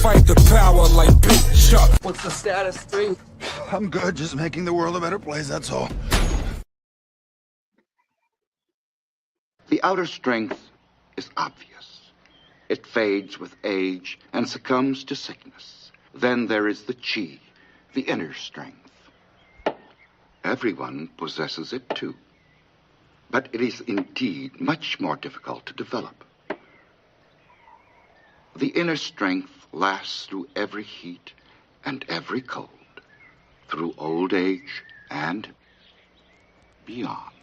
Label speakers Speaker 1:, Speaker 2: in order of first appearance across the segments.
Speaker 1: fight the power like Big Chuck.
Speaker 2: What's the status, 3?
Speaker 3: I'm good, just making the world a better place, that's all.
Speaker 4: The outer strength is obvious. It fades with age and succumbs to sickness. Then there is the chi, the inner strength. Everyone possesses it too. But it is indeed much more difficult to develop. The inner strength lasts through every heat and every cold, through old age and beyond.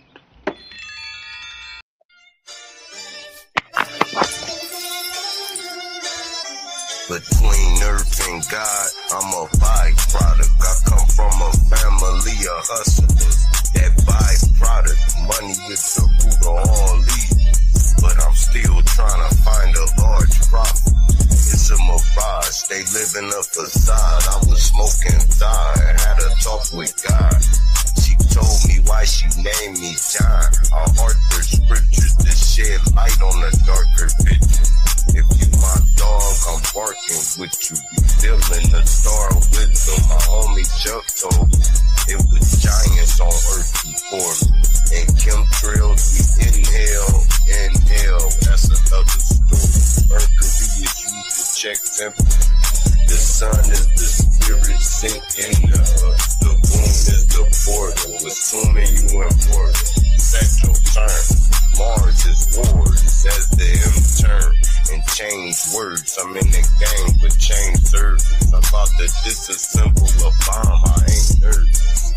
Speaker 5: Between earth and God, I'm a byproduct. I come from a family of hustlers. That byproduct, money is the root of all evil. But I'm still trying to find a large profit. It's a mirage, they live in a facade. I was smoking thigh, had a talk with God. She told me why she named me John. I heart the scriptures to shed light on the darker picture. If you my dog, I'm barking with you. Be feeling the star wisdom. My homie Chuck told me it was giants on earth before me. And chemtrails, we inhale, that's another story. Mercury is used to check temperature. The sun is the spirit sink in the earth. The moon is the portal, assuming you important. Set your turn. Mars is wars as the M turn. And change words, I'm in the game, but change service. I'm about to disassemble a bomb, I ain't nervous.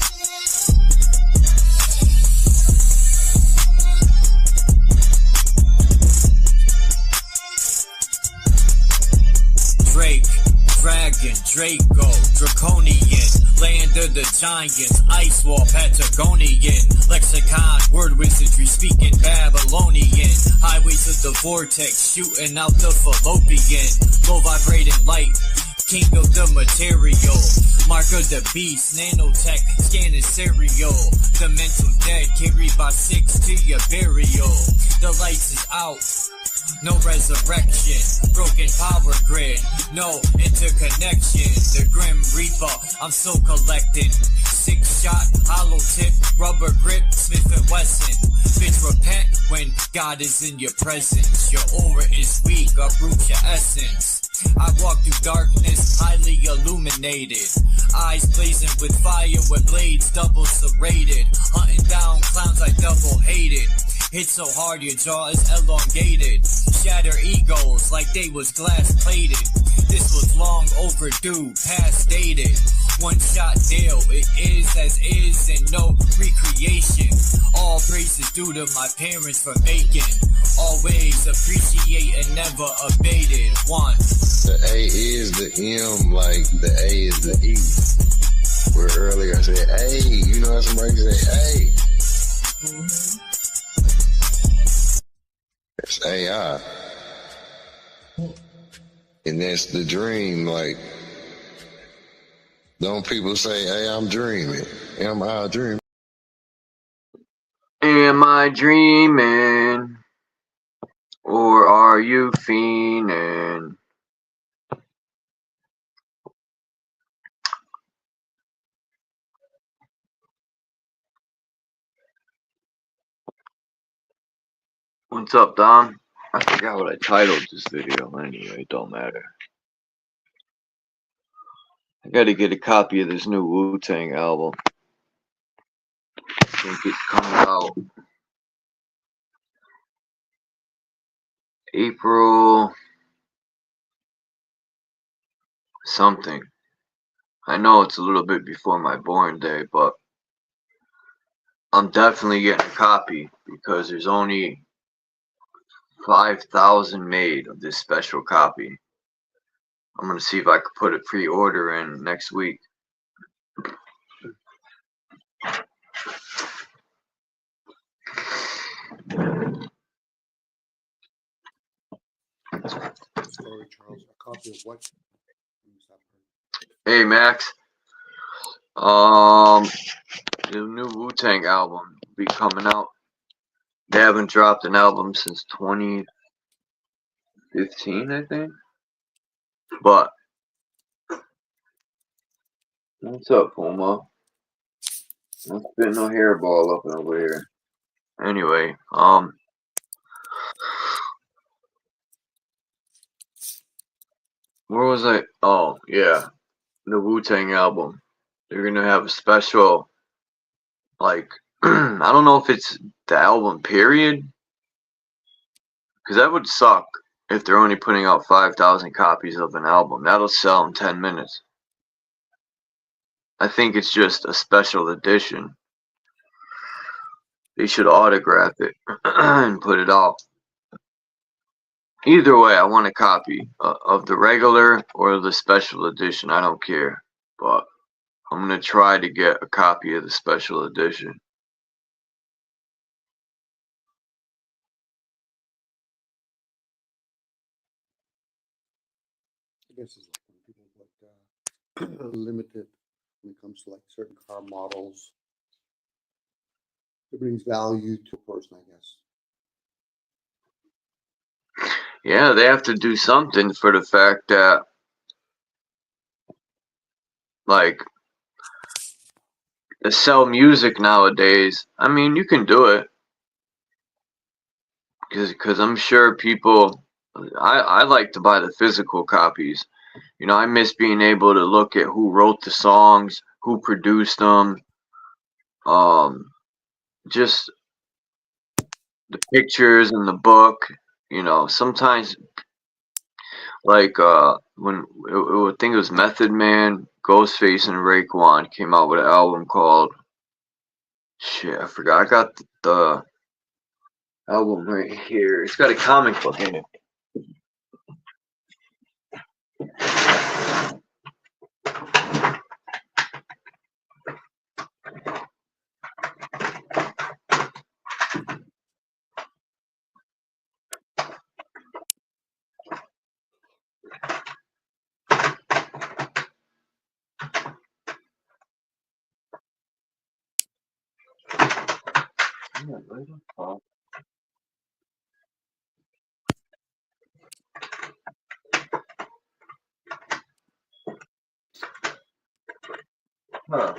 Speaker 6: Drake, Dragon, Draco, Draconian, land of the giants, ice wall, Patagonian, lexicon, word wizardry, speaking Babylonian, highways of the vortex, shooting out the fallopian, low vibrating light, king of the material, mark of the beast, nanotech, scanning serial, the mental dead, carried by 6 to your burial, the lights is out. No resurrection, broken power grid, no interconnection. The Grim Reaper, I'm so collecting. 6-shot, hollow tip, rubber grip, Smith & Wesson. Bitch, repent when God is in your presence. Your aura is weak, uproot your essence. I walk through darkness, highly illuminated. Eyes blazing with fire, with blades double serrated. Hunting down clowns I double hated. Hit so hard your jaw is elongated. Shatter egos like they was glass plated. This was long overdue, past dated. One shot deal, it is as is and no recreation. All praises due to my parents for making. Always appreciate and never abated. One.
Speaker 7: The A is the M, like the A is the E. Where earlier I said, hey, you know how somebody say, hey. It's AI. And that's the dream, like, don't people say, hey, I'm dreaming. Am I dreaming?
Speaker 2: Am I dreaming? Or are you fiending? What's up, Dom? I forgot what I titled this video. Anyway, it don't matter. I gotta get a copy of this new Wu-Tang album. I think it's coming out April something. I know it's a little bit before my born day, but I'm definitely getting a copy because there's only 5,000 made of this special copy. I'm gonna see if I could put a pre-order in next week.
Speaker 8: Sorry, Charles. A copy of what?
Speaker 2: Hey, Max. The new Wu-Tang album will be coming out. They haven't dropped an album since 2015, I think. But What's up, Puma? I'm spitting no hairball up over here. Anyway, where was I? Oh, yeah, the Wu-Tang album. They're gonna have a special, like, I don't know if it's the album period, because that would suck if they're only putting out 5,000 copies of an album. That'll sell in 10 minutes. I think it's just a special edition. They should autograph it and put it out. Either way, I want a copy of the regular or the special edition. I don't care. But I'm going to try to get a copy of the special edition.
Speaker 8: I guess it's like when people like limited when it comes to like certain car models. It brings value to a person, I guess.
Speaker 2: Yeah, they have to do something for the fact that, like, to sell music nowadays, I mean, you can do it. Because I'm sure people, I like to buy the physical copies. You know, I miss being able to look at who wrote the songs, who produced them, just the pictures in the book. You know, sometimes, like, when I think it was Method Man, Ghostface, and Raekwon came out with an album called, shit, I forgot. I got the album right here. It's got a comic book in it. Huh.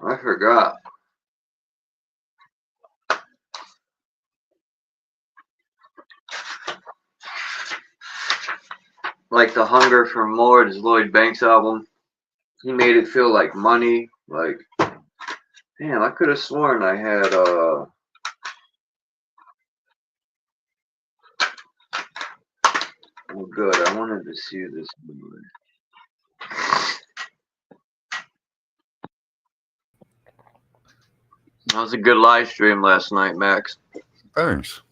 Speaker 2: I forgot. Like The Hunger for More, his Lloyd Banks album. He made it feel like money. Like, damn, I could have sworn I had oh good, I wanted to see this movie. That was a good live stream last night, Max.
Speaker 3: Thanks.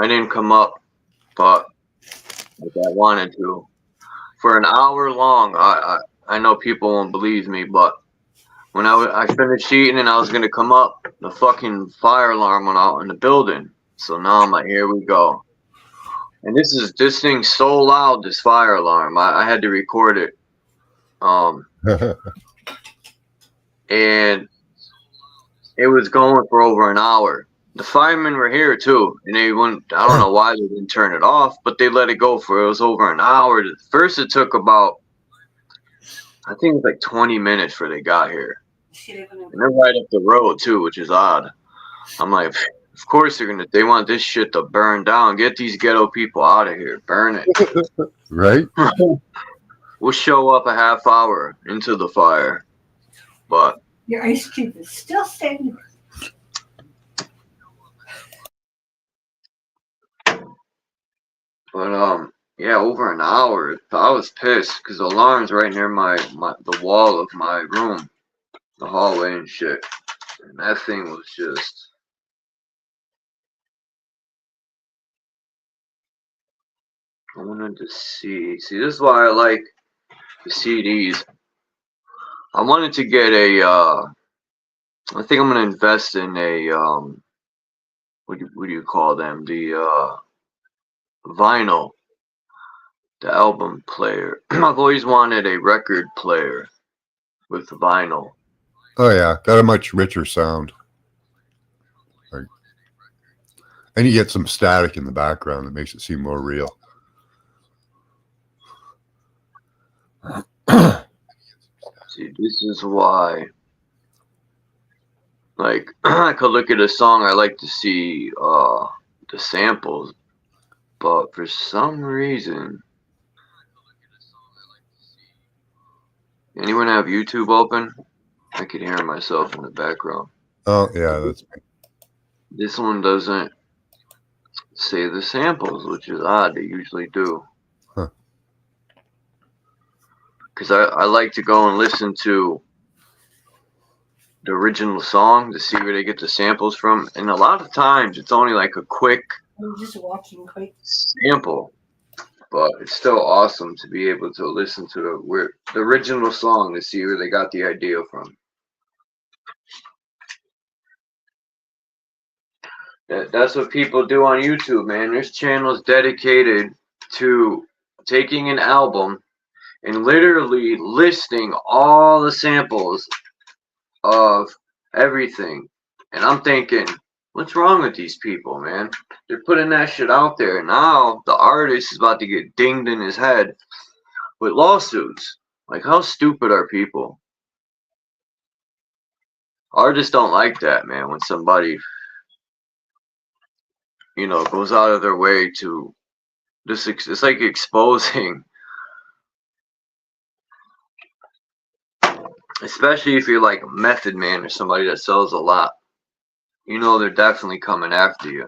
Speaker 2: I didn't come up, but like I wanted to. For an hour long, I know people won't believe me, but when I finished eating and I was gonna come up, the fucking fire alarm went out in the building. So now I'm like, here we go. And this thing's so loud, this fire alarm. I had to record it. And it was going for over an hour. The firemen were here too, and they wouldn't. I don't know why they didn't turn it off, but they let it go for it was over an hour. First, it took about, I think it was like 20 minutes before they got here. And they're right up the road too, which is odd. I'm like, of course they want this shit to burn down. Get these ghetto people out of here. Burn it.
Speaker 3: Right?
Speaker 2: We'll show up a half hour into the fire, but
Speaker 9: your ice cube is still standing.
Speaker 2: But yeah, over an hour. I was pissed because the alarm's right near the wall of my room, the hallway and shit. And that thing was just. I wanted to see. See, this is why I like the CDs. I wanted to get a. I think I'm gonna invest in a. What do you call them? The vinyl. the album player. I've always wanted a record player with vinyl.
Speaker 10: Oh yeah, got a much richer sound. Like, and you get some static in the background that makes it seem more real.
Speaker 2: See, this is why, like, I could look at a song, I like to see the samples, but for some reason, anyone have YouTube open? I could hear myself in the background.
Speaker 10: Oh yeah, that's me.
Speaker 2: This one doesn't say the samples, which is odd. They usually do.
Speaker 10: Huh.
Speaker 2: Because I like to go and listen to the original song to see where they get the samples from. And a lot of times it's only like a quick
Speaker 9: I'm just watching quick.
Speaker 2: sample. But it's still awesome to be able to listen to the original song to see where they got the idea from. That's what people do on YouTube, man. There's channels dedicated to taking an album and literally listing all the samples of everything. And I'm thinking, what's wrong with these people, man? They're putting that shit out there. Now the artist is about to get dinged in his head with lawsuits. Like, how stupid are people? Artists don't like that, man, when somebody, you know, goes out of their way to this. It's like exposing, especially if you're like Method Man or somebody that sells a lot. You know, they're definitely coming after you.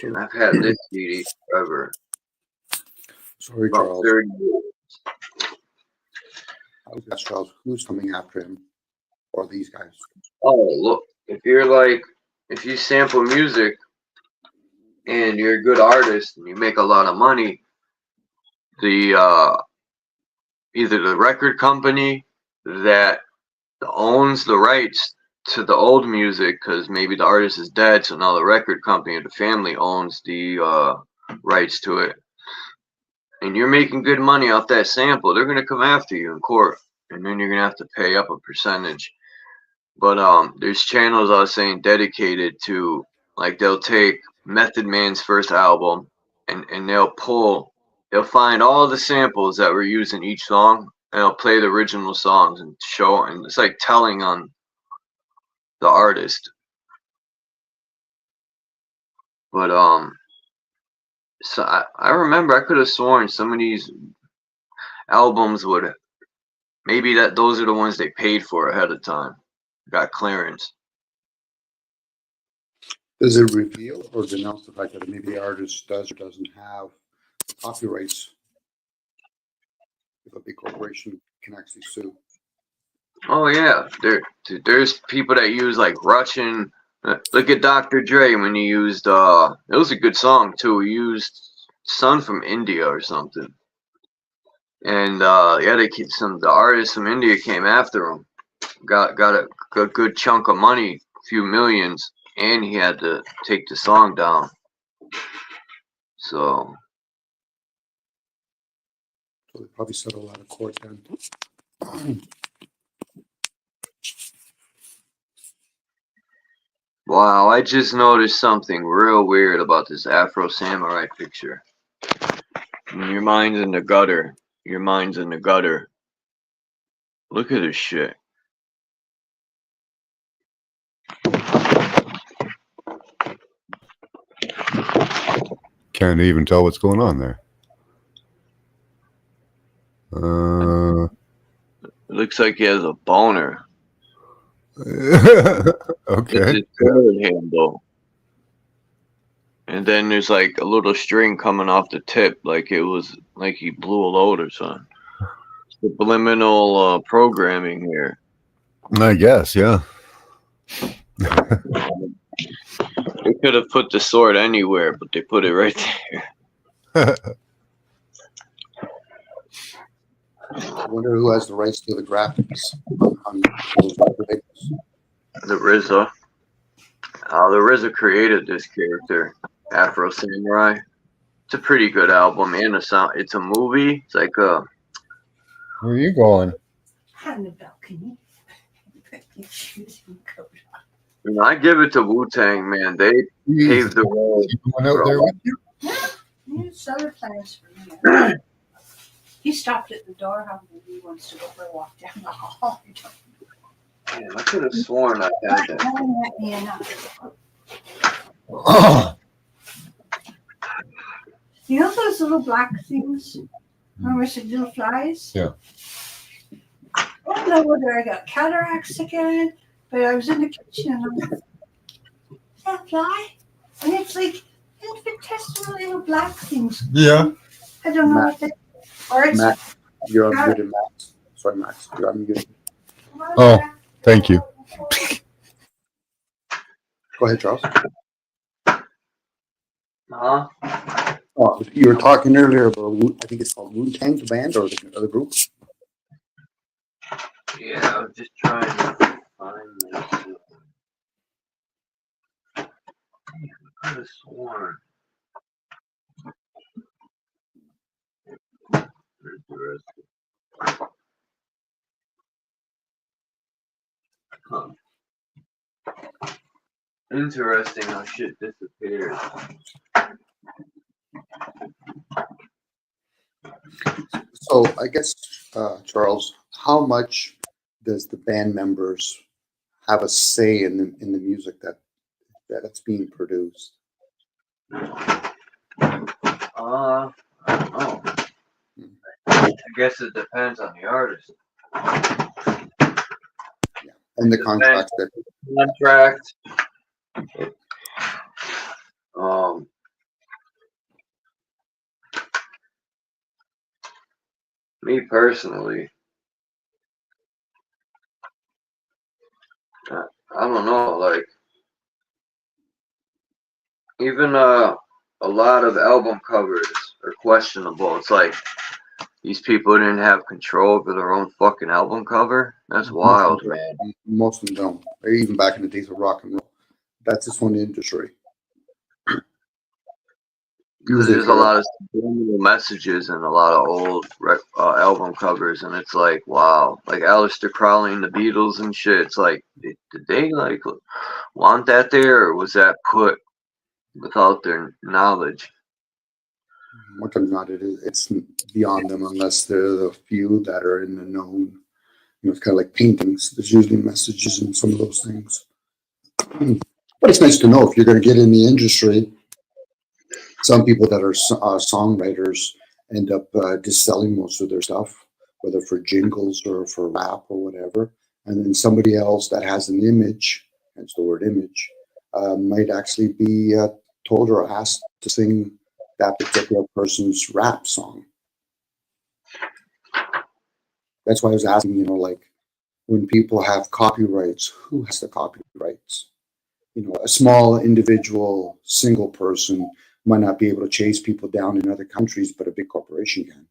Speaker 2: And I've had this CD forever.
Speaker 8: Sorry,
Speaker 2: About
Speaker 8: Charles.
Speaker 2: 30 years.
Speaker 8: I was asked Charles, who's coming after him? Or these guys?
Speaker 2: Oh, look, if you sample music and you're a good artist and you make a lot of money, the either the record company that owns the rights to the old music, because maybe the artist is dead, so now the record company or the family owns the rights to it, and you're making good money off that sample, they're going to come after you in court, and then you're going to have to pay up a percentage. But there's channels I was saying dedicated to, like, they'll take Method Man's first album and they'll find all the samples that were used in each song, and they'll play the original songs and show, and it's like telling on the artist. But so I remember I could have sworn some of these albums would, maybe those are the ones they paid for ahead of time, got clearance.
Speaker 8: Does it reveal or denounce the fact that maybe the artist does or doesn't have copyrights if a big corporation can actually sue?
Speaker 2: Oh yeah, there's people that use like Russian. Look at Dr. Dre when he used it was a good song too. He used "Son from India" or something, and the artists from India came after him, got a good chunk of money, a few millions, and he had to take the song down. So
Speaker 8: they probably settle out of court then.
Speaker 2: wow, I just noticed something real weird about this Afro Samurai picture. When your mind's in the gutter, your mind's in the gutter. Look at this shit.
Speaker 10: Can't even tell what's going on there.
Speaker 2: It looks like he has a boner.
Speaker 10: Okay.
Speaker 2: It's his third handle. And then there's like a little string coming off the tip, like it was like he blew a load or something. Subliminal programming here.
Speaker 10: I guess, yeah.
Speaker 2: They could have put the sword anywhere, but they put it right there.
Speaker 8: I wonder who has the rights to the graphics on those record labels.
Speaker 2: The RZA. The RZA created this character, Afro Samurai. It's a pretty good album and a sound. It's a movie. It's like a.
Speaker 10: Where are you going?
Speaker 9: On the balcony.
Speaker 2: You know, I give it to Wu-Tang, man. They paved the road.
Speaker 10: You going out there with you?
Speaker 9: Yeah, it's other plans for me. He stopped at the door. How he wants to go for a walk down the hall.
Speaker 2: Man, I could have sworn I had that.
Speaker 9: Don't let me enough.
Speaker 10: Oh,
Speaker 9: You know those little black things? Remember some little flies?
Speaker 10: Yeah.
Speaker 9: I don't know whether I got cataracts again, but I was in the kitchen and I'm like, is that a fly? And it's like infinitesimal little black things.
Speaker 10: yeah.
Speaker 9: I don't know what they or it's
Speaker 8: Max, you're unmuted, Max. Sorry, Max. You're unmuted.
Speaker 10: Oh, thank you.
Speaker 8: Go ahead, Charles.
Speaker 2: Huh?
Speaker 8: Oh, you were talking earlier about, I think it's called Wu-Tang, the band, or the group.
Speaker 2: Yeah, I was just trying to find this. I could have sworn. Where's the rest? Huh. Interesting how shit disappears.
Speaker 8: So I guess, Charles, how much does the band members have a say in the music that's being produced?
Speaker 2: I don't know. I guess it depends on the artist.
Speaker 8: And the contracts that
Speaker 2: Contract. Me personally, I don't know. Like, even a lot of album covers are questionable. It's like these people didn't have control over their own fucking album cover. That's wild, man.
Speaker 8: most of them don't. Even back in the days of rock and roll, that's just one industry.
Speaker 2: Because there's a lot of subliminal messages and a lot of old album covers, and it's like, wow, like Aleister Crowley and the Beatles and shit. It's like, did they like want that there, or was that put without their knowledge?
Speaker 8: What comes out, it's beyond them unless they're the few that are in the known. You know, it's kind of like paintings. There's usually messages in some of those things. But it's nice to know if you're going to get in the industry. Some people that are songwriters end up just selling most of their stuff, whether for jingles or for rap or whatever. And then somebody else that has an image, hence the word image, might actually be told or asked to sing that particular person's rap song. That's why I was asking, you know, like when people have copyrights, who has the copyrights? You know, a small individual single person might not be able to chase people down in other countries, but a big corporation can.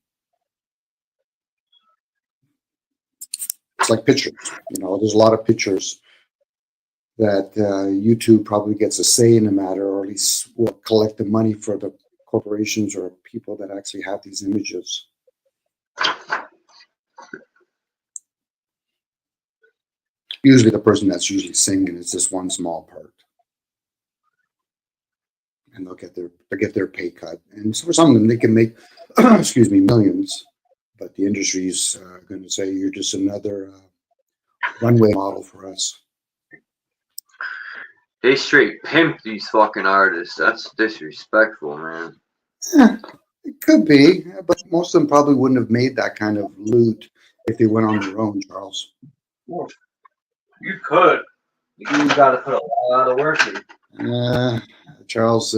Speaker 8: It's like pictures. You know, there's a lot of pictures that YouTube probably gets a say in the matter, or at least will collect the money for the corporations or people that actually have these images. Usually the person that's usually singing is just one small part. And they'll get their pay cut. And so for some of them, they can make, excuse me, millions. But the industry's going to say you're just another runway model for us.
Speaker 2: They straight pimp these fucking artists. That's disrespectful, man.
Speaker 8: It could be, but most of them probably wouldn't have made that kind of loot if they went on their own, Charles.
Speaker 2: You could. You got to put a lot of work in.
Speaker 8: Charles,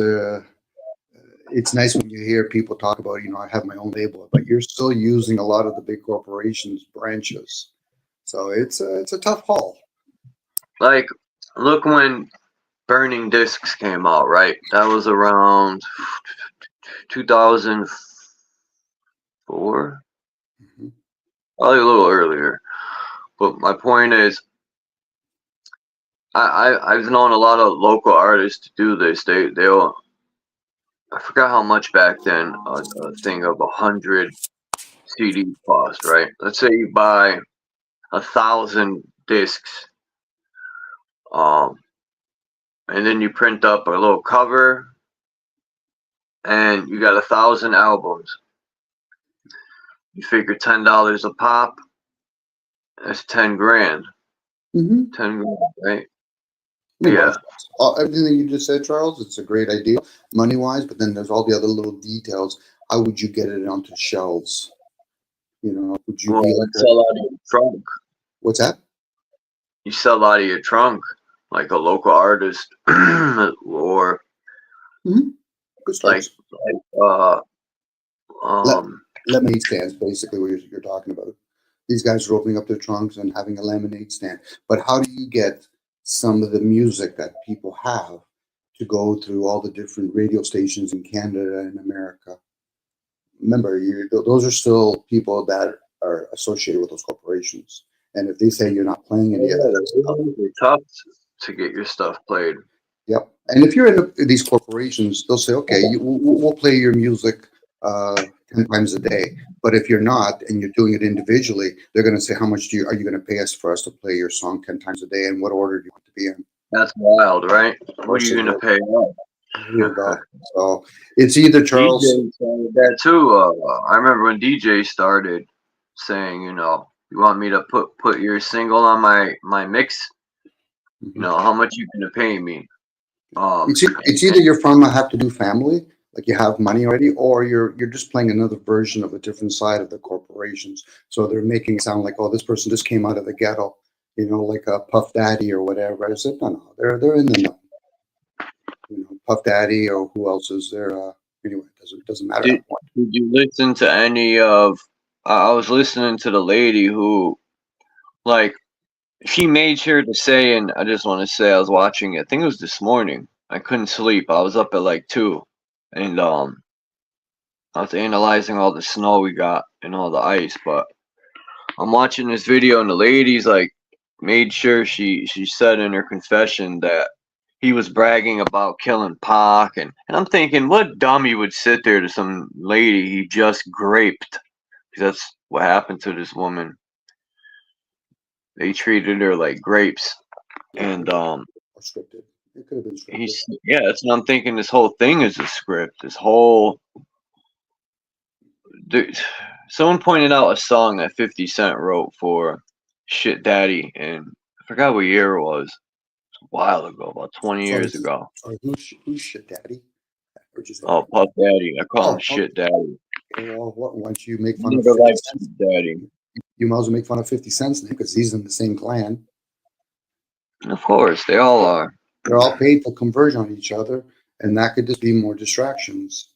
Speaker 8: it's nice when you hear people talk about, you know, I have my own label, but you're still using a lot of the big corporations' branches. So it's a tough haul.
Speaker 2: Like, look when Burning Discs came out, right? That was around 2004. Probably a little earlier. But my point is, I've known a lot of local artists to do this. They'll I forgot how much back then a thing of 100 CDs cost, right? Let's say you buy 1,000 discs, and then you print up a little cover, and you got 1,000 albums. You figure $10 a pop. That's 10 grand.
Speaker 8: Mm-hmm.
Speaker 2: 10 grand, right?
Speaker 8: Yeah. Everything you just said, Charles, it's a great idea, money-wise, but then there's all the other little details. How would you get it onto shelves? You know, would you be like
Speaker 2: sell out of your trunk?
Speaker 8: What's that?
Speaker 2: You sell out of your trunk, like a local artist, or like
Speaker 8: lemonade stands, basically what you're talking about. These guys are opening up their trunks and having a lemonade stand. But how do you get some of the music that people have to go through all the different radio stations in Canada and America? Remember, those are still people that are associated with those corporations. And if they say you're not playing any of that,
Speaker 2: it's tough to get your stuff played.
Speaker 8: Yep. And if you're in these corporations, they'll say, okay, we'll play your music 10 times a day. But if you're not, and you're doing it individually, they're going to say, how much are you going to pay us for us to play your song 10 times a day? And what order do you want to be in?
Speaker 2: That's wild, right? What are you going to pay up?
Speaker 8: So it's either Charles.
Speaker 2: That too. I remember when DJ started saying, you know, you want me to put your single on my mix? You know, how much you going to pay me?
Speaker 8: It's either you're from a have-to-do family, like you have money already, or you're just playing another version of a different side of the corporations. So they're making it sound like, oh, this person just came out of the ghetto, you know, like a Puff Daddy or whatever. I said, no, they're in the know. You know, Puff Daddy or who else is there? Anyway, it doesn't matter.
Speaker 2: Did you listen to any of? I was listening to the lady who, like, she made sure to say, and I just want to say I was watching it. I think it was this morning. I couldn't sleep. I was up at like 2, and I was analyzing all the snow we got and all the ice. But I'm watching this video, and the lady's like made sure she said in her confession that he was bragging about killing Pac, and I'm thinking, what dummy would sit there to some lady he just graped? Because that's what happened to this woman. They treated her like grapes, and
Speaker 8: scripted. It could have been scripted.
Speaker 2: Yeah, that's what I'm thinking. This whole thing is a script. This whole. Someone pointed out a song that 50 Cent wrote for Shit Daddy, and I forgot what year it was. A while ago, about 20 years ago.
Speaker 8: Who's Shit Daddy?
Speaker 2: Oh, Puff Daddy. I call him Shit Daddy.
Speaker 8: Well, once you make fun
Speaker 2: of 50 Cent, Daddy,
Speaker 8: you might as well make fun of 50 Cent's name because he's in the same clan.
Speaker 2: Of course, they all are.
Speaker 8: They're all paid to converge on each other, and that could just be more distractions.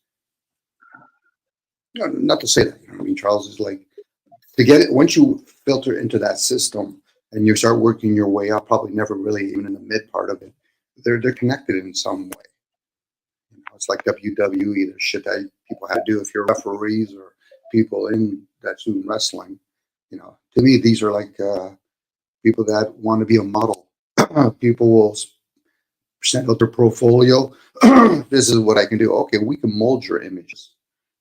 Speaker 8: You know, not to say that, you know what I mean? Charles is like, to get it, once you filter into that system and you start working your way up, probably never really even in the mid part of it, they're connected in some way. You know, it's like WWE, there's shit that people have to do if you're referees or people in that's doing wrestling. You know, to me, these are like people that want to be a model. People will send out their portfolio. This is what I can do. Okay, we can mold your images.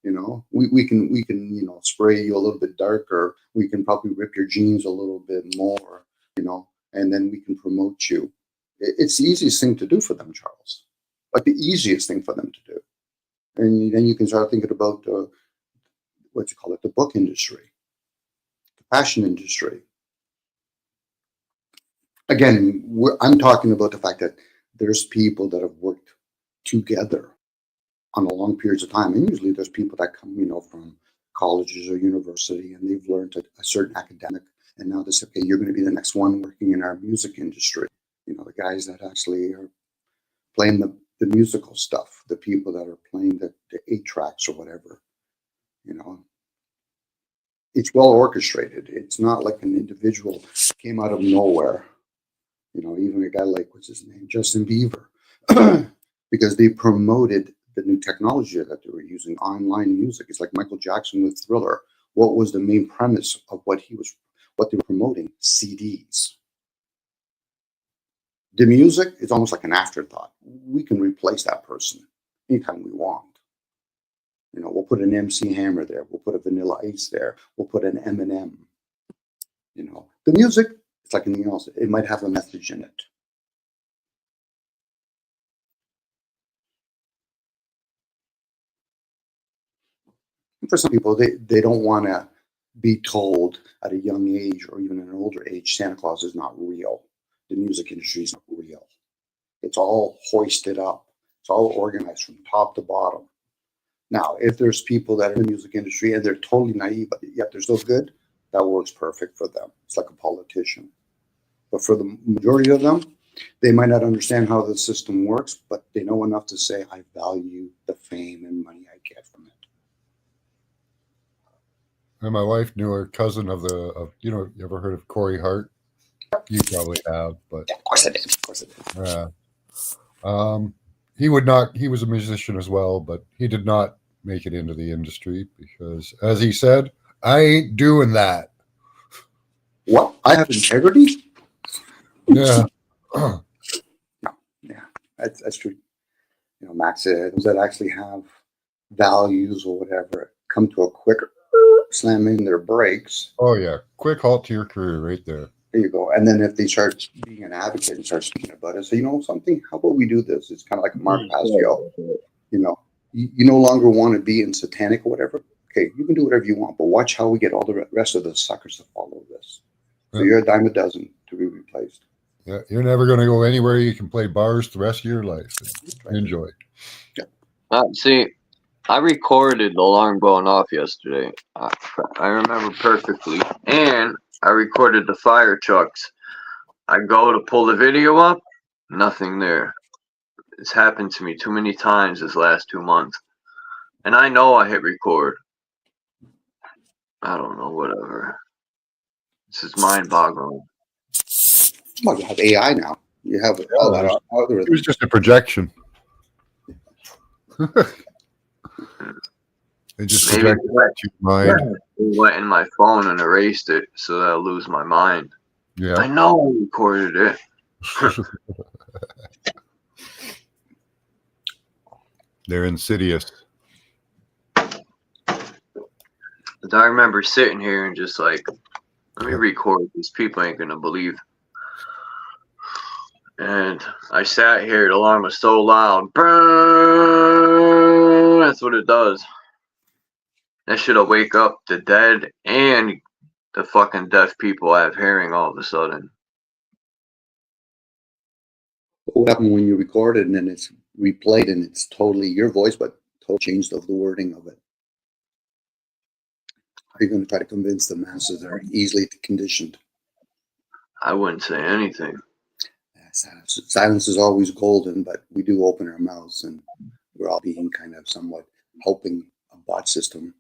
Speaker 8: You know, we can you know, spray you a little bit darker. We can probably rip your jeans a little bit more. You know, and then we can promote you. It's the easiest thing to do for them, Charles. Like the easiest thing for them to do. And then you can start thinking about what you call it, the book industry, the fashion industry. Again, I'm talking about the fact that there's people that have worked together on a long periods of time. And usually there's people that come, you know, from colleges or university, and they've learned a certain academic. And now they say, okay, you're going to be the next one working in our music industry. You know, the guys that actually are playing the musical stuff, the people that are playing the 8 tracks or whatever. You know, it's well orchestrated. It's not like an individual came out of nowhere. You know, even a guy like, what's his name, Justin Bieber, because they promoted the new technology that they were using, online music. It's like Michael Jackson with Thriller. What was the main premise of what they were promoting? CDs. The music is almost like an afterthought. We can replace that person anytime we want. You know, we'll put an MC Hammer there. We'll put a Vanilla Ice there. We'll put an Eminem. You know, the music, it's like anything else. It might have a message in it. And for some people, they don't want to be told at a young age or even an older age, Santa Claus is not real. The music industry is not real. It's all hoisted up. It's all organized from top to bottom. Now, if there's people that are in the music industry and they're totally naive, but yet they're still good, that works perfect for them. It's like a politician. But for the majority of them, they might not understand how the system works, but they know enough to say, I value the fame and money I get from it.
Speaker 10: And my wife knew a cousin of you ever heard of Corey Hart? You probably have, but
Speaker 8: Yeah, of course I did. Of course I did.
Speaker 10: He was a musician as well, but he did not make it into the industry because, as he said, I ain't doing that.
Speaker 8: What? I have integrity?
Speaker 10: Yeah.
Speaker 8: Yeah, that's true. You know, Max said those that actually have values or whatever come to a quick slam in their brakes.
Speaker 10: Oh, yeah. Quick halt to your career right there.
Speaker 8: There you go. And then if they start being an advocate and start speaking about it, say, you know something, how about we do this? It's kind of like Mark Pascal. You know, you no longer want to be in satanic or whatever. Okay, you can do whatever you want, but watch how we get all the rest of the suckers to follow this. So you're a dime a dozen to be replaced.
Speaker 10: Yeah, you're never going to go anywhere. You can play bars the rest of your life. Enjoy.
Speaker 2: See, I recorded the alarm going off yesterday. I remember perfectly. And I recorded the fire trucks. I go to pull the video up, nothing there. It's happened to me too many times this last 2 months. And I know I hit record. I don't know, whatever. This is mind-boggling.
Speaker 8: Well, you have AI now. You have all that algorithm.
Speaker 10: It was just a projection. It just
Speaker 2: Maybe
Speaker 10: projected that to your mind.
Speaker 2: it went in my phone and erased it so that I'll lose my mind.
Speaker 10: Yeah.
Speaker 2: I know I recorded it.
Speaker 10: They're insidious.
Speaker 2: But I remember sitting here and just like, let me record. These people ain't gonna believe. And I sat here. The alarm was so loud. Brrr, that's what it does. That shit'll wake up the dead and the fucking deaf people I have hearing all of a sudden.
Speaker 8: What happened when you record it and then it's replayed and it's totally your voice, but totally changed of the wording of it? Are you going to try to convince the masses that are easily conditioned?
Speaker 2: I wouldn't say anything.
Speaker 8: Silence is always golden, but we do open our mouths and we're all being kind of somewhat helping a bot system.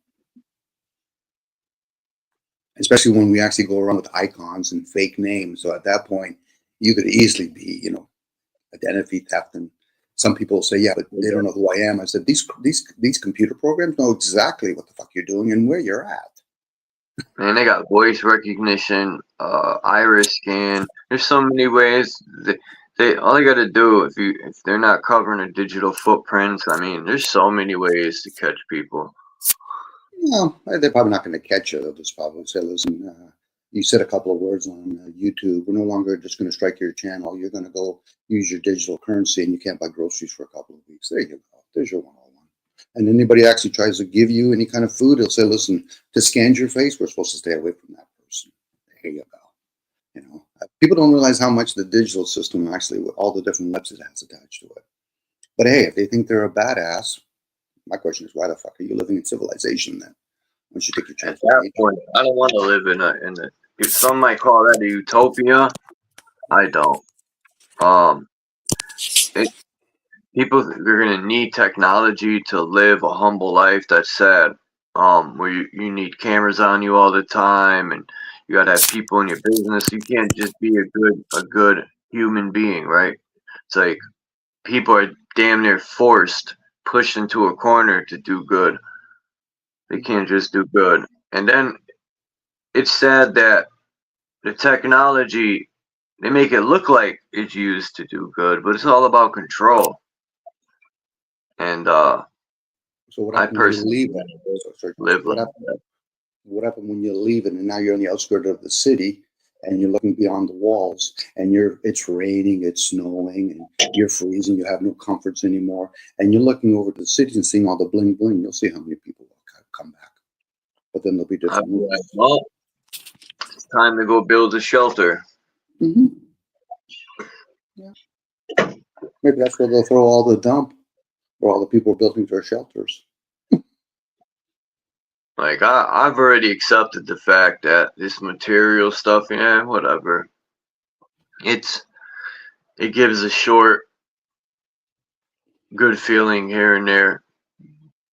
Speaker 8: Especially when we actually go around with icons and fake names. So at that point, you could easily be, you know, identity theft. And some people say, yeah, but they don't know who I am. I said, these computer programs know exactly what the fuck you're doing and where you're at.
Speaker 2: Man, they got voice recognition, iris scan. There's so many ways. They all they got to do if they're not covering a digital footprint. I mean, there's so many ways to catch people.
Speaker 8: No, they're probably not going to catch you. They'll just probably say, listen, you said a couple of words on YouTube. We're no longer just going to strike your channel. You're going to go use your digital currency and you can't buy groceries for a couple of weeks. There you go. There's your 101. And anybody actually tries to give you any kind of food, they'll say, listen, to scan your face, we're supposed to stay away from that person. There you go. You know, people don't realize how much the digital system actually, with all the different webs it has attached to it. But hey, if they think they're a badass, my question is, why the fuck are you living in civilization then? Once you take your chance.
Speaker 2: At that point, I don't want to live in a. If some might call that a utopia, I don't. People are gonna need technology to live a humble life. That's sad. Where you need cameras on you all the time, and you gotta have people in your business. You can't just be a good human being, right? It's like people are damn near pushed into a corner to do good. They can't just do good. And then it's sad that the technology they make it look like it's used to do good, but it's all about control. And
Speaker 8: So what
Speaker 2: I
Speaker 8: happened when you
Speaker 2: personally
Speaker 8: leave it? Sorry,
Speaker 2: live
Speaker 8: what
Speaker 2: like
Speaker 8: happened? What happened when you leave it and now you're on the outskirts of the city and you're looking beyond the walls and it's raining, it's snowing, and you're freezing, you have no comforts anymore, and you're looking over to the cities and seeing all the bling bling, you'll see how many people will come back. But then there'll be
Speaker 2: I'd
Speaker 8: different
Speaker 2: be like,
Speaker 8: rules.
Speaker 2: well, it's time to go build a shelter.
Speaker 8: Mm-hmm. Yeah. Maybe that's where they'll throw all the dump where all the people are building their shelters.
Speaker 2: Like I've already accepted the fact that this material stuff, yeah, whatever. It gives a short, good feeling here and there,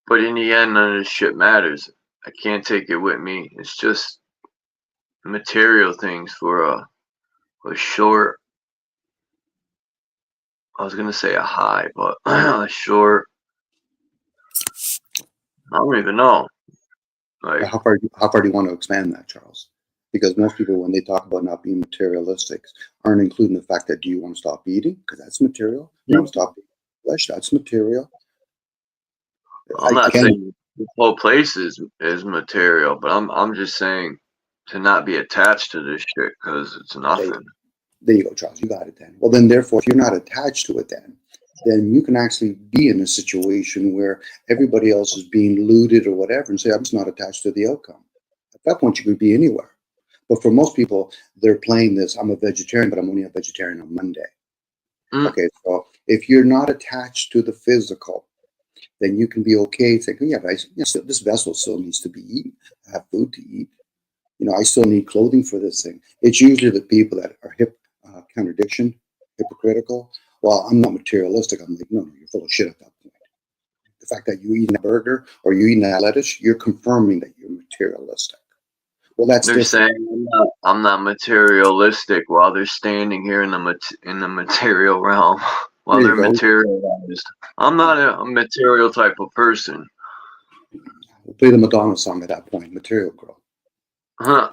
Speaker 2: but in the end, none of this shit matters. I can't take it with me. It's just material things for a short. I was gonna say a high, but a short. I don't even know. Like,
Speaker 8: How far do you want to expand that, Charles? Because most people, when they talk about not being materialistic, aren't including the fact that do you want to stop eating? Because that's material. You want to stop eating flesh? That's material.
Speaker 2: I'm not saying the whole place is material, but I'm just saying to not be attached to this shit because it's nothing.
Speaker 8: There you go, Charles. You got it then. Well, then, therefore, if you're not attached to it, then you can actually be in a situation where everybody else is being looted or whatever and say, I'm just not attached to the outcome. At that point, you could be anywhere. But for most people, they're playing this, I'm a vegetarian, but I'm only a vegetarian on Monday. Okay, so if you're not attached to the physical, then you can be okay saying, yeah, this vessel still needs to be eaten. I have food to eat. I still need clothing for this thing. It's usually the people that are contradiction, hypocritical. Well, I'm not materialistic. I'm like, no, you're full of shit at that point. The fact that you eat a burger or you eat that lettuce, you're confirming that you're materialistic. Well, that's
Speaker 2: they're saying I'm not materialistic while they're standing here in the material realm while they're materialized. I'm not a material type of person.
Speaker 8: We'll play the Madonna song at that point, Material Girl.
Speaker 2: Huh.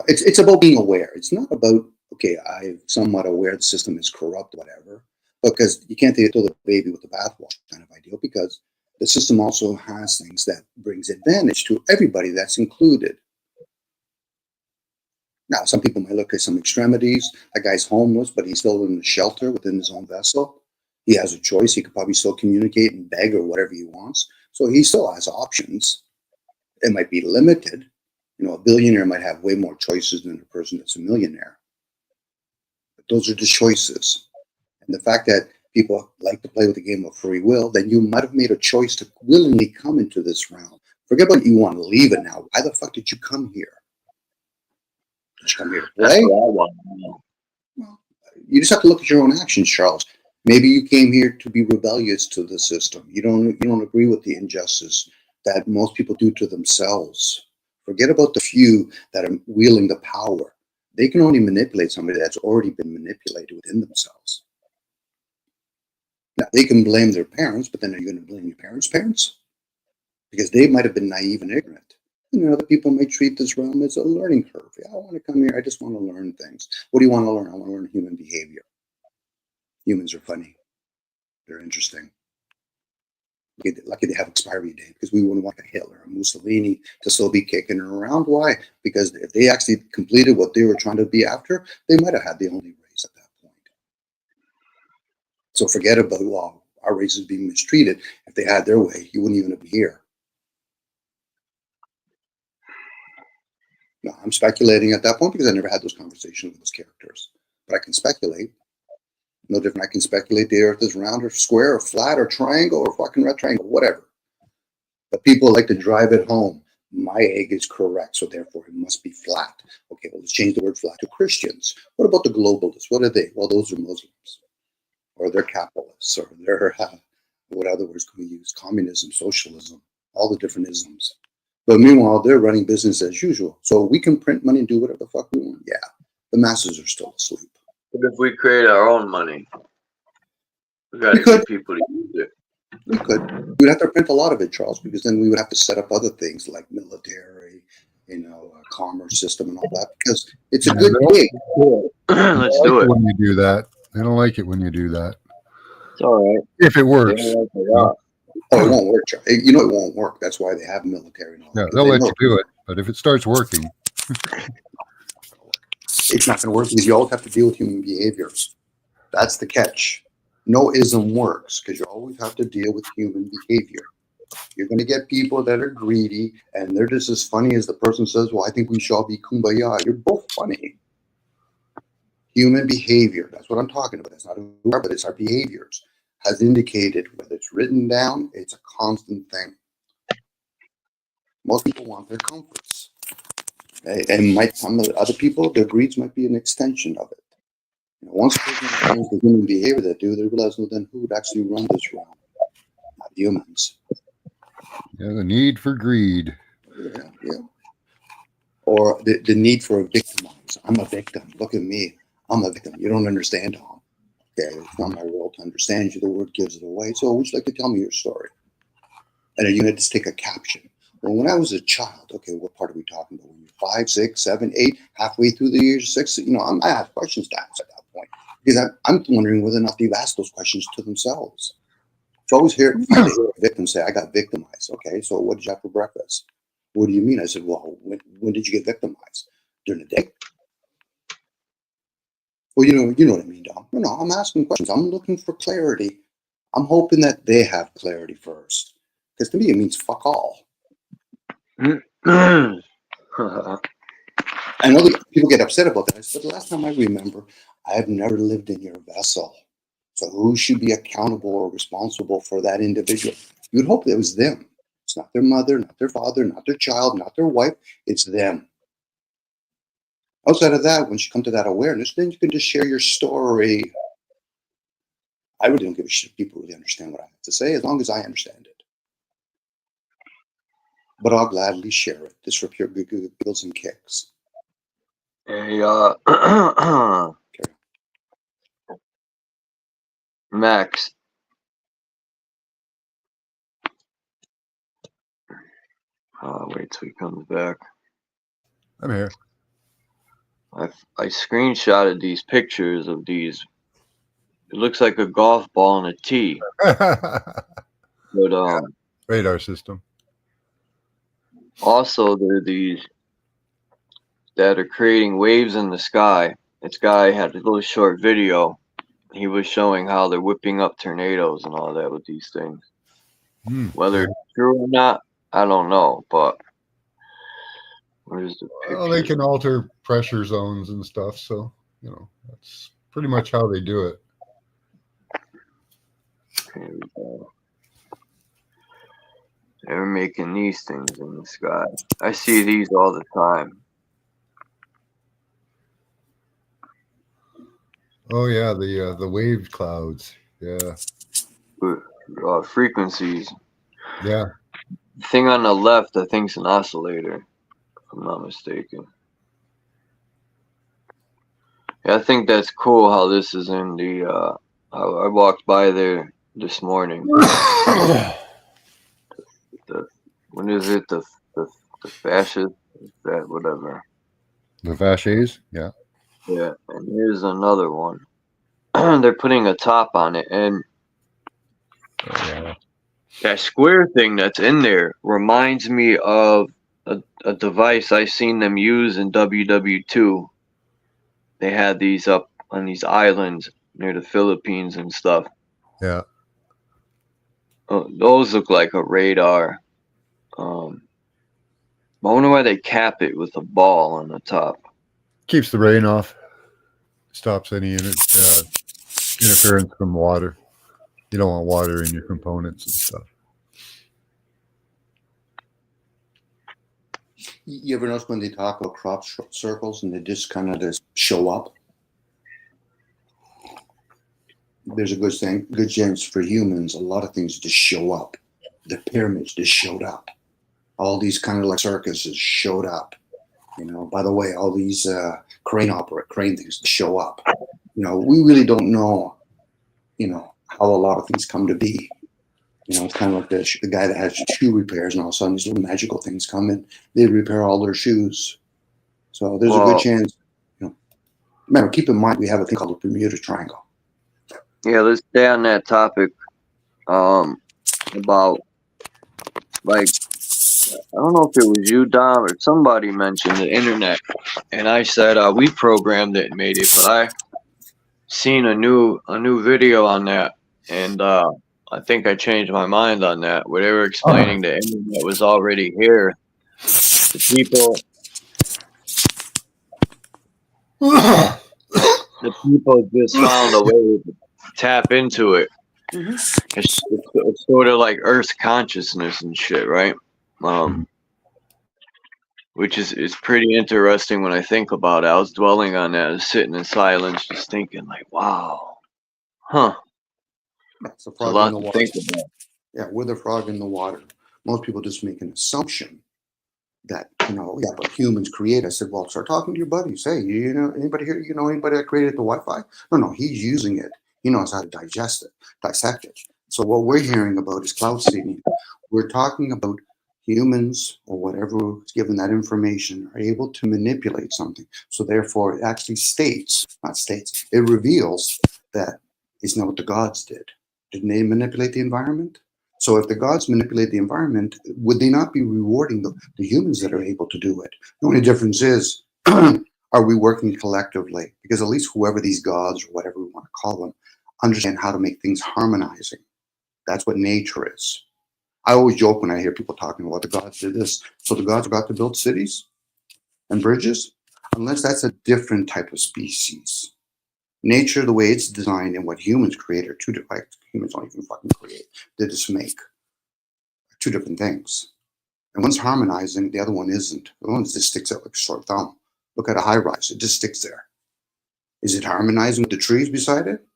Speaker 8: It's about being aware. It's not about, okay, I'm somewhat aware the system is corrupt, whatever, because you can't throw the baby with the bathwater kind of ideal, because the system also has things that brings advantage to everybody that's included. Now, some people might look at some extremities. A guy's homeless, but he's still in the shelter within his own vessel. He has a choice. He could probably still communicate and beg or whatever he wants. So he still has options. It might be limited. A billionaire might have way more choices than a person that's a millionaire. But those are the choices. And the fact that people like to play with the game of free will, then you might have made a choice to willingly come into this realm. Forget about you want to leave it now. Why the fuck did you come here? Did you come here to play?
Speaker 2: That's what I want to know.
Speaker 8: Well, you just have to look at your own actions, Charles. Maybe you came here to be rebellious to the system. You don't agree with the injustice that most people do to themselves. Forget about the few that are wielding the power. They can only manipulate somebody that's already been manipulated within themselves. Now, they can blame their parents, but then are you going to blame your parents' parents? Because they might have been naive and ignorant. And other people may treat this realm as a learning curve. Yeah, I want to come here. I just want to learn things. What do you want to learn? I want to learn human behavior. Humans are funny. They're interesting. Lucky they have expiry date, because we wouldn't want a Hitler or Mussolini to still be kicking around. Why? Because if they actually completed what they were trying to be after, they might have had the only race at that point. So forget about, well, our race is being mistreated. If they had their way, you wouldn't even be here. No, I'm speculating at that point because I never had those conversations with those characters. But I can speculate. No different. I can speculate the earth is round or square or flat or triangle or fucking rectangle, whatever. But people like to drive it home. My egg is correct, so therefore it must be flat. Okay, well, let's change the word flat to Christians. What about the globalists? What are they? Well, those are Muslims. Or they're capitalists. Or they're, what other words can we use? Communism, socialism, all the different isms. But meanwhile, they're running business as usual. So we can print money and do whatever the fuck we want. Yeah, the masses are still asleep.
Speaker 2: But if we create our own money, we got to get people to use it.
Speaker 8: We could. We'd have to print a lot of it, Charles, because then we would have to set up other things like military, commerce system and all that, because it's a good gig.
Speaker 2: Let's
Speaker 10: They don't
Speaker 2: do
Speaker 10: like
Speaker 2: it.
Speaker 10: when you do that. They don't like it when you do that.
Speaker 2: It's all right.
Speaker 10: If it
Speaker 2: They
Speaker 10: works.
Speaker 2: don't like it a lot.
Speaker 8: Oh, it won't work, Chuck. You know it won't work. That's why they have military and all
Speaker 10: Yeah,
Speaker 8: that.
Speaker 10: they'll
Speaker 8: They
Speaker 10: let
Speaker 8: know
Speaker 10: you do it. But if it starts working,
Speaker 8: it's not going to work because you always have to deal with human behaviors. That's the catch. No ism works because you always have to deal with human behavior. You're going to get people that are greedy and they're just as funny as the person says, well, I think we shall be kumbaya. You're both funny. Human behavior. That's what I'm talking about. It's not who we are, but it's our behaviors. Has indicated, whether it's written down, it's a constant thing. Most people want their comforts. Okay? And some of the other people, their greeds might be an extension of it. Once a person understands the human behavior they do, they realize, well, then who would actually run this realm? Not humans.
Speaker 10: yeah, the need for greed.
Speaker 8: Yeah. Or the need for a victimize. I'm a victim. Look at me. I'm a victim. You don't understand, Tom. Okay, it's not my role to understand you. The word gives it away. So would you like to tell me your story? And then you had to stick a caption. Well, when I was a child, okay, what part are we talking about? When you're 5, 6, 7, 8, halfway through the years 6, I have questions to ask at that point. Because I'm wondering whether or not they've asked those questions to themselves. So I always hear a victim say, I got victimized. Okay, so what did you have for breakfast? What do you mean? I said, well, when did you get victimized? During the day? Well, you know what I mean, Dom. No, I'm asking questions. I'm looking for clarity. I'm hoping that they have clarity first. Because to me, it means fuck all. I know that people get upset about that. But the last time I remember, I have never lived in your vessel. So who should be accountable or responsible for that individual? You would hope that it was them. It's not their mother, not their father, not their child, not their wife. It's them. Outside of that, once you come to that awareness, then you can just share your story. I really don't give a shit if people really understand what I have to say, as long as I understand it. But I'll gladly share it, just for pure giggles and kicks.
Speaker 2: Hey, Max. Wait till he comes back.
Speaker 10: I'm here.
Speaker 2: I screenshotted these pictures of these. It looks like a golf ball and a tee. But
Speaker 10: radar system.
Speaker 2: Also, there are these that are creating waves in the sky. This guy had a little short video. He was showing how they're whipping up tornadoes and all that with these things. Whether it's true or not, I don't know. But where's the picture?
Speaker 10: Well, they can alter pressure zones and stuff. So, that's pretty much how they do it.
Speaker 2: Here we go. They're making these things in the sky. I see these all the time.
Speaker 10: Oh yeah, the wave clouds. Yeah.
Speaker 2: Frequencies.
Speaker 10: Yeah.
Speaker 2: The thing on the left, I think, is an oscillator, if I'm not mistaken. Yeah, I think that's cool how this is in the. I walked by there this morning. When is it? The fascist? That whatever.
Speaker 10: The Vaches? Yeah.
Speaker 2: Yeah, and here's another one. They're putting a top on it, and that square thing that's in there reminds me of a device I seen them use in WW2. They had these up on these islands near the Philippines and stuff.
Speaker 10: Yeah.
Speaker 2: Those look like a radar. I wonder why they cap it with a ball on the top.
Speaker 10: Keeps the rain off. Stops any interference from water. You don't want water in your components and stuff.
Speaker 8: You ever notice when they talk about crop circles and they just kind of just show up? There's a good chance for humans. A lot of things just show up. The pyramids just showed up. All these kind of like circuses showed up. By the way, all these crane things show up. We really don't know, how a lot of things come to be. It's kind of like the guy that has shoe repairs, and all of a sudden these little magical things come in. They repair all their shoes. So there's a good chance. Remember, keep in mind we have a thing called the Bermuda Triangle.
Speaker 2: Yeah, let's stay on that topic. About like, I don't know if it was you, Dom, or somebody mentioned the internet, and I said we programmed it and made it, but I seen a new video on that, and I think I changed my mind on that, where they were explaining the internet was already here. The people just found a way to tap into it. It's sort of like Earth's consciousness and shit, right? Which is pretty interesting when I think about it. I was dwelling on that, sitting in silence, just thinking like, wow, huh?
Speaker 8: That's a
Speaker 2: It's a
Speaker 8: frog
Speaker 2: lot
Speaker 8: in the
Speaker 2: to
Speaker 8: water.
Speaker 2: think about.
Speaker 8: Yeah, we're the frog in the water. Most people just make an assumption that, but humans create. I said, well, start talking to your buddies. Hey, anybody here, anybody that created the Wi-Fi? No, he's using it. He knows how to dissect it. So what we're hearing about is cloud seeding. We're talking about humans or whatever is given that information are able to manipulate something. So therefore it actually it reveals that it's not what the gods did. Didn't they manipulate the environment? So if the gods manipulate the environment, would they not be rewarding the humans that are able to do it? The only difference is, are we working collectively? Because at least whoever these gods or whatever we want to call them, understand how to make things harmonizing. That's what nature is. I always joke when I hear people talking about the gods did this. So the gods are about to build cities and bridges, unless that's a different type of species. Nature, the way it's designed, and what humans create are two different. Humans don't even fucking create. They just make two different things. And one's harmonizing, the other one isn't. The one just sticks out like a sore thumb. Look at a high rise, it just sticks there. Is it harmonizing with the trees beside it?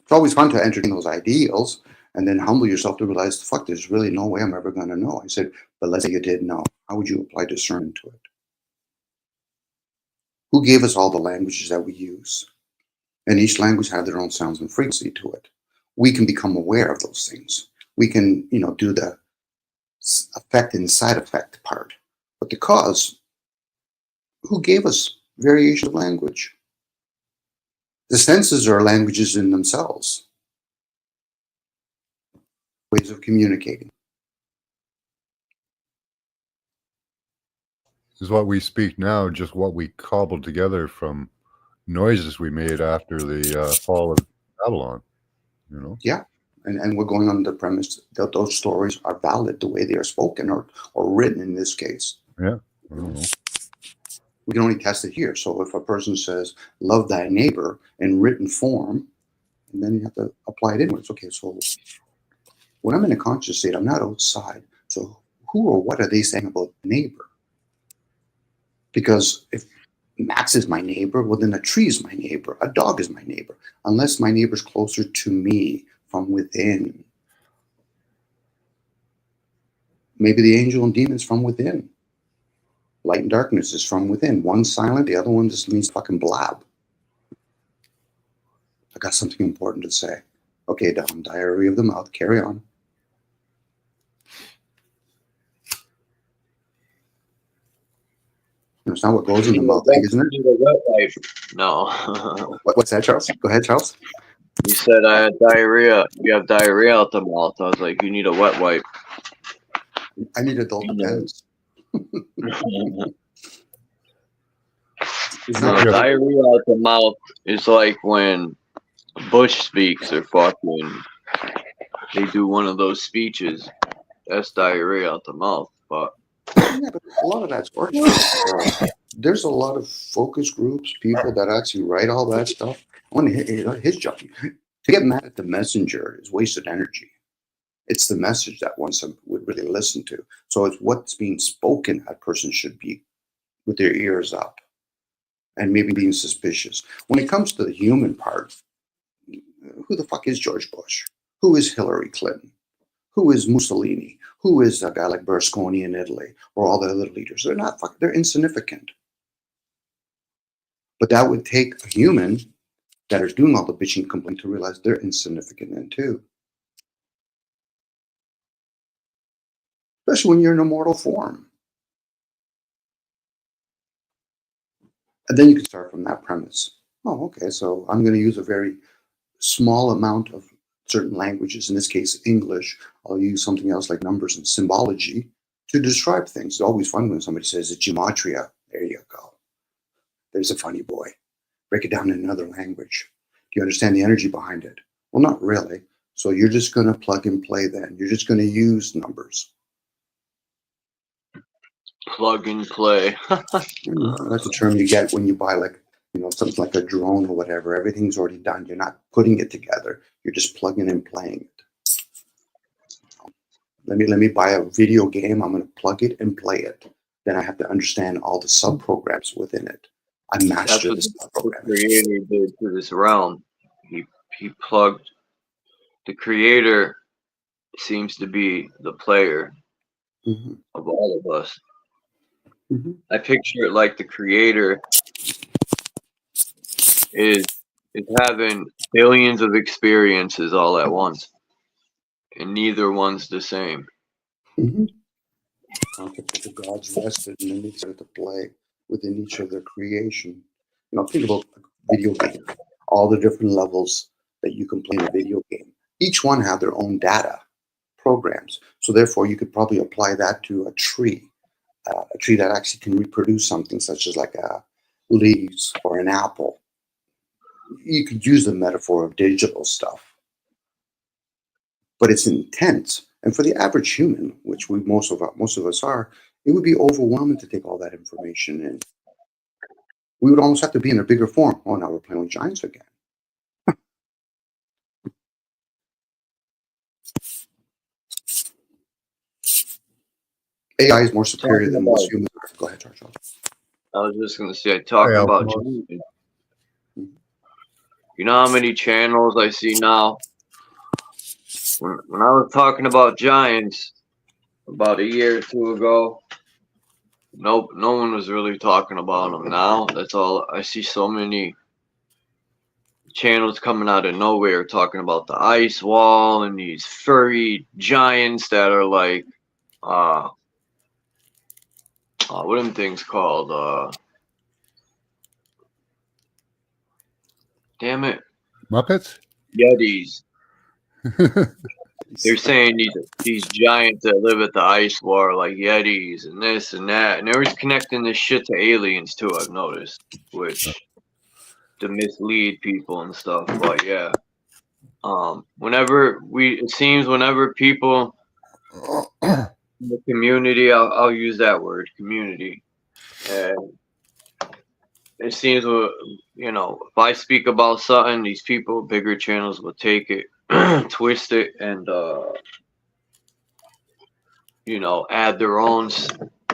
Speaker 8: It's always fun to entertain those ideals and then humble yourself to realize, fuck, there's really no way I'm ever going to know. I said, but let's say you did know. How would you apply discernment to it? Who gave us all the languages that we use? And each language had their own sounds and frequency to it. We can become aware of those things. We can, do the effect and side effect part. But the cause, who gave us variation of language? The senses are languages in themselves. Ways of communicating.
Speaker 10: Is what we speak now just what we cobbled together from noises we made after the fall of Babylon?
Speaker 8: Yeah, and we're going on the premise that those stories are valid the way they are spoken or written in this case.
Speaker 10: Yeah, I don't know.
Speaker 8: We can only test it here. So if a person says, love thy neighbor in written form, and then you have to apply it inwards. Okay, so when I'm in a conscious state, I'm not outside. So who or what are they saying about the neighbor? Because if Max is my neighbor, well, then a tree is my neighbor. A dog is my neighbor. Unless my neighbor's closer to me from within. Maybe the angel and demons from within. Light and darkness is from within. One's silent, the other one just means fucking blab. I got something important to say. Okay, Dom, diarrhea of the mouth. Carry on. It's not what goes in the mouth, isn't it?
Speaker 2: No.
Speaker 8: What's that, Charles? Go ahead, Charles.
Speaker 2: You said I had diarrhea. You have diarrhea out the mouth. I was like, you need a wet wipe.
Speaker 8: I need adult pens.
Speaker 2: Diarrhea out the mouth is like when Bush speaks or fucking they do one of those speeches. That's diarrhea out the mouth. But
Speaker 8: yeah, but a lot of that's working. There's a lot of focus groups, people that actually write all that stuff. I want to hit his job. To get mad at the messenger is wasted energy. It's the message that one would really listen to. So it's what's being spoken that person should be with their ears up and maybe being suspicious. When it comes to the human part, who the fuck is George Bush? Who is Hillary Clinton? Who is Mussolini? Who is a guy like Berlusconi in Italy or all the other leaders? They're not fucking, they're insignificant. But that would take a human that are doing all the bitching and complaining to realize they're insignificant then too. Especially when you're in a mortal form. And then you can start from that premise. Oh, okay, so I'm going to use a very small amount of certain languages, in this case, English. I'll use something else like numbers and symbology to describe things. It's always fun when somebody says it's gematria. There you go. There's a funny boy. Break it down in another language. Do you understand the energy behind it? Well, not really. So you're just going to plug and play then. You're just going to use numbers.
Speaker 2: Plug and play.
Speaker 8: That's a term you get when you buy something like a drone or whatever. Everything's already done. You're not putting it together. You're just plugging and playing it. Let me buy a video game. I'm going to plug it and play it. Then I have to understand all the sub-programs within it. I master the sub-program.
Speaker 2: The creator did to this realm. He plugged. The creator seems to be the player of all of us. I picture it like the creator is having billions of experiences all at once, and neither one's the same.
Speaker 8: Concept of the gods rested and then they started to play within each of their creation. Think about a video game, all the different levels that you can play in a video game. Each one have their own data programs. So therefore you could probably apply that to a tree that actually can reproduce something such as like leaves or an apple. You could use the metaphor of digital stuff, but it's intense. And for the average human, which most of us are, it would be overwhelming to take all that information in. We would almost have to be in a bigger form. Oh, now we're playing with giants again. AI is more superior than most humans. Go ahead, Charles.
Speaker 2: I was just going to say, about giants. You know how many channels I see now? When I was talking about giants about a year or two ago, no one was really talking about them. Now that's all I see. So many channels coming out of nowhere talking about the ice wall and these furry giants that are like, what are them things called? Damn it,
Speaker 10: Muppets?
Speaker 2: Yetis. They're saying these giants that live at the ice wall are like Yetis and this and that, and they're always connecting this shit to aliens too. I've noticed, which to mislead people and stuff. But yeah, whenever people in the community, I'll use that word, community, and it seems, if I speak about something, these people, bigger channels will take it, twist it, and add their own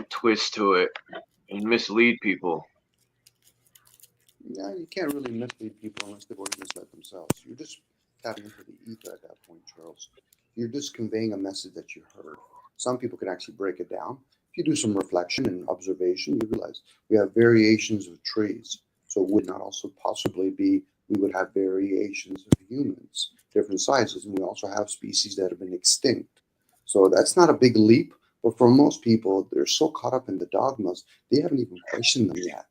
Speaker 2: twist to it and mislead people.
Speaker 8: Yeah, you can't really mislead people unless they've already misled themselves. You're just tapping into the ether at that point, Charles. You're just conveying a message that you heard. Some people can actually break it down. If you do some reflection and observation, you realize we have variations of trees. So would not also possibly be we would have variations of humans, different sizes, and we also have species that have been extinct. So that's not a big leap, but for most people, they're so caught up in the dogmas, they haven't even questioned them yet.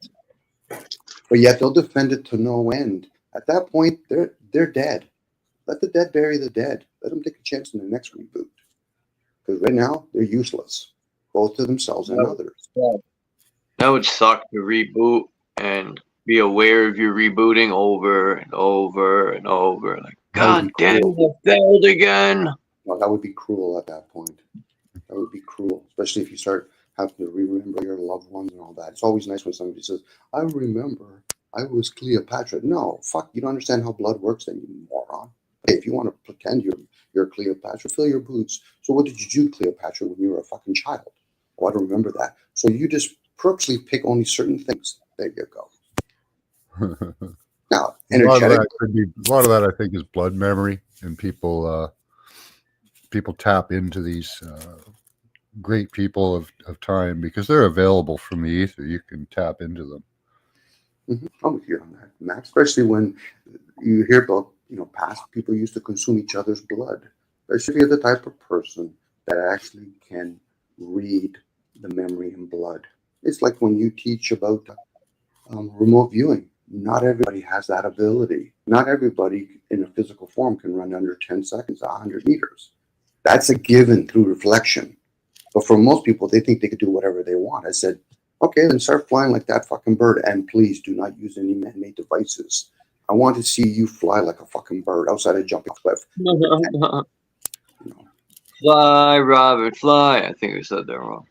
Speaker 8: But yet they'll defend it to no end. At that point, they're dead. Let the dead bury the dead. Let them take a chance in the next reboot. Because right now, they're useless, both to themselves and others.
Speaker 2: That would suck to reboot and be aware of your rebooting over and over and over. Like, God damn, it failed again.
Speaker 8: Well, that would be cruel at that point. That would be cruel, especially if you start having to remember your loved ones and all that. It's always nice when somebody says, I remember I was Cleopatra. No, fuck, you don't understand how blood works then, you moron. Hey, if you want to pretend you're Cleopatra, fill your boots. So what did you do, Cleopatra, when you were a fucking child? Oh, I don't remember that. So you just purposely pick only certain things. There you go. Now, energetic.
Speaker 10: A lot of that, I think, is blood memory, and people tap into these great people of time because they're available from the ether. You can tap into them.
Speaker 8: I'm with you on that, Max. Especially when you hear about, past people used to consume each other's blood. Especially if you're the type of person that actually can read the memory in blood. It's like when you teach about remote viewing. Not everybody has that ability. Not everybody in a physical form can run under 10 seconds, 100 meters. That's a given through reflection. But for most people, they think they could do whatever they want. I said, okay, then start flying like that fucking bird. And please do not use any man-made devices. I want to see you fly like a fucking bird outside a jumping cliff.
Speaker 2: Fly, Robert, fly. I think I said that wrong.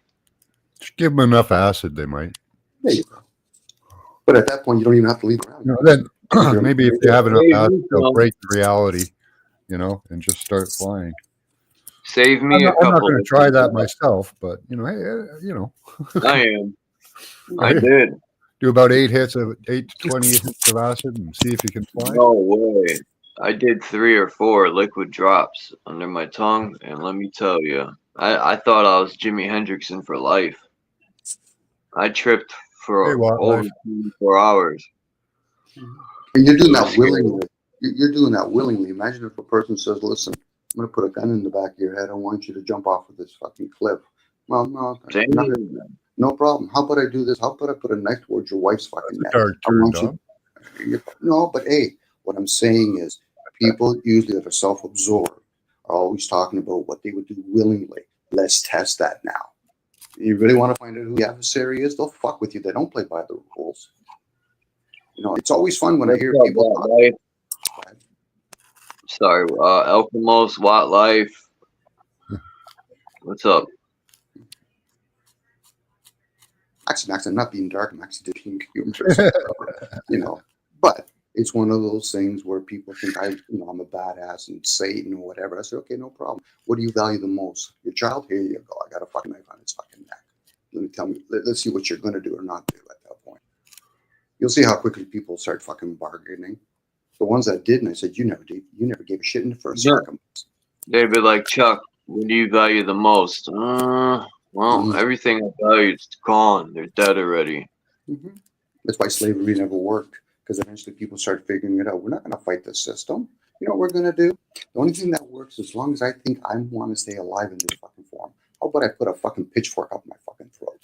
Speaker 10: Just give them enough acid, they might.
Speaker 8: There you go. But at that point, you don't even have to leave around.
Speaker 10: Then maybe if you have enough acid, they'll break the reality, and just start flying.
Speaker 2: Save me
Speaker 10: I'm not going to try that myself, but hey,
Speaker 2: I am. I did.
Speaker 10: Do about 8 to 20 hits of acid and see if you can fly.
Speaker 2: No way. I did 3 or 4 liquid drops under my tongue, and let me tell you, I thought I was Jimi Hendrixon for life. I tripped for over 24 hours.
Speaker 8: And you're doing that willingly. You're doing that willingly. Imagine if a person says, listen, I'm going to put a gun in the back of your head. I want you to jump off of this fucking cliff. Well, no problem. How about I do this? How about I put a knife towards your wife's fucking neck? No, but hey, what I'm saying is people usually that are self-absorbed are always talking about what they would do willingly. Let's test that now. You really want to find out who the adversary is? They'll fuck with you. They don't play by the rules. It's always fun when I hear people talk.
Speaker 2: Sorry, Elkamos, Watt Life. What's up?
Speaker 8: Actually, Max, I'm not being dark. I'm actually being humorous. But it's one of those things where people think I'm a badass and Satan or whatever. I said, okay, no problem. What do you value the most? Your child? Here you go. I got a fucking knife on its fucking neck. Let's see what you're going to do or not do at that point. You'll see how quickly people start fucking bargaining. The ones that didn't, I said, you never gave a shit in the first circumstance.
Speaker 2: They'd be like, Chuck, what do you value the most? Everything I value is gone. They're dead already.
Speaker 8: That's why slavery never worked, because eventually people start figuring it out. We're not going to fight the system. You know what we're going to do? The only thing that works, as long as I think I want to stay alive in this fucking form, how about I put a fucking pitchfork up my fucking throat?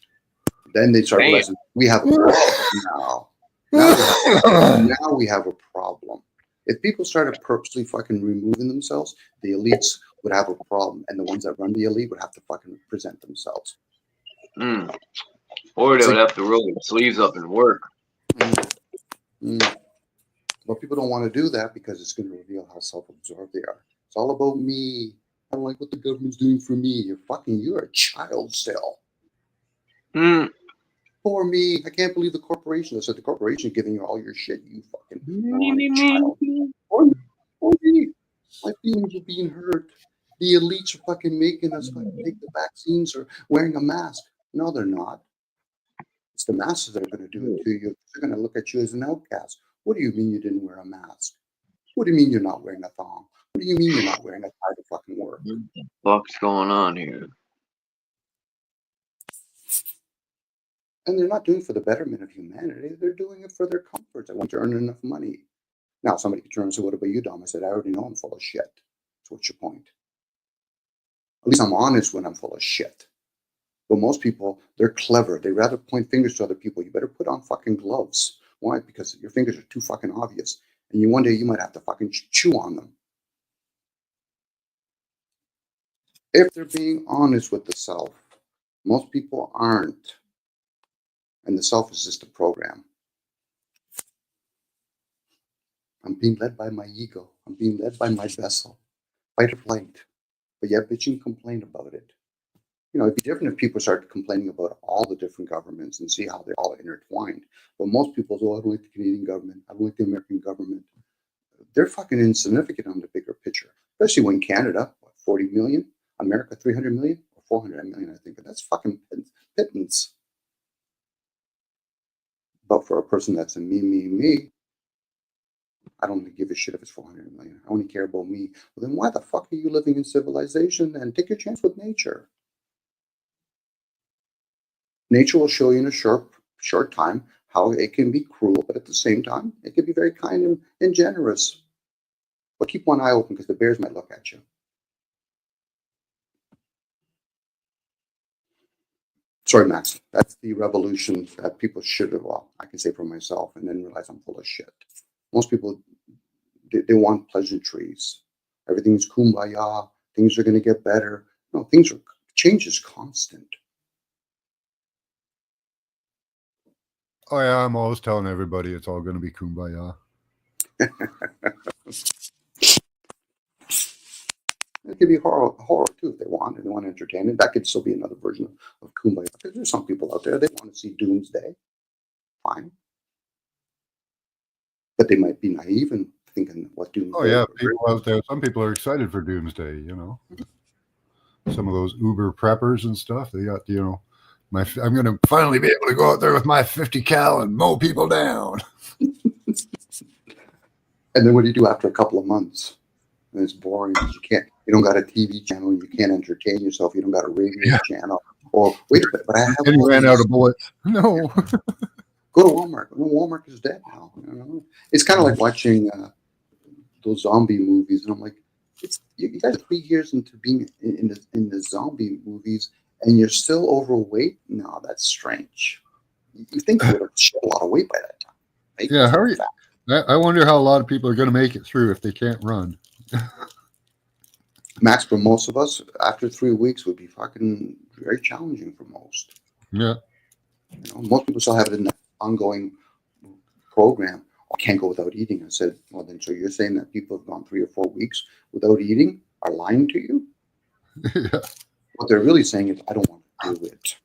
Speaker 8: Then they start realizing we have a problem now. Now we have a problem. If people started purposely fucking removing themselves, the elites would have a problem, and the ones that run the elite would have to fucking present themselves.
Speaker 2: Or they would have to roll their sleeves up and work.
Speaker 8: But people don't want to do that because it's going to reveal how self-absorbed they are. It's all about me. I don't like what the government's doing for me. You're a child still. Poor me. I can't believe the corporation. I said the corporation giving you all your shit. You fucking child. Poor me. My feelings are being hurt. The elites are fucking making us take the vaccines or wearing a mask. No, they're not. It's the masses that are going to do it to you. They're going to look at you as an outcast. What do you mean you didn't wear a mask? What do you mean you're not wearing a thong? What do you mean you're not wearing a tie to fucking work?
Speaker 2: What the fuck's going on here?
Speaker 8: And they're not doing it for the betterment of humanity. They're doing it for their comforts. I want to earn enough money. Now, somebody could turn and say, what about you, Dom? I said, I already know I'm full of shit. So what's your point? At least I'm honest when I'm full of shit. But most people, they're clever. They rather point fingers to other people. You better put on fucking gloves. Why? Because your fingers are too fucking obvious. And one day you might have to fucking chew on them. If they're being honest with the self, most people aren't. And the self is just a program. I'm being led by my ego. I'm being led by my vessel. Fight or flight. But yet bitch and complain about it. It'd be different if people started complaining about all the different governments and see how they're all intertwined. But most people say, I don't like the Canadian government. I don't like the American government. They're fucking insignificant on the bigger picture. Especially when Canada, 40 million? America, 300 million? Or 400 million, I think. That's fucking pittance. But for a person that's a me, I don't give a shit if it's 400 million. I only care about me. Well, then why the fuck are you living in civilization? And take your chance with nature. Nature will show you in a short time how it can be cruel, but at the same time, it can be very kind and generous. But keep one eye open because the bears might look at you. Sorry, Max. That's the revolution that people should have, well, I can say for myself, and then realize I'm full of shit. Most people, they want pleasantries. Everything's kumbaya. Things are going to get better. No, change is constant.
Speaker 10: Oh yeah, I'm always telling everybody it's all going to be kumbaya.
Speaker 8: It could be horror too if they want, and they want entertainment. That could still be another version of kumbaya. Because there's some people out there, they want to see doomsday. Fine. But they might be naive and thinking what doomsday.
Speaker 10: Oh yeah, people out there. Some people are excited for doomsday. You know, some of those Uber preppers and stuff. They got, you know, I'm going to finally be able to go out there with my 50 cal and mow people down.
Speaker 8: And then what do you do after a couple of months? And it's boring because you don't got a TV channel, you can't entertain yourself, you don't got a radio channel. Or wait a minute, but I have.
Speaker 10: And ran out of bullets. No.
Speaker 8: Go to Walmart. No, Walmart is dead now. You know? It's kind of like watching those zombie movies, and I'm like, you guys are 3 years into being in the zombie movies, and you're still overweight. No, that's strange. You think you would have shed a lot of weight by that time? Right?
Speaker 10: Yeah, how are you? I wonder how a lot of people are going to make it through if they can't run.
Speaker 8: Max, for most of us, after 3 weeks would be fucking very challenging for most.
Speaker 10: Yeah.
Speaker 8: You know, most people still have it in the ongoing program. I can't go without eating. I said, well, then, so you're saying that people have gone 3 or 4 weeks without eating are lying to you?
Speaker 10: Yeah.
Speaker 8: What they're really saying is, I don't want to do it.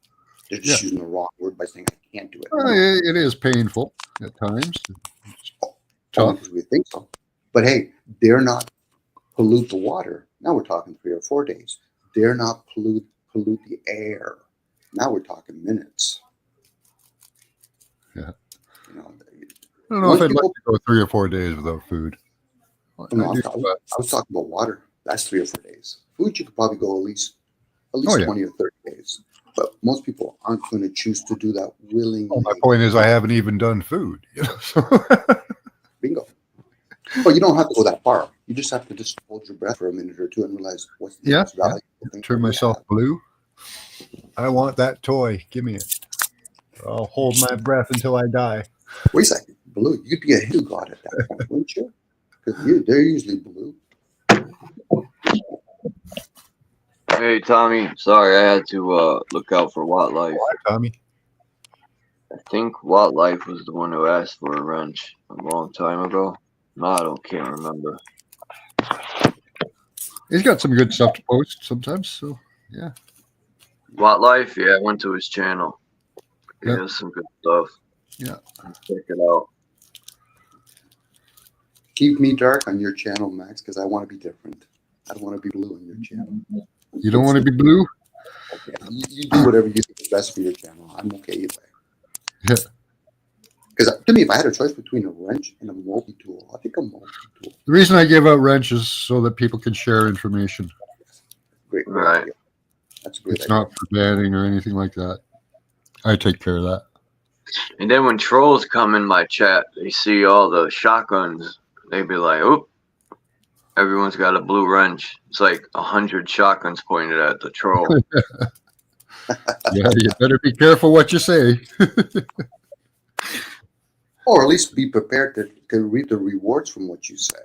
Speaker 8: They're just using the wrong word by saying, I can't do it.
Speaker 10: It is painful at times. Tough.
Speaker 8: We think so. But hey, they're not pollute the water. Now we're talking 3 or 4 days. They're not pollute the air. Now we're talking minutes.
Speaker 10: Yeah.
Speaker 8: You know,
Speaker 10: I don't know if I'd like to go 3 or 4 days without food.
Speaker 8: No, I was talking about water. That's 3 or 4 days. Food, you could probably go at least 20 or 30 days. But most people aren't going to choose to do that willingly.
Speaker 10: Well, my point is, I haven't even done food. You know, so.
Speaker 8: Bingo. Well, you don't have to go that far. You just have to just hold your breath for a minute or two and realize what's the most valuable thing.
Speaker 10: Turn myself blue. I want that toy. Give me it. I'll hold my breath until I die.
Speaker 8: Wait a second. Blue. You'd be a Hindu god at that point, wouldn't you? Because they're usually blue.
Speaker 2: Hey, Tommy. Sorry, I had to look out for Wildlife.
Speaker 10: Why, Tommy?
Speaker 2: I think Wildlife was the one who asked for a wrench a long time ago. No, I can't remember.
Speaker 10: He's got some good stuff to post sometimes, so yeah.
Speaker 2: Wildlife, yeah, I went to his channel. He has some good stuff.
Speaker 10: Yeah.
Speaker 2: Check it out.
Speaker 8: Keep me dark on your channel, Max, because I want to be different. I don't want to be blue on your channel.
Speaker 10: You don't want to be blue?
Speaker 8: Okay. You do whatever you think is best for your channel. I'm okay either way.
Speaker 10: Yeah.
Speaker 8: Because to me, if I had a choice between a wrench and a multi-tool, I think a multi-tool.
Speaker 10: The reason I give out wrenches so that people can share information.
Speaker 8: Great.
Speaker 2: Right.
Speaker 8: Idea. That's a great
Speaker 10: It's
Speaker 8: idea.
Speaker 10: not for banning or anything like that. I take care of that.
Speaker 2: And then when trolls come in my chat, they see all the shotguns. They be like, "Oop, everyone's got a blue wrench." It's like 100 shotguns pointed at the troll.
Speaker 10: Yeah, you better be careful what you say.
Speaker 8: Or at least be prepared to reap the rewards from what you say.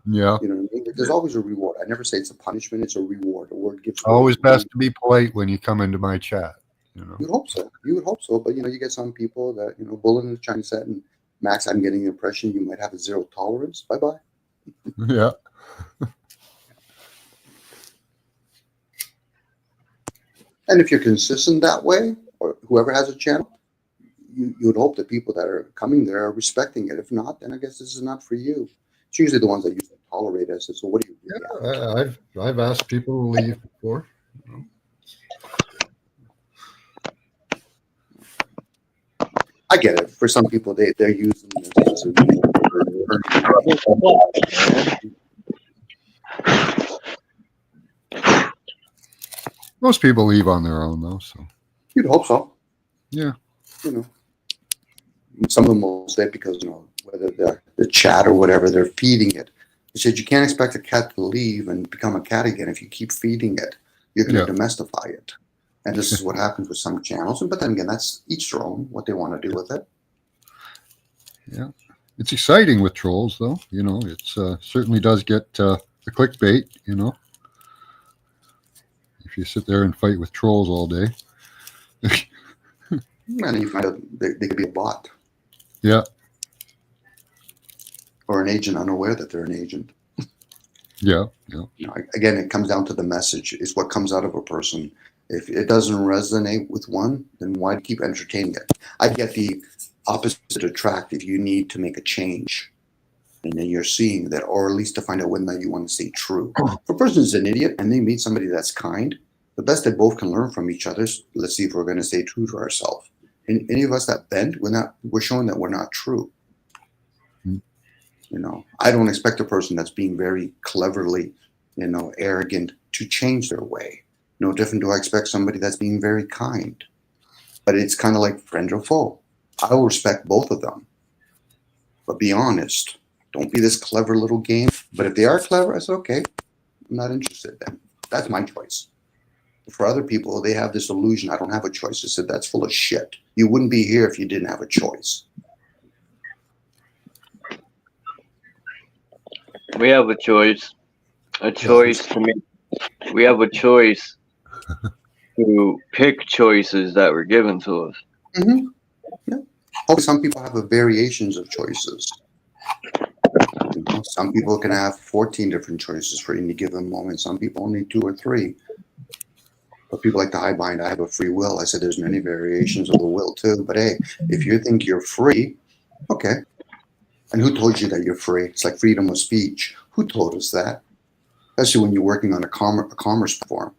Speaker 10: Yeah.
Speaker 8: You know what I mean? There's always a reward. I never say it's a punishment, it's a reward. A word gives
Speaker 10: Always best to be polite when you come into my chat. You know.
Speaker 8: You would hope so. You would hope so. But you get some people that, bull in the Chinese set, and Max, I'm getting the impression you might have a zero tolerance. Bye-bye.
Speaker 10: Yeah.
Speaker 8: And if you're consistent that way, or whoever has a channel, you would hope that people that are coming there are respecting it. If not, then I guess this is not for you. It's usually the ones that usually tolerate us. So what do you do?
Speaker 10: Yeah, I've asked people to leave before.
Speaker 8: I get it. For some people, they're using this as
Speaker 10: Most people leave on their own, though. So
Speaker 8: you'd hope so.
Speaker 10: yeah.
Speaker 8: Some of them will say because, whether the chat or whatever, they're feeding it. He said, you can't expect a cat to leave and become a cat again if you keep feeding it. You're going to domestify it. And this is what happens with some channels. But then again, that's each their own, what they want to do with it.
Speaker 10: Yeah. It's exciting with trolls, though. It's certainly does get the clickbait, if you sit there and fight with trolls all day.
Speaker 8: And you find out they could be a bot.
Speaker 10: Yeah.
Speaker 8: Or an agent unaware that they're an agent.
Speaker 10: Yeah.
Speaker 8: Again, it comes down to the message. It's what comes out of a person. If it doesn't resonate with one, then why keep entertaining it? I get the opposite attract if you need to make a change. And then you're seeing that, or at least to find out when that you want to say true. If a person's an idiot and they meet somebody that's kind, the best they both can learn from each other is, let's see if we're going to stay true to ourselves. And any of us that bend, we're showing that we're not true. I don't expect a person that's being very cleverly, arrogant to change their way. No different do I expect somebody that's being very kind. But it's kind of like friend or foe. I will respect both of them. But be honest. Don't be this clever little game. But if they are clever, I said, okay, I'm not interested then. That's my choice. For other people, they have this illusion, I don't have a choice. I said, that's full of shit. You wouldn't be here if you didn't have a choice.
Speaker 2: We have a choice. We have a choice to pick choices that were given to us.
Speaker 8: Mm-hmm. Yeah. Oh, some people have variations of choices. Some people can have 14 different choices for any given moment. Some people only 2 or 3. But people like to hide behind, I have a free will. I said there's many variations of the will too. But hey, if you think you're free, okay. And who told you that you're free? It's like freedom of speech. Who told us that? Especially when you're working on a commerce platform.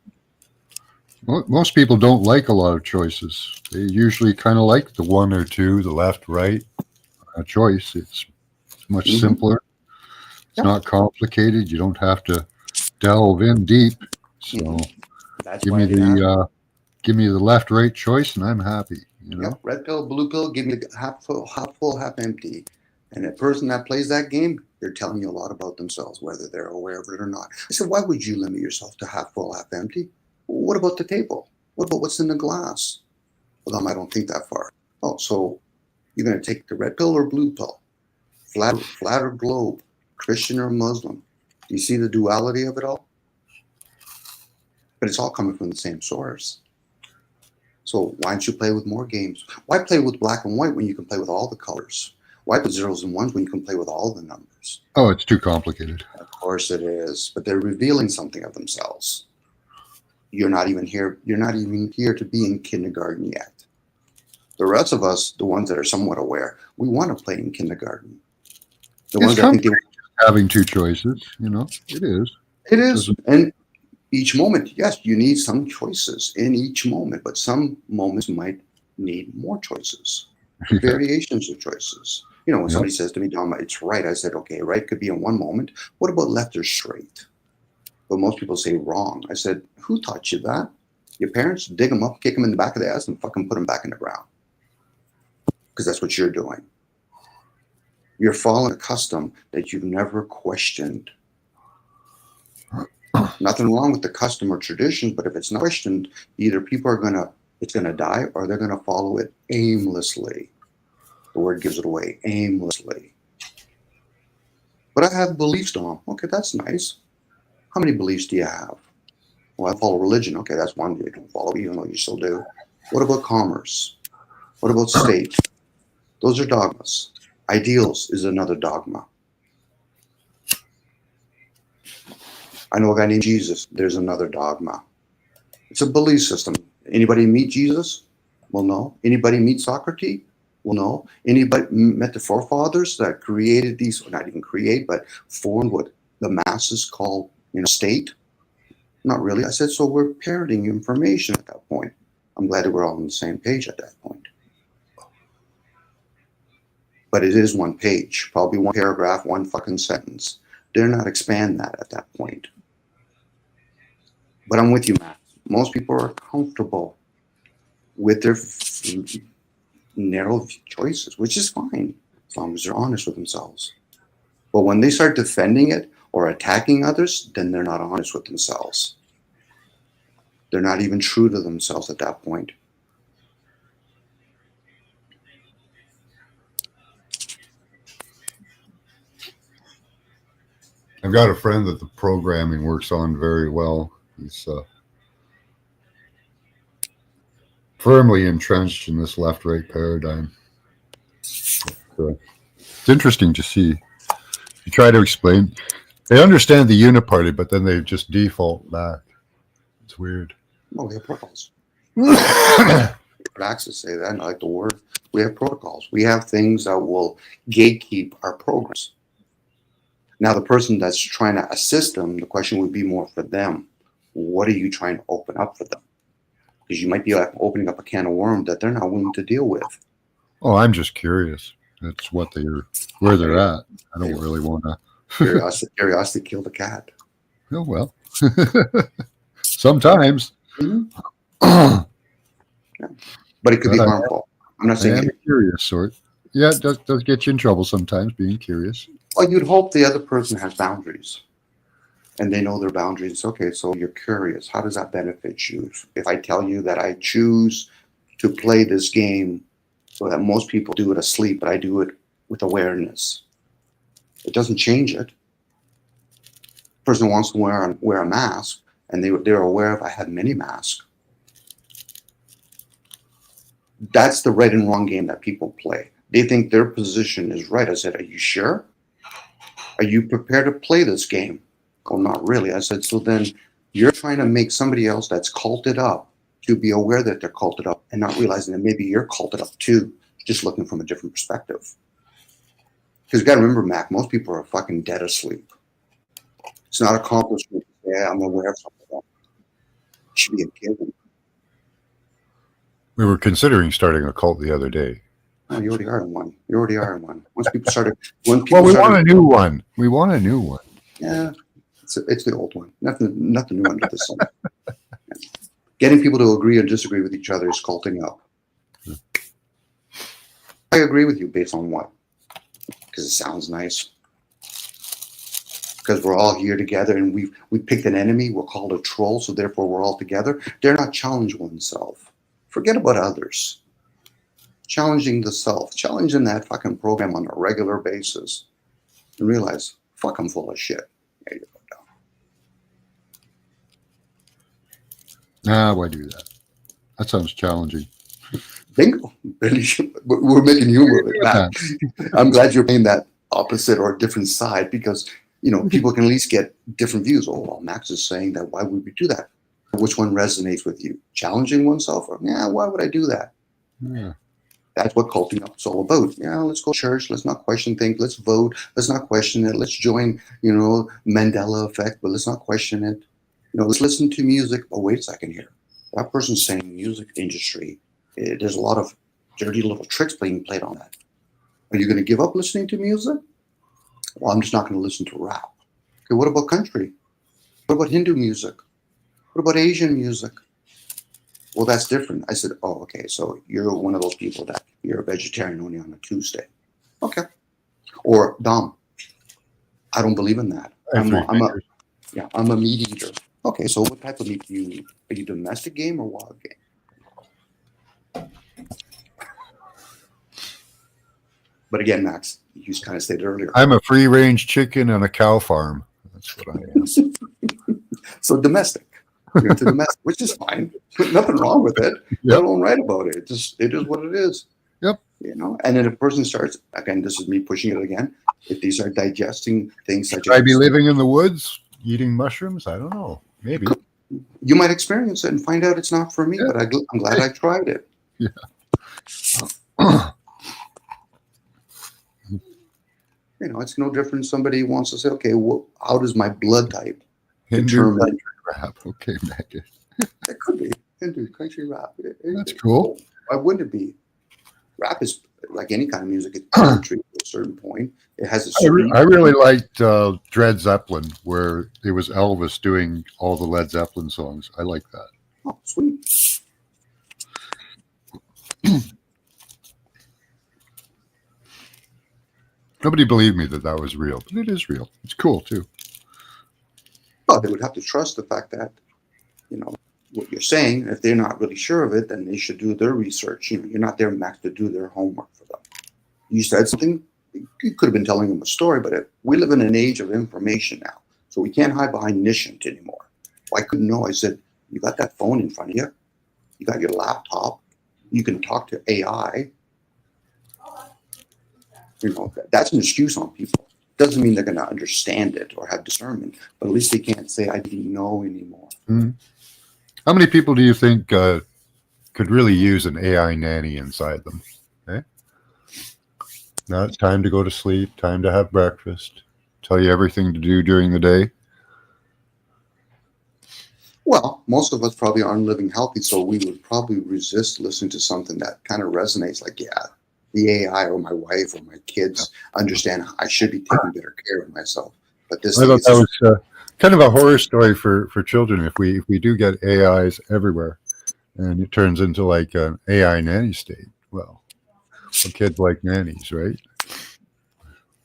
Speaker 10: Most people don't like a lot of choices. They usually kind of like the 1 or 2, the left, right choice. It's much simpler. It's not complicated. You don't have to delve in deep. So give me the left, right choice, and I'm happy.
Speaker 8: Red pill, blue pill. Give me the half full, half empty. And a person that plays that game, they're telling you a lot about themselves, whether they're aware of it or not. I said, why would you limit yourself to half full, half empty? What about the table? What about what's in the glass? Well, I don't think that far. Oh, so you're going to take the red pill or blue pill? Flat or globe? Christian or Muslim? Do you see the duality of it all? But it's all coming from the same source. So why don't you play with more games? Why play with black and white when you can play with all the colors? Why put zeros and ones when you can play with all the numbers?
Speaker 10: Oh, it's too complicated.
Speaker 8: Of course it is, but they're revealing something of themselves. You're not even here to be in kindergarten yet. The rest of us, the ones that are somewhat aware, we want to play in kindergarten. The ones that think
Speaker 10: having 2 choices, it is.
Speaker 8: It is. And each moment, yes, you need some choices in each moment, but some moments might need more choices, variations of choices. When somebody says to me, Dom, it's right, I said, okay, right could be in one moment. What about left or straight? But most people say wrong. I said, who taught you that? Your parents? Dig them up, kick them in the back of the ass, and fucking put them back in the ground. Because that's what you're doing. You're following a custom that you've never questioned. Nothing wrong with the custom or tradition, but if it's not questioned, either people are it's gonna die, or they're gonna follow it aimlessly. The word gives it away, aimlessly. But I have beliefs, Dom. Okay, that's nice. How many beliefs do you have? Well, I follow religion. Okay, that's one you don't follow, even though you still do. What about commerce? What about state? Those are dogmas. Ideals is another dogma. I know a guy named Jesus. There's another dogma. It's a belief system. Anybody meet Jesus? Well, no. Anybody meet Socrates? Well, no. Anybody met the forefathers that created these, not even create, but formed what the masses call, state? Not really. I said, so we're parroting information at that point. I'm glad that we're all on the same page at that point. But it is one page, probably one paragraph, one fucking sentence. Dare not expand that at that point. But I'm with you, Matt. Most people are comfortable with their narrow choices, which is fine as long as they're honest with themselves. But when they start defending it or attacking others, then they're not honest with themselves. They're not even true to themselves at that point.
Speaker 10: I've got a friend that the programming works on very well. He's firmly entrenched in this left-right paradigm. It's interesting to see. You try to explain. They understand the uniparty, but then they just default back. It's weird.
Speaker 8: Oh, we have protocols. Praxis say that, and I like the word. We have protocols. We have things that will gatekeep our programs. Now, the person that's trying to assist them, the question would be more for them. What are you trying to open up for them? Because you might be like opening up a can of worms that they're not willing to deal with.
Speaker 10: Oh, I'm just curious. That's what where they're at. I don't really want to.
Speaker 8: Curiosity killed the cat.
Speaker 10: Oh, well. Sometimes.
Speaker 8: Mm-hmm. Yeah. But it could be harmful. I'm not saying
Speaker 10: I'm a curious sort. Yeah, it does get you in trouble sometimes, being curious.
Speaker 8: Well, you'd hope the other person has boundaries. And they know their boundaries. Okay, so you're curious. How does that benefit you? If I tell you that I choose to play this game so that most people do it asleep, but I do it with awareness, it doesn't change it. Person wants to wear a mask, and they're aware if I had many masks. That's the right and wrong game that people play. They think their position is right. I said, are you sure? Are you prepared to play this game? Well, not really. I said, so then you're trying to make somebody else that's culted up to be aware that they're culted up and not realizing that maybe you're culted up too, just looking from a different perspective. Because you got to remember, Mac, most people are fucking dead asleep. It's not accomplishment. Yeah, I'm aware of something. It should be a given.
Speaker 10: We were considering starting a cult the other day.
Speaker 8: Oh, you already are in one. Once people started,
Speaker 10: want a new one. We want a new one.
Speaker 8: Yeah, it's the old one. Nothing new under the sun. Getting people to agree or disagree with each other is culting up. I agree with you based on what? Because it sounds nice. Because we're all here together and we picked an enemy. We're called a troll, so therefore we're all together. Dare not challenge oneself. Forget about others. Challenging the self. Challenging that fucking program on a regular basis. And realize, fuck, I'm full of shit. There you go.
Speaker 10: Why do that? That sounds challenging.
Speaker 8: Bingo. We're making humor of it. Matt. I'm glad you're playing that opposite or different side because, people can at least get different views. Oh, well, Max is saying that. Why would we do that? Which one resonates with you? Challenging oneself? Or, why would I do that?
Speaker 10: Yeah.
Speaker 8: That's what culting up is all about. Let's go to church. Let's not question things. Let's vote. Let's not question it. Let's join, Mandela effect, but let's not question it. Let's listen to music. Oh, wait a second here. That person's saying music industry. There's a lot of dirty little tricks being played on that. Are you going to give up listening to music? Well, I'm just not going to listen to rap. Okay, what about country? What about Hindu music? What about Asian music? Well, that's different. I said, oh, okay, so you're one of those people that you're a vegetarian only on a Tuesday. Okay. Or, Dom, I don't believe in that. I'm a meat eater. Okay, so what type of meat do you eat? Are you domestic game or wild game? But again, Max, you just kind of stated earlier.
Speaker 10: I'm a free-range chicken on a cow farm. That's what I am.
Speaker 8: So domestic. You're into domestic, which is fine. Nothing wrong with it. Yep. Let alone write about it. It is what it is.
Speaker 10: Yep.
Speaker 8: And then a person starts, again, this is me pushing it again. If they start digesting things such
Speaker 10: as... Should I be living in the woods, eating mushrooms? I don't know. Maybe.
Speaker 8: You might experience it and find out it's not for me, but I'm glad I tried it.
Speaker 10: Yeah.
Speaker 8: It's no different. Somebody wants to say, okay, how does my blood type
Speaker 10: Hindu country rap? Okay, Maggie.
Speaker 8: It could be Hindu country rap.
Speaker 10: That's cool.
Speaker 8: Why wouldn't it be? Rap is like any kind of music. It's country to a certain point. It has a certain...
Speaker 10: I really liked Led Zeppelin, where it was Elvis doing all the Led Zeppelin songs. I like that.
Speaker 8: Oh, sweet.
Speaker 10: Nobody believed me that was real, but it is real. It's cool too.
Speaker 8: Well, they would have to trust the fact that, what you're saying. If they're not really sure of it, then they should do their research. You're not there, Max, to do their homework for them. You said something, you could have been telling them a story, but we live in an age of information now, so we can't hide behind Nishant anymore. Well, I couldn't know. I said, you got that phone in front of you. You got your laptop. You can talk to AI. That's an excuse on people. Doesn't mean they're going to understand it or have discernment, but at least they can't say, I didn't know anymore.
Speaker 10: Mm-hmm. How many people do you think could really use an AI nanny inside them? Okay? Now it's time to go to sleep, time to have breakfast, tell you everything to do during the day.
Speaker 8: Well, most of us probably aren't living healthy, so we would probably resist listening to something that kind of resonates like, yeah, the AI or my wife or my kids understand I should be taking better care of myself. But this
Speaker 10: I thought that was kind of a horror story for children. If we do get AIs everywhere and it turns into like an AI nanny state, well, kids like nannies, right?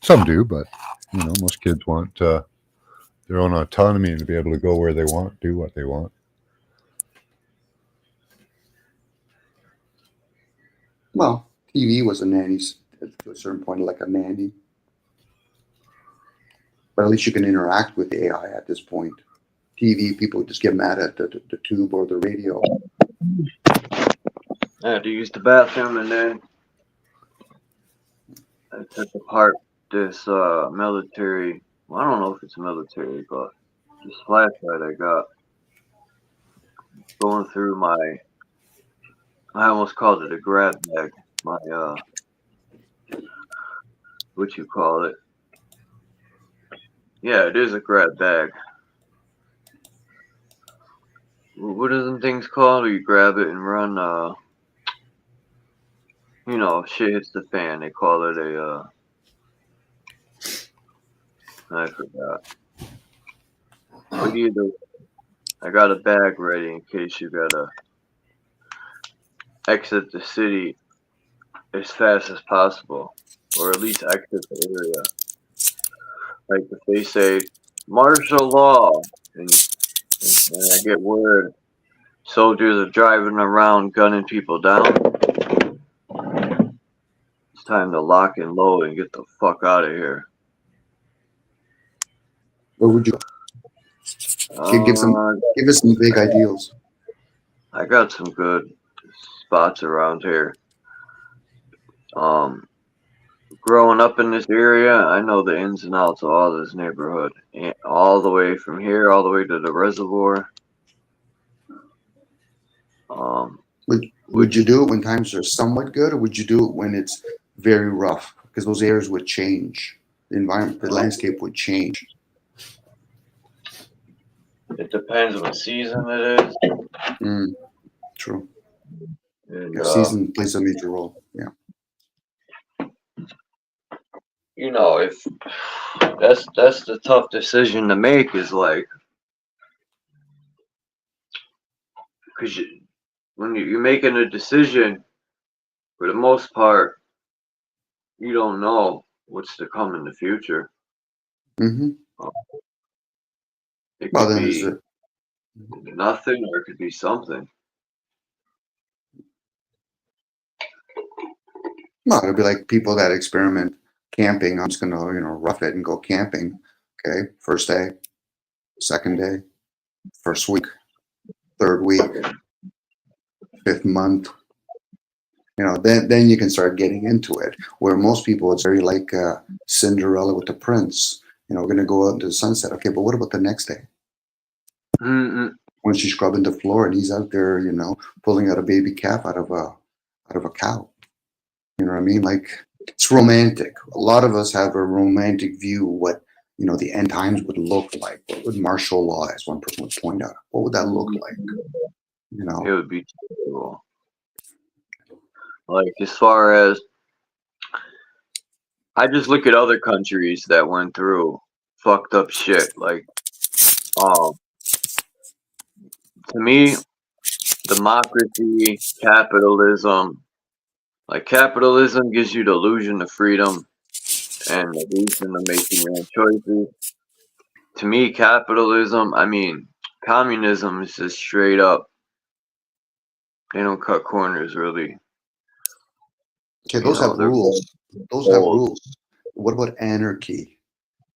Speaker 10: Some do, but most kids want their own autonomy and to be able to go where they want, do what they want.
Speaker 8: Well, TV was a nanny to a certain point, like a nanny. But at least you can interact with the AI at this point. TV, people just get mad at the tube or the radio.
Speaker 2: I had to use the bathroom, and then I took apart this military. Well, I don't know if it's military, but this flashlight I got. Going through I almost called it a grab bag. My what you call it? Yeah, it is a grab bag. What are them things called? You grab it and run. Shit hits the fan. They call it a. I forgot. But either, I got a bag ready in case you gotta exit the city as fast as possible, or at least exit the area. Like if they say martial law, and I get word soldiers are driving around gunning people down, it's time to lock and load and get the fuck out of here.
Speaker 8: Where would you give us some big ideals?
Speaker 2: I got some good spots around here. Growing up in this area, I know the ins and outs of all this neighborhood, all the way from here, all the way to the reservoir.
Speaker 8: Would you do it when times are somewhat good, or would you do it when it's very rough? Because those areas would change. The environment, the landscape would change.
Speaker 2: It depends what season it is.
Speaker 8: True.
Speaker 2: And,
Speaker 8: season plays a major role. Yeah.
Speaker 2: If that's the tough decision to make, is like, because when you're making a decision, for the most part, you don't know what's to come in the future.
Speaker 8: Mm-hmm.
Speaker 2: It could be nothing, or it could be something.
Speaker 8: No, it'd be like people that experiment camping. I'm just gonna, rough it and go camping. Okay, first day, second day, first week, third week, fifth month. Then you can start getting into it. Where most people, it's very like Cinderella with the prince. We're gonna go out into the sunset. Okay, but what about the next day?
Speaker 2: Mm-mm.
Speaker 8: When she's scrubbing the floor and he's out there, pulling out a baby calf out of a cow. You know what I mean? Like, it's romantic. A lot of us have a romantic view of what, the end times would look like. What would martial law, as one person would point out, what would that look like?
Speaker 2: It would be terrible. Like, as far as, I just look at other countries that went through fucked up shit. Like, to me, democracy, capitalism, like capitalism gives you the illusion of freedom, and the reason to make your own choices. To me, capitalism, I mean, communism is just straight up. They don't cut corners, really.
Speaker 8: Okay,
Speaker 2: You
Speaker 8: those
Speaker 2: know,
Speaker 8: have
Speaker 2: they're
Speaker 8: rules. Those have
Speaker 2: bold.
Speaker 8: rules. What about anarchy?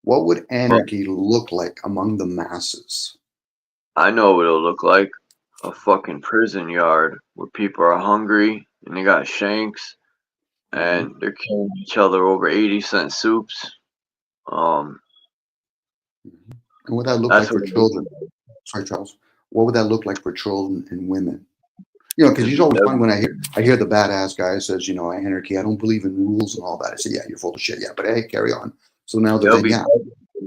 Speaker 8: What would anarchy look like among the masses?
Speaker 2: I know what it'll look like. A fucking prison yard where people are hungry and they got shanks and they're killing each other over 80-cent soups.
Speaker 8: And what would that look
Speaker 2: That's
Speaker 8: like
Speaker 2: what
Speaker 8: for
Speaker 2: it looks
Speaker 8: children?
Speaker 2: like.
Speaker 8: Sorry, Charles. What would that look like for children and women? You know, because
Speaker 2: It'd
Speaker 8: it's
Speaker 2: be
Speaker 8: always fun
Speaker 2: deadly.
Speaker 8: when I hear the badass guy says, you know, anarchy. I don't believe in rules and all that. I say, yeah, you're full of shit. Yeah, but hey, carry on. So now that
Speaker 2: There'll
Speaker 8: then,
Speaker 2: be
Speaker 8: yeah.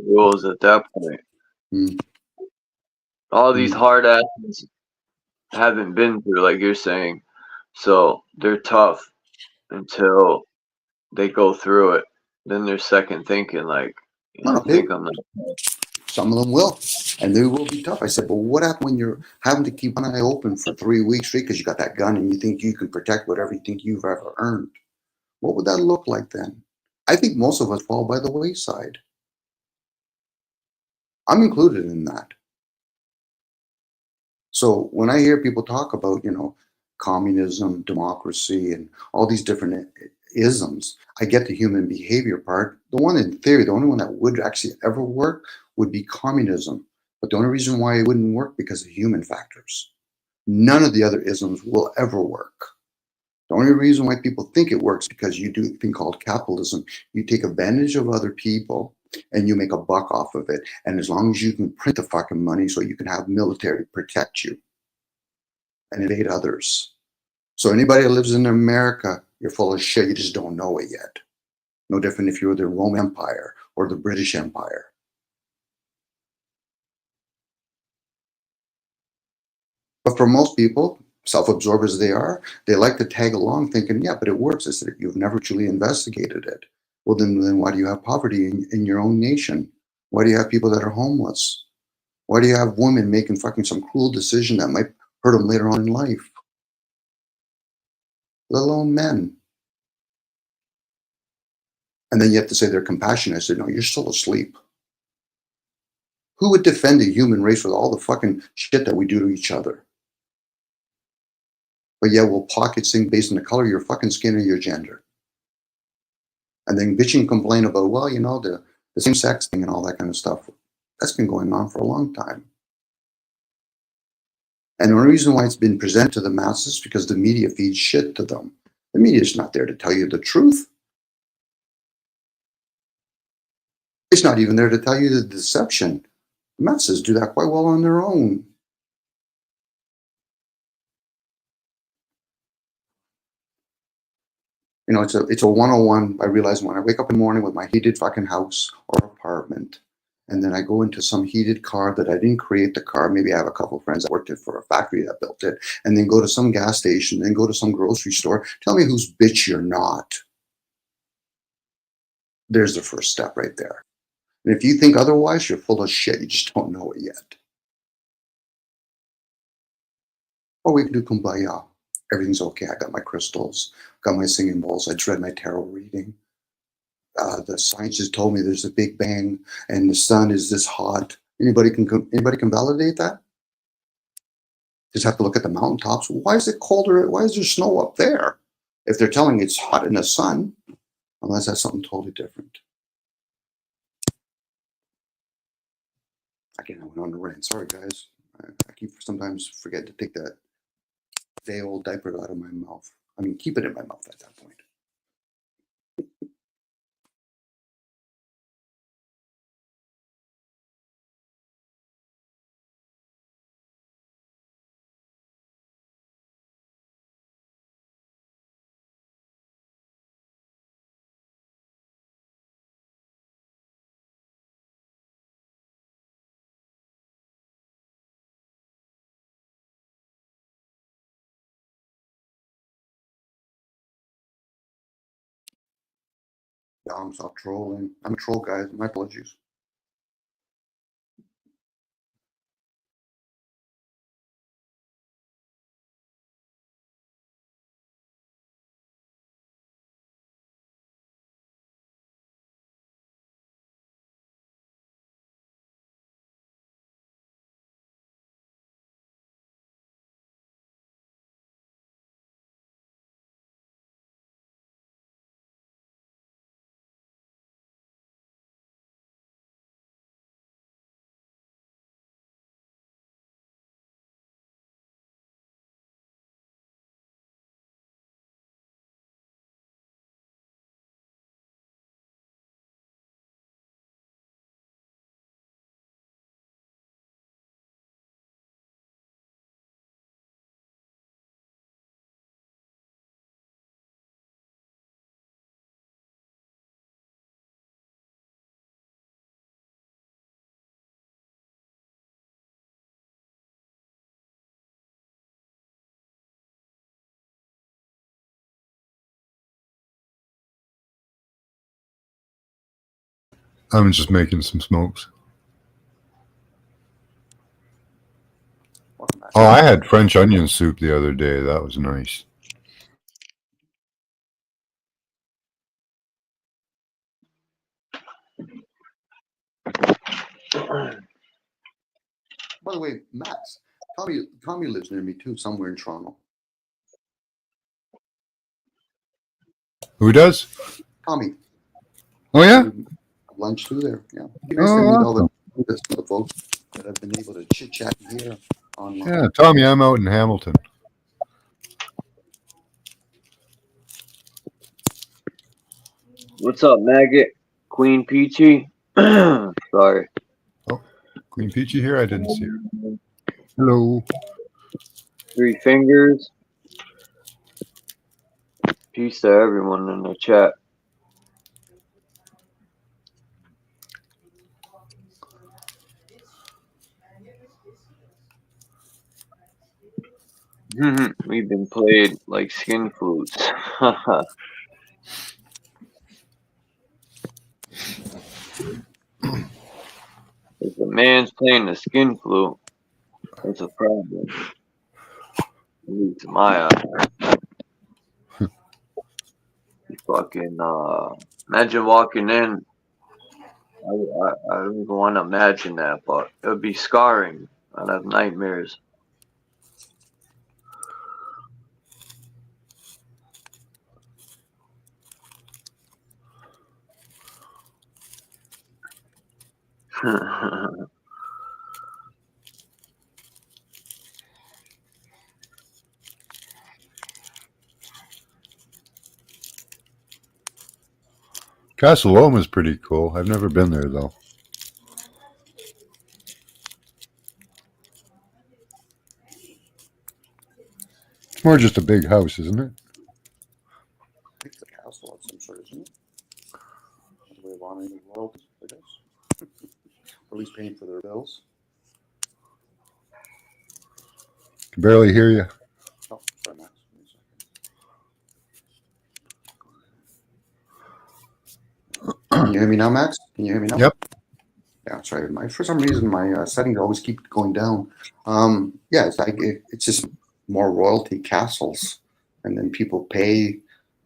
Speaker 2: rules at that point.
Speaker 8: Mm,
Speaker 2: All these
Speaker 8: mm.
Speaker 2: hard asses haven't been through, like you're saying, so they're tough until they go through it. Then they're second thinking, like,
Speaker 8: No, no,
Speaker 2: I think I'm not.
Speaker 8: some of them will, and they will be tough. I said, but what happens when you're having to keep one eye open for 3 weeks straight because you got that gun and you think you can protect whatever you think you've ever earned? What would that look like then? I think most of us fall by the wayside. I'm included in that. So when I hear people talk about, you know, communism, democracy, and all these different isms, I get the human behavior part. The one in theory, the only one that would actually ever work would be communism. But the only reason why it wouldn't work because of human factors. None of the other isms will ever work. The only reason why people think it works because you do a thing called capitalism. You take advantage of other people and you make a buck off of it. And as long as you can print the fucking money so you can have military protect you and invade others. So anybody that lives in America, you're full of shit. You just don't know it yet. No different if you're the Roman Empire or the British Empire. But for most people, self-absorbed as they are, they like to tag along thinking, yeah, but it works. I said, you've never truly investigated it. Well, then why do you have poverty in your own nation? Why do you have people that are homeless? Why do you have women making fucking some cruel decision that might hurt them later on in life? Let alone men. And then you have to say they're compassionate. I said, no, you're still asleep. Who would defend the human race with all the fucking shit that we do to each other? But yeah, we'll pocket things based on the color of your fucking skin or your gender. And then bitch and complain about, well, you know, the same sex thing and all that kind of stuff. That's been going on for a long time. And the only reason why it's been presented to the masses is because the media feeds shit to them. The media is not there to tell you the truth. It's not even there to tell you the deception. The masses do that quite well on their own. You know, it's a 101. I realize when I wake up in the morning with my heated fucking house or apartment, and then I go into some heated car that I didn't create the car. Maybe I have a couple of friends that worked it for a factory that built it, and then go to some gas station, then go to some grocery store. Tell me whose bitch you're not. There's the first step right there. And if you think otherwise, you're full of shit. You just don't know it yet. Or we can do kumbaya. Everything's okay. I got my crystals, got my singing bowls. I read my tarot reading. The scientists told me there's a big bang and the sun is this hot. Anybody can validate that? Just have to look at the mountaintops. Why is it colder? Why is there snow up there? If they're telling it's hot in the sun, unless that's something totally different. Again, I went on the rant. Sorry, guys. I keep sometimes forget to take that day old diaper out of my mouth. I mean, keep it in my mouth at that point. Dom, stop trolling. I'm a troll, guys. My apologies.
Speaker 10: I'm just making some smokes.
Speaker 8: Welcome back.
Speaker 10: Oh, I had French onion soup the other day. That was nice.
Speaker 8: By the way, Max, Tommy lives near me too, somewhere in Toronto.
Speaker 10: Who does?
Speaker 8: Tommy,
Speaker 10: Oh, yeah?
Speaker 8: lunch too there. Yeah. Be nice to meet all the folks that I've been able to chit chat here online.
Speaker 10: Yeah, Tommy, I'm out in Hamilton.
Speaker 2: What's up, Maggot? Queen Peachy? Sorry.
Speaker 10: Queen Peachy here? I didn't see her. Hello.
Speaker 2: Three Fingers. Peace to everyone in the chat. We've been played like skin foods. If the man's playing the skin flute, that's a problem. At least in my eye. You fucking imagine walking in. I don't even want to imagine that, but it would be scarring. I'd have nightmares.
Speaker 10: Casa Loma is pretty cool. I've never been there, though. It's more just a big house, isn't it?
Speaker 8: I think it's a castle of some sort, isn't it? The way of honoring the world, I guess. Or at least paying for their bills.
Speaker 10: Can barely hear you.
Speaker 8: Oh, sorry, Max. Can you hear me now, Max? Can you hear me now?
Speaker 10: Yep.
Speaker 8: Yeah, sorry. For some reason, my settings always keep going down. Yeah, it's just more royalty castles, and then people pay,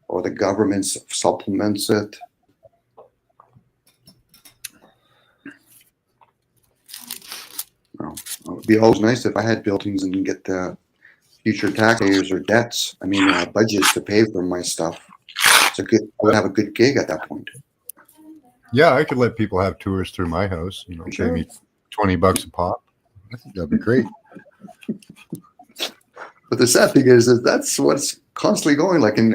Speaker 8: or the government supplements it. Well, it would be always nice if I had buildings and get the future taxpayers or debts. I mean, budgets to pay for my stuff. I would have a good gig at that point.
Speaker 10: Yeah, I could let people have tours through my house. You know,
Speaker 8: Sure.
Speaker 10: pay me $20 a pop. I think that'd be great.
Speaker 8: But the sad thing is that that's what's constantly going. Like in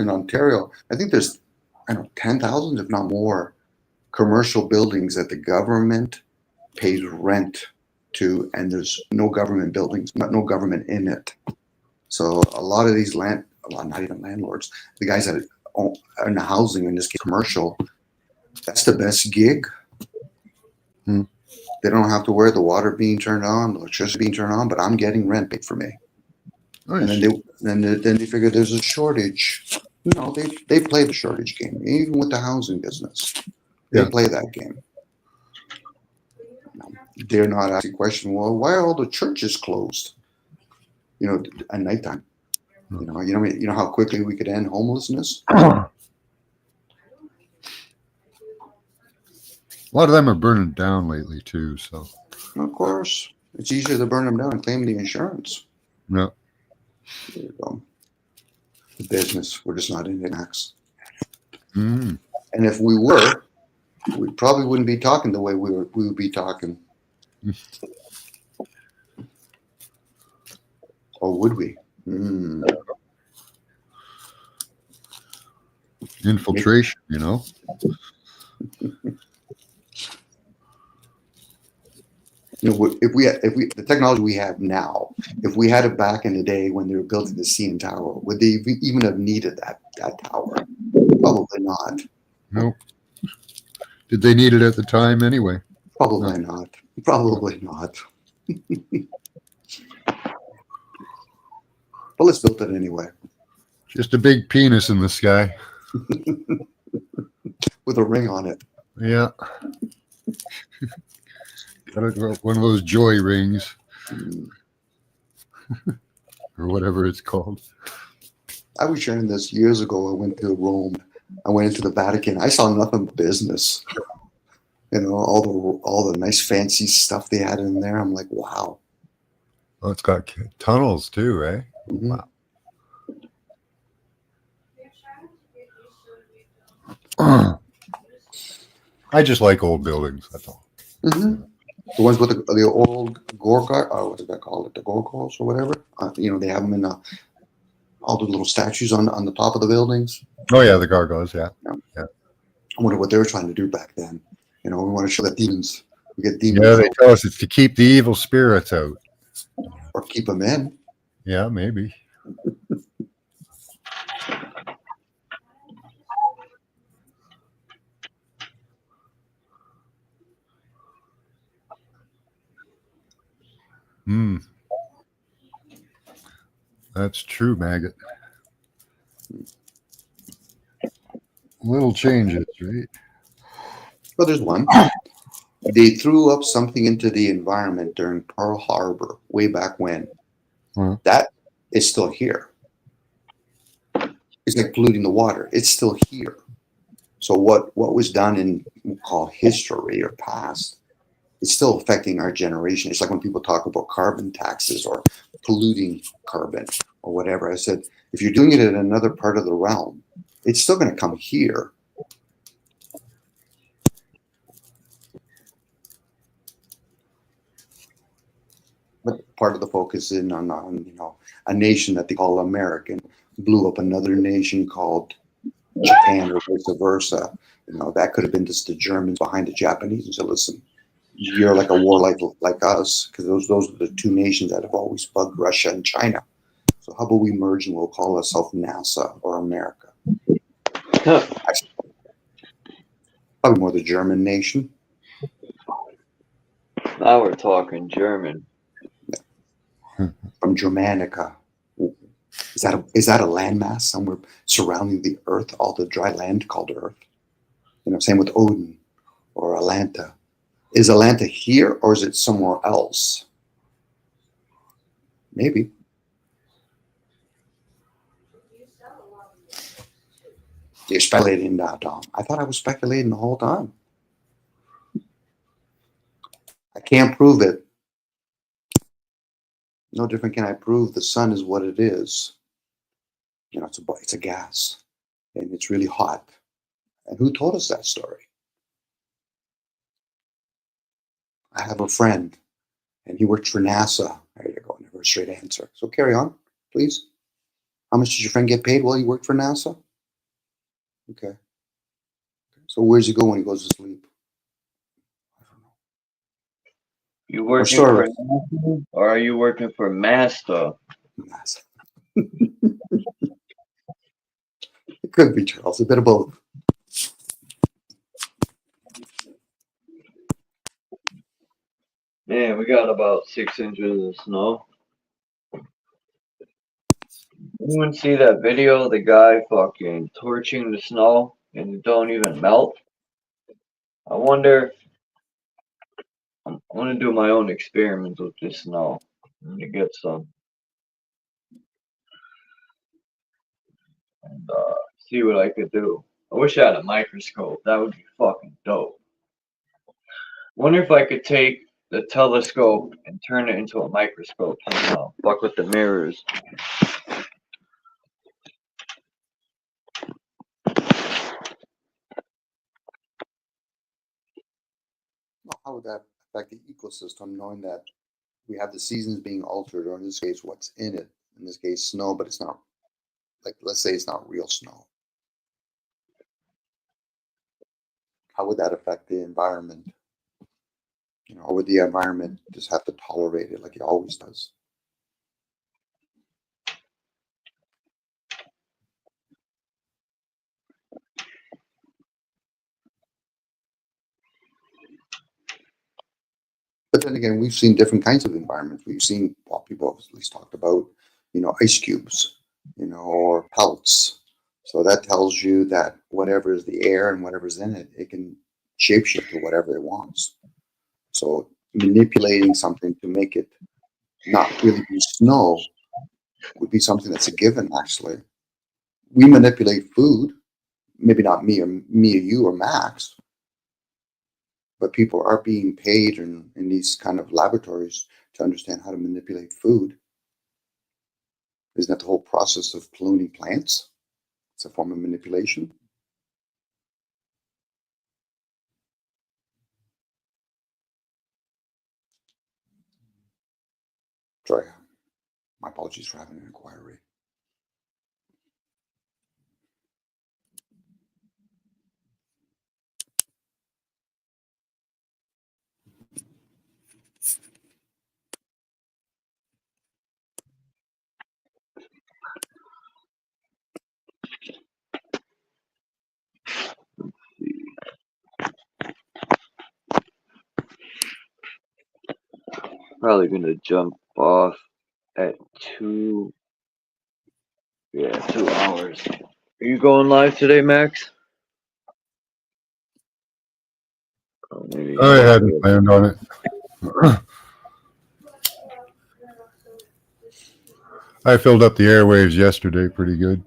Speaker 8: Ontario, I think there's 10,000, if not more, commercial buildings that the government pays rent to, and there's no government buildings, no government in it. So a lot of these not even landlords, the guys that own in the housing, in this case commercial, that's the best gig. They don't have to worry the water being turned on, the electricity being turned on, but I'm getting rent paid for me.
Speaker 10: Nice.
Speaker 8: And then they figure there's a shortage. You know, they play the shortage game, even with the housing business. They play that game. They're not asking the question, well, why are all the churches closed? You know, at nighttime. You know how quickly we could end homelessness.
Speaker 10: A lot of them are burning down lately too. So,
Speaker 8: of course, it's easier to burn them down and claim the insurance.
Speaker 10: yeah.
Speaker 8: There you go. The business, we're just not in it, Max.
Speaker 10: Mm.
Speaker 8: And if we were, we probably wouldn't be talking the way we would be talking. Or would we?
Speaker 10: Infiltration, you know.
Speaker 8: You know, if we the technology we have now, if we had it back in the day when they were building the CN Tower, would they even have needed that tower? Probably not.
Speaker 10: Nope. Did they need it at the time anyway?
Speaker 8: Probably not. Probably not. But let's build it anyway.
Speaker 10: Just a big penis in the sky.
Speaker 8: With a ring on it.
Speaker 10: Yeah. One of those joy rings. Or whatever it's called.
Speaker 8: I was sharing this years ago. I went to Rome. I went into the Vatican. I saw nothing but business. You know, all the nice fancy stuff they had in there. I'm like, wow.
Speaker 10: Oh, it's got tunnels too, eh?
Speaker 8: Mm-hmm.
Speaker 10: Wow. I just like old buildings. That's all.
Speaker 8: Mm-hmm. The ones with the old Gorga, what did I call it? The Gorgos or whatever. You know, they have them in all the little statues on the top of the buildings.
Speaker 10: Oh yeah, the gargoyles. Yeah.
Speaker 8: I wonder what they were trying to do back then. You know, we want to show that demons. We get demons.
Speaker 10: Yeah, they tell us it's to keep the evil spirits out,
Speaker 8: or keep them in.
Speaker 10: Yeah, maybe. That's true, Maggot. Little changes, right?
Speaker 8: Well, there's one. They threw up something into the environment during Pearl Harbor way back when. That is still here. It's like polluting the water. It's still here. So what was done in, we'll call history or past, it's still affecting our generation. It's like when people talk about carbon taxes or polluting carbon or whatever. I said, if you're doing it in another part of the realm, it's still going to come here. But part of the focus is on you know, a nation that they call American blew up another nation called Japan or vice versa. You know, that could have been just the Germans behind the Japanese and said, listen, you're like a war like us, because those are the two nations that have always bugged Russia and China. So how about we merge and we'll call ourselves NASA or America? Actually, probably more the German nation.
Speaker 2: Now we're talking German.
Speaker 8: From Germanica. Is that a landmass somewhere surrounding the Earth, all the dry land called Earth? You know, same with Odin or Atlanta. Is Atlanta here or is it somewhere else? Maybe. You're speculating now, Dom. I thought I was speculating the whole time. I can't prove it. No different can I prove the sun is what it is. You know, it's a gas, and it's really hot. And who told us that story? I have a friend, and he worked for NASA. There you go, never a straight answer. So carry on, please. How much did your friend get paid while he worked for NASA? Okay. So where's he go when he goes to sleep?
Speaker 2: You working for NASA, or are you working for Master?
Speaker 8: NASA. It could be, Charles, a bit of both.
Speaker 2: Man, we got about 6 inches of snow. Anyone see that video of the guy fucking torching the snow and it don't even melt? I wonder. I'm gonna do my own experiments with this snow. I'm gonna get some and see what I could do. I wish I had a microscope. That would be fucking dope. Wonder if I could take the telescope and turn it into a microscope somehow. Fuck with the mirrors.
Speaker 8: How would that affect the ecosystem, knowing that we have the seasons being altered, or in this case, what's in it? In this case, snow, but it's not, like, let's say it's not real snow. How would that affect the environment? You know, or would the environment just have to tolerate it like it always does? But then again, we've seen different kinds of environments. We've seen, well, people have at least talked about, you know, ice cubes, you know, or pelts. So that tells you that whatever is the air and whatever's in it, it can shapeshift to whatever it wants. So manipulating something to make it not really be snow would be something that's a given. Actually, we manipulate food, maybe not me or you or Max, but people are being paid in these kind of laboratories to understand how to manipulate food. Isn't that the whole process of cloning plants? It's a form of manipulation. Sorry, my apologies for having an inquiry.
Speaker 2: Probably gonna jump off at 2 hours. Are you going live today, Max? Oh, maybe.
Speaker 10: I hadn't planned on it. I filled up the airwaves yesterday pretty good.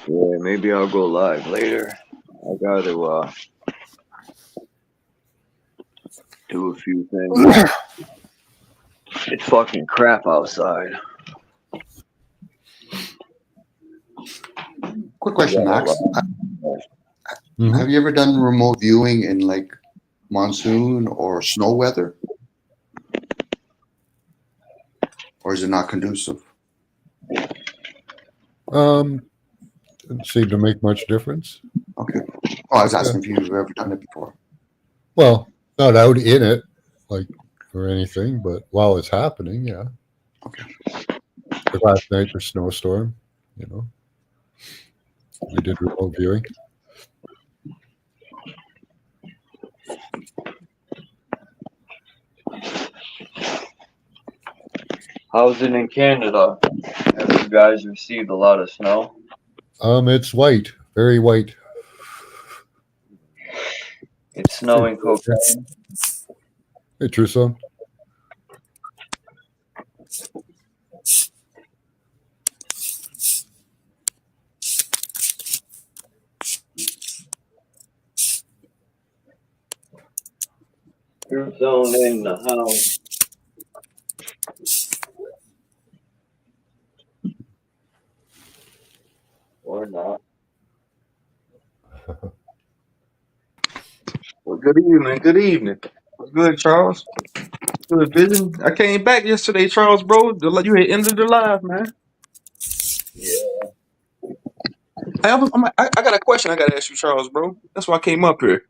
Speaker 2: Yeah, maybe I'll go live later. I gotta do a few things. It's fucking crap outside.
Speaker 8: Quick question, Max.
Speaker 10: Mhm.
Speaker 8: Have you ever done remote viewing in like monsoon or snow weather? Or is it not conducive?
Speaker 10: Didn't seem to make much difference.
Speaker 8: Okay. Oh, I was asking if you've ever done it before.
Speaker 10: Well, not out in it, like, or anything, but while it's happening, yeah.
Speaker 8: Okay.
Speaker 10: Like last night for snowstorm, you know. We did remote viewing.
Speaker 2: How's it in Canada? Have you guys received a lot of snow?
Speaker 10: It's white, very white.
Speaker 2: It's snowing cocaine.
Speaker 10: Hey, Truson.
Speaker 2: Truth zone in the house. Or not.
Speaker 11: Well, good evening. Good evening. What's good, Charles? Good vision. I came back yesterday, Charles, bro. You had ended the live, man.
Speaker 2: Yeah.
Speaker 11: I got a question I got to ask you, Charles, bro. That's why I came up here.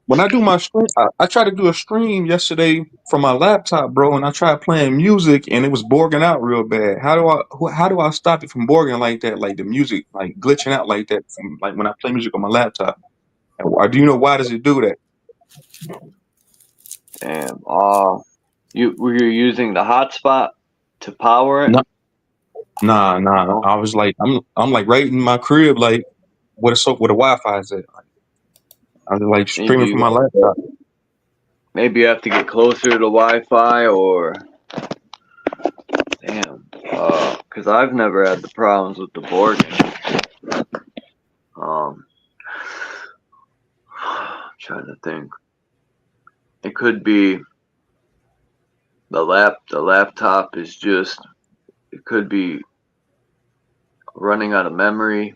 Speaker 11: When I do my stream, I tried to do a stream yesterday from my laptop, bro, and I tried playing music, and it was borging out real bad. How do I stop it from borging like that, like the music, like glitching out like that, from like when I play music on my laptop? Or do you know why does it do that?
Speaker 2: Damn. Were you using the hotspot to power it?
Speaker 11: No. Nah. I was like, I'm like right in my crib, like where the Wi-Fi is at. I was like streaming from my laptop.
Speaker 2: Maybe you have to get closer to the Wi-Fi, or damn, because I've never had the problems with the borging. I'm trying to think. It could be the laptop is just. It could be running out of memory.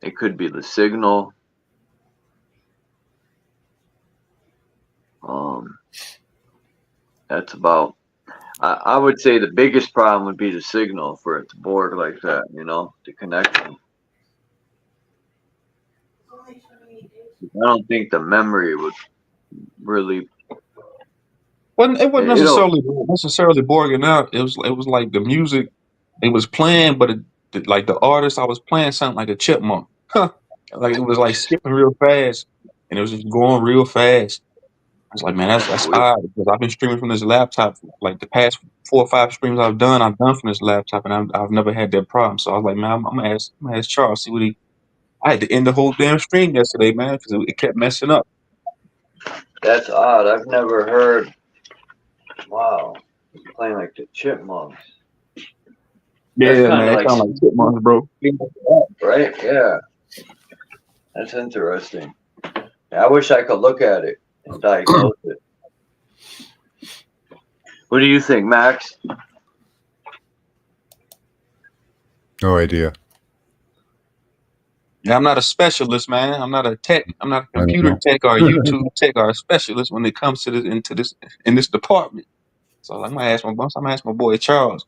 Speaker 2: It could be the signal. That's about. I would say the biggest problem would be the signal for it to borg like that. You know, the connection. I don't think the memory would really.
Speaker 11: It wasn't necessarily borging out. It was like the music. It was playing, but like the artist I was playing sounded like a chipmunk. Like it was like skipping real fast, and it was just going real fast. I was like, man, that's odd, because I've been streaming from this laptop. Like the past 4 or 5 streams I've done from this laptop, and I've never had that problem. So I was like, man, I'm gonna ask Charles, see I had to end the whole damn stream yesterday, man, because it kept messing up.
Speaker 2: That's odd. I've never heard. Wow, playing like the Chipmunks. That's
Speaker 11: Yeah,
Speaker 2: kind
Speaker 11: man,
Speaker 2: of
Speaker 11: it
Speaker 2: like,
Speaker 11: sound like chipmunks, bro.
Speaker 2: right? Yeah, that's interesting. I wish I could look at it and diagnose it. What do you think, Max?
Speaker 10: No idea.
Speaker 11: Yeah, I'm not a specialist, man. I'm not a tech. I'm not a
Speaker 10: I don't
Speaker 11: computer
Speaker 10: know.
Speaker 11: tech or a YouTube tech or a specialist when it comes to in this department. So I'm gonna ask my boss. I'm gonna ask my boy Charles.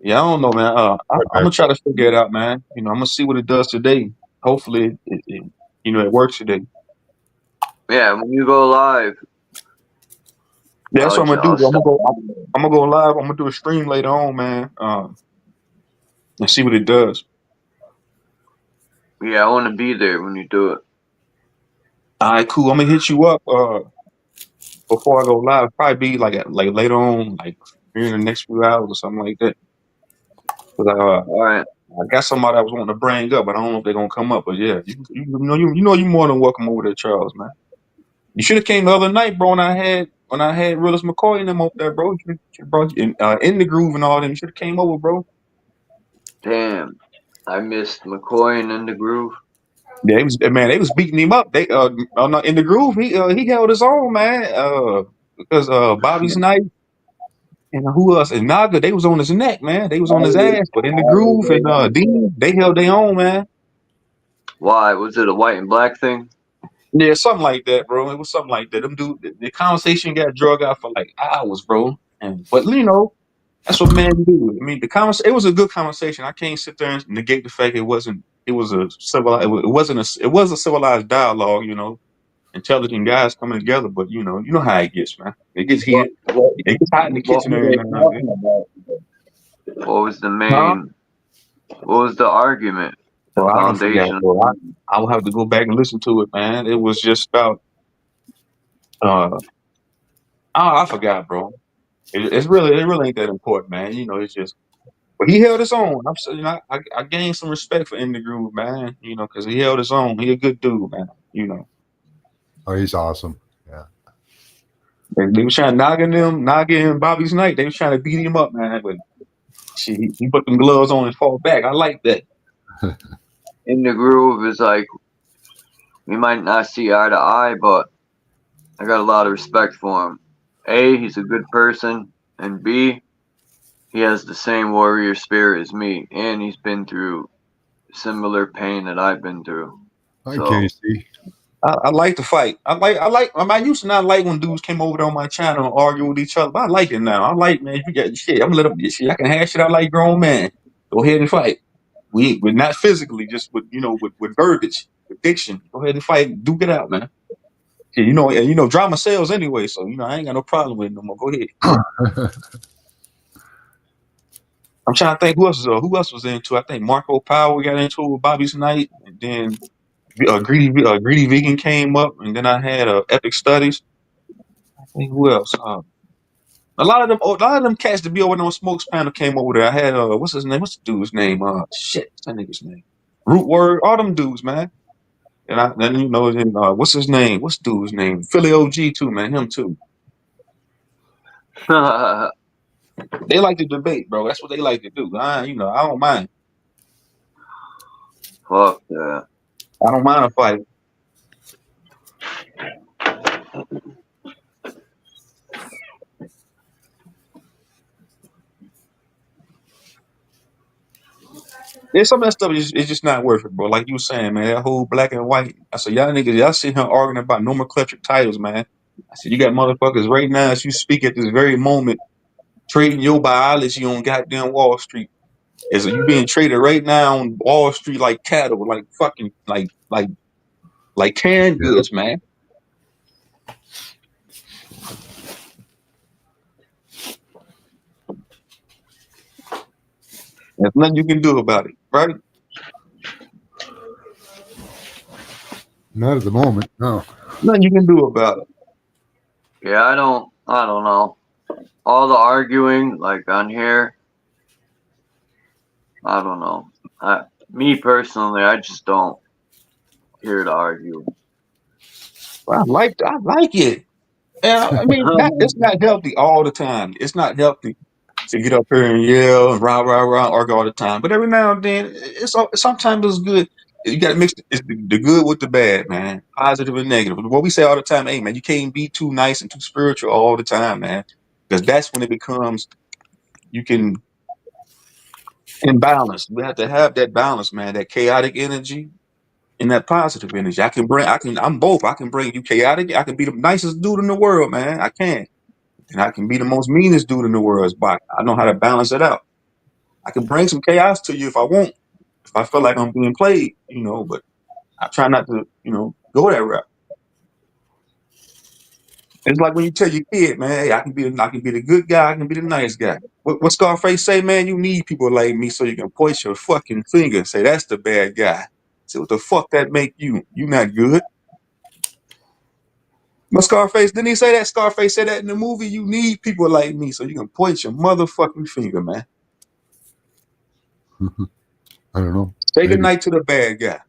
Speaker 11: Yeah, I don't know, man. I'm gonna try to figure it out, man. You know, I'm gonna see what it does today. Hopefully, it works today.
Speaker 2: Yeah, when you go live.
Speaker 11: Yeah, that's what I'm gonna do. I'm gonna go live. I'm gonna do a stream later on, man. And see what it does.
Speaker 2: Yeah, I want to be there when you do it.
Speaker 11: All right, cool. I'm gonna hit you up before I go live. Probably be like later on, like in the next few hours or something like that.
Speaker 2: All right.
Speaker 11: I got somebody I was wanting to bring up, but I don't know if they're gonna come up. But yeah, you know you're more than welcome over there, Charles, man. You should have came the other night, bro. When I had Willis McCoy and them up there, bro. You brought in the groove and all them. You should have came over, bro.
Speaker 2: Damn, I missed McCoy and In the Groove.
Speaker 11: Yeah, they was beating him up. They in the groove. He held his own, man. Because Bobby's night and who else? And Naga, they was on his neck, man. They was on his ass. But In the Groove and Dean, they held their own, man.
Speaker 2: Why? Was it a white and black thing?
Speaker 11: Yeah, something like that, bro. It was something like that. Them dude, the conversation got drug out for like hours, bro. But that's what men do. I mean, it was a good conversation. I can't sit there and negate the fact it was a civilized dialogue, intelligent guys coming together. But you know how it gets, man. It gets heated. It gets hot in the kitchen every now and then.
Speaker 2: What was the main? What was the argument? The
Speaker 11: Bro,
Speaker 2: foundation.
Speaker 11: I will have to go back and listen to it, man. It was just about I forgot, bro. It really ain't that important, man. It's just. But he held his own. I gained some respect for In the Groove, man. Because he held his own. He a good dude, man.
Speaker 10: Oh, he's awesome. Yeah.
Speaker 11: They was trying to Naga and Bobby's night. They was trying to beat him up, man. But he put them gloves on and fall back. I like that.
Speaker 2: In the Groove is like, we might not see eye to eye, but I got a lot of respect for him. A, he's a good person, and B, he has the same warrior spirit as me, and he's been through similar pain that I've been through.
Speaker 10: Hi, Casey.
Speaker 11: I like to fight. I used to not like when dudes came over there on my channel and argue with each other, but I like it now. I like, man, you got shit. I'm gonna let up this shit. I can hash it out like grown man. Go ahead and fight. We're not physically, just with verbiage, with diction. Go ahead and fight. Duke it out, man. Yeah, drama sells anyway, so I ain't got no problem with it no more. Go ahead. I'm trying to think who else was into. I think Marco Power got into it with Bobby's night, and then Greedy Vegan came up, and then I had Epic Studies. I think who else? A lot of them cats to be over there on Smoke's panel came over there. I had what's his name? What's the dude's name? Shit, what's that nigga's name? Root Word, all them dudes, man. And then what's his name? What's the dude's name? Philly OG too, man. Him too. They like to debate, bro. That's what they like to do. I don't mind.
Speaker 2: Fuck yeah.
Speaker 11: I don't mind a fight. There's some of that stuff is just not worth it, bro. Like you were saying, man, that whole black and white. I said, y'all sit here arguing about nomenclature titles, man. I said, you got motherfuckers right now as you speak at this very moment trading your biology on goddamn Wall Street. Is you being traded right now on Wall Street like cattle, like fucking like canned goods, man. There's nothing you can do about it, right?
Speaker 10: Not at the moment, no.
Speaker 11: Nothing you can do about it.
Speaker 2: Yeah, I don't know. All the arguing, like on here, I don't know. Me personally, I just don't here to argue.
Speaker 11: I like it. And I mean, it's not healthy all the time. It's not healthy to get up here and yell and rah, argue all the time. But every now and then, sometimes it's good. You got to mix the good with the bad, man. Positive and negative. What we say all the time, hey, man, you can't be too nice and too spiritual all the time, man. Because that's when it becomes, you can imbalance. We have to have that balance, man, that chaotic energy and that positive energy. I'm both. I can bring you chaotic. I can be the nicest dude in the world, man. I can. And I can be the most meanest dude in the world. But I know how to balance it out. I can bring some chaos to you if I want, if I feel like I'm being played, but I try not to, go that route. It's like when you tell your kid, man, hey, I can be the good guy, I can be the nice guy. What Scarface say, man? You need people like me so you can point your fucking finger and say that's the bad guy. Say what the fuck that make you? You not good. But Scarface, didn't he say that? Scarface said that in the movie. You need people like me so you can point your motherfucking finger, man.
Speaker 10: I don't know.
Speaker 11: Say goodnight to the bad guy.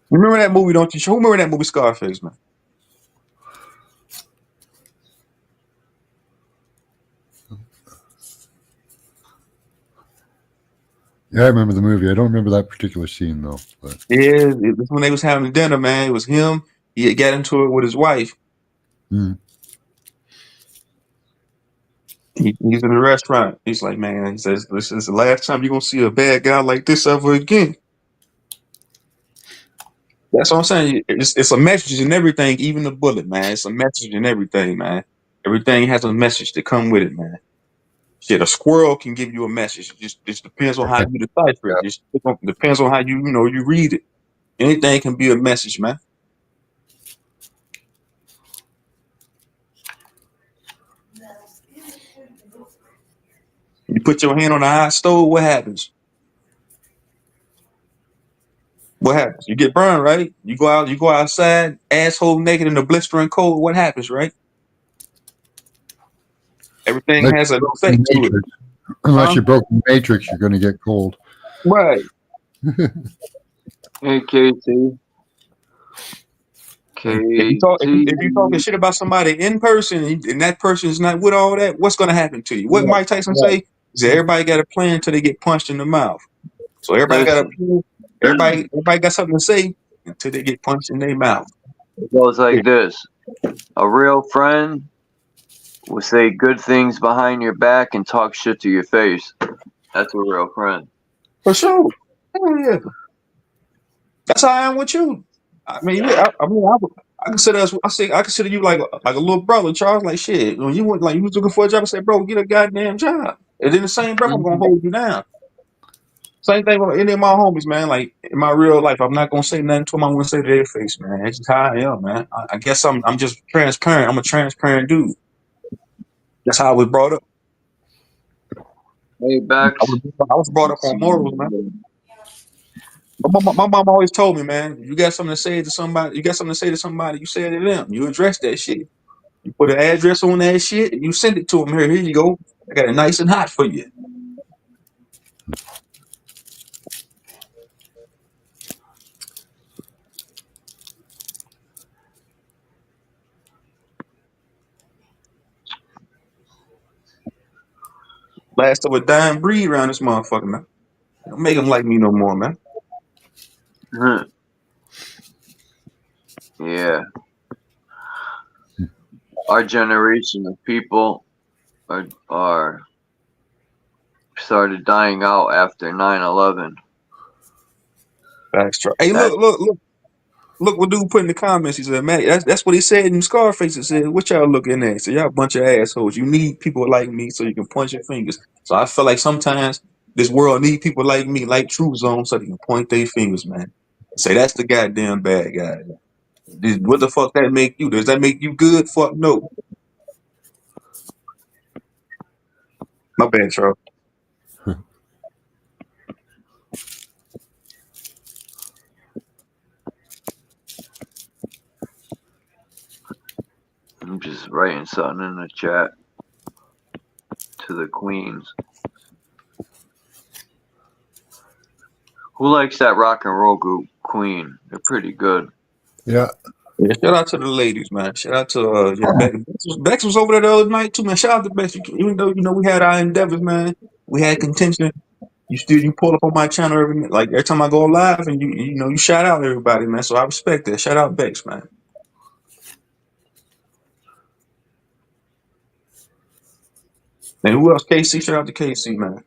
Speaker 11: Remember that movie, don't you? Who remember that movie Scarface, man?
Speaker 10: Yeah, I remember the movie. I don't remember that particular scene though. But
Speaker 11: yeah, it was when they was having dinner, man. It was him. He had got into it with his wife.
Speaker 10: Mm.
Speaker 11: He's in the restaurant. He's like, man, he says, this is the last time you're going to see a bad guy like this ever again. That's what I'm saying. It's a message in everything, even the bullet, man. It's a message in everything, man. Everything has a message to come with it, man. Shit, a squirrel can give you a message. It just depends on how you decipher it. Just depends on how you read it. Anything can be a message, man. You put your hand on the hot stove, what happens? What happens? You get burned, right? You go outside, asshole naked in the blistering cold. What happens, right? Everything has an effect to it.
Speaker 10: Unless you broke the matrix, you're going to get cold.
Speaker 11: Right.
Speaker 2: Hey, KT.
Speaker 11: If you talking shit about somebody in person and that person is not with all that, what's going to happen to you? What Mike Tyson say? Is that everybody got a plan until they get punched in the mouth. So everybody got a plan. Everybody got something to say until they get punched in their mouth.
Speaker 2: It goes like this. A real friend will say good things behind your back and talk shit to your face. That's a real friend.
Speaker 11: For sure. Hell yeah. That's how I am with you. I mean, yeah, I consider you like a little brother, Charles. Like shit, when you was looking for a job, I said, bro, get a goddamn job. And then the same breath, I'm gonna hold you down. Same thing with any of my homies, man. Like in my real life, I'm not gonna say nothing to them. I'm gonna say to their face, man. That's just how I am, man. I guess I'm just transparent. I'm a transparent dude. That's how I was brought up.
Speaker 2: Hey, Bex.
Speaker 11: I was brought up on morals, man. My mom always told me, man, you got something to say to somebody, you say it to them. You address that shit. You put an address on that shit and you send it to them. Here you go. I got it nice and hot for you. Last of a dying breed around this motherfucker, man. Don't make them like me no more, man.
Speaker 2: Yeah. Our generation of people are started dying out after 9/11.
Speaker 11: That's true. Hey, look what dude put in the comments. He said, man, that's what he said in Scarface. It said, what y'all looking at? So y'all a bunch of assholes. You need people like me so you can punch your fingers. So I feel like sometimes This world need people like me, like True Zone, so they can point their fingers, man. Say that's the goddamn bad guy. What the fuck that make you? Does that make you good? Fuck no. My bad, Charles.
Speaker 2: I'm just writing something in the chat to the queens. Who likes that rock and roll group, Queen? They're pretty good.
Speaker 10: Yeah.
Speaker 11: Yeah, shout out to the ladies, man. Shout out to Bex was over there the other night too, man. Shout out to Bex. Even though we had our endeavors, man, we had contention. You pull up on my channel every time I go live, and you shout out everybody, man. So I respect that. Shout out Bex, man. And who else? KC. Shout out to KC, man.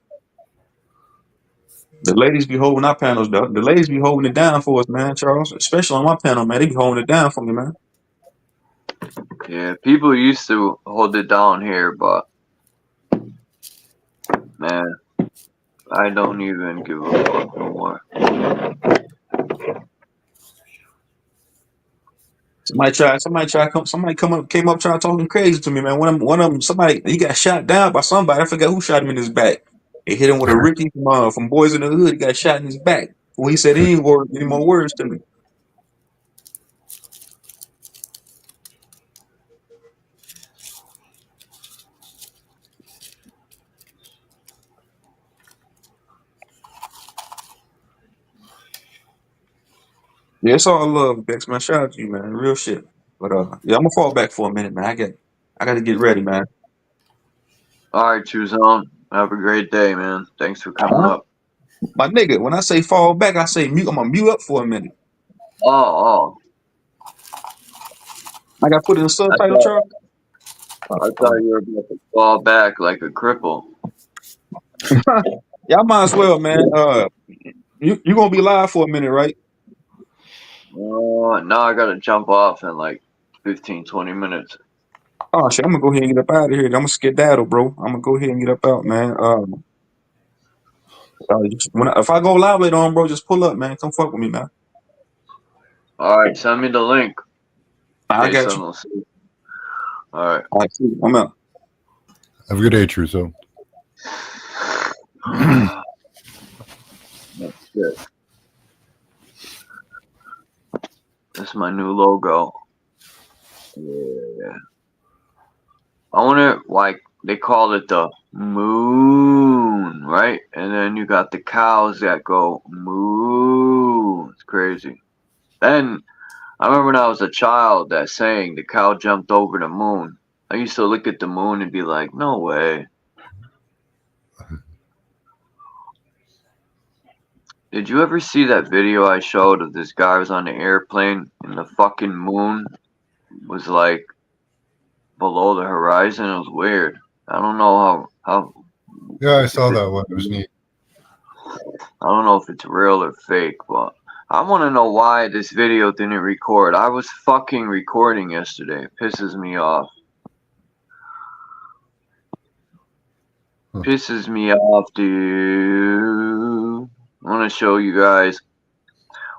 Speaker 11: The ladies be holding our panels, though. The ladies be holding it down for us, man, Charles. Especially on my panel, man. They be holding it down for me, man.
Speaker 2: Yeah, people used to hold it down here, but man, I don't even give a fuck no more.
Speaker 11: Somebody came up trying to talk crazy to me, man. One of them, he got shot down by somebody. I forgot who shot him in his back. They hit him with a Ricky from Boys in the Hood. He got shot in his back. Well, he said he ain't word any more words to me. Yeah, it's all love, Bex, man. Shout out to you, man. Real shit. But yeah, I'm gonna fall back for a minute, man. I gotta get ready, man.
Speaker 2: All right, True Zone. Have a great day, man. Thanks for coming up.
Speaker 11: My nigga, when I say fall back, I say mute. I'm gonna mute up for a minute.
Speaker 2: Oh.
Speaker 11: I got put in the subtitle, Charles.
Speaker 2: I thought you were about to fall back like a cripple.
Speaker 11: Yeah, I might as well, man. You gonna be live for a minute, right?
Speaker 2: No, I gotta jump off in like 15-20 minutes.
Speaker 11: Oh shit, I'm gonna go ahead and get up out of here. I'm gonna skedaddle, bro. I'm gonna go ahead and get up out, man. If I go live later on, bro, just pull up, man. Come fuck with me, man.
Speaker 2: All right, send me the link.
Speaker 11: I got you.
Speaker 2: All right.
Speaker 11: All right, I'm out.
Speaker 10: Have a good day, True Zone.
Speaker 2: That's good. That's my new logo. Yeah. I wonder why they call it the moon, right? And then you got the cows that go moo. It's crazy. Then I remember when I was a child that saying the cow jumped over the moon. I used to look at the moon and be like, no way. Did you ever see that video I showed of this guy was on the airplane and the fucking moon was like below the horizon? It was weird. I don't know how.
Speaker 10: Yeah, I saw that one. It was neat.
Speaker 2: I don't know if it's real or fake, but I want to know why this video didn't record. I was fucking recording yesterday. It pisses me off. Pisses me off, dude. I want to show you guys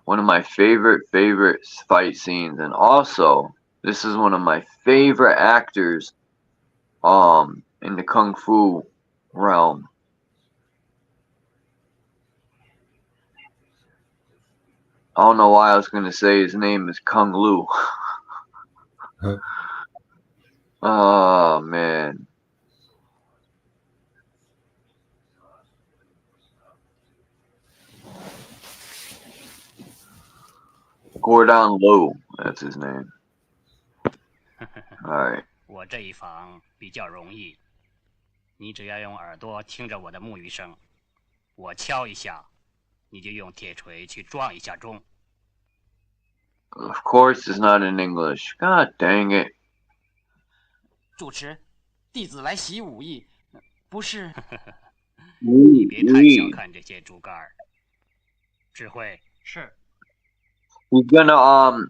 Speaker 2: one of my favorite fight scenes, and also this is one of my favorite actors in the kung fu realm. I don't know why I was going to say his name is Kung Lu. Oh man. Gordon Liu, that's his name. All right.
Speaker 12: 我这一房比较容易，你只要用耳朵听着我的木鱼声，我敲一下，你就用铁锤去撞一下钟。
Speaker 2: Of course, it's not in English. God dang it.
Speaker 12: 主持，弟子来习武艺，不是。
Speaker 2: 你
Speaker 12: 别太小看这些竹竿儿。指挥是。
Speaker 2: He's gonna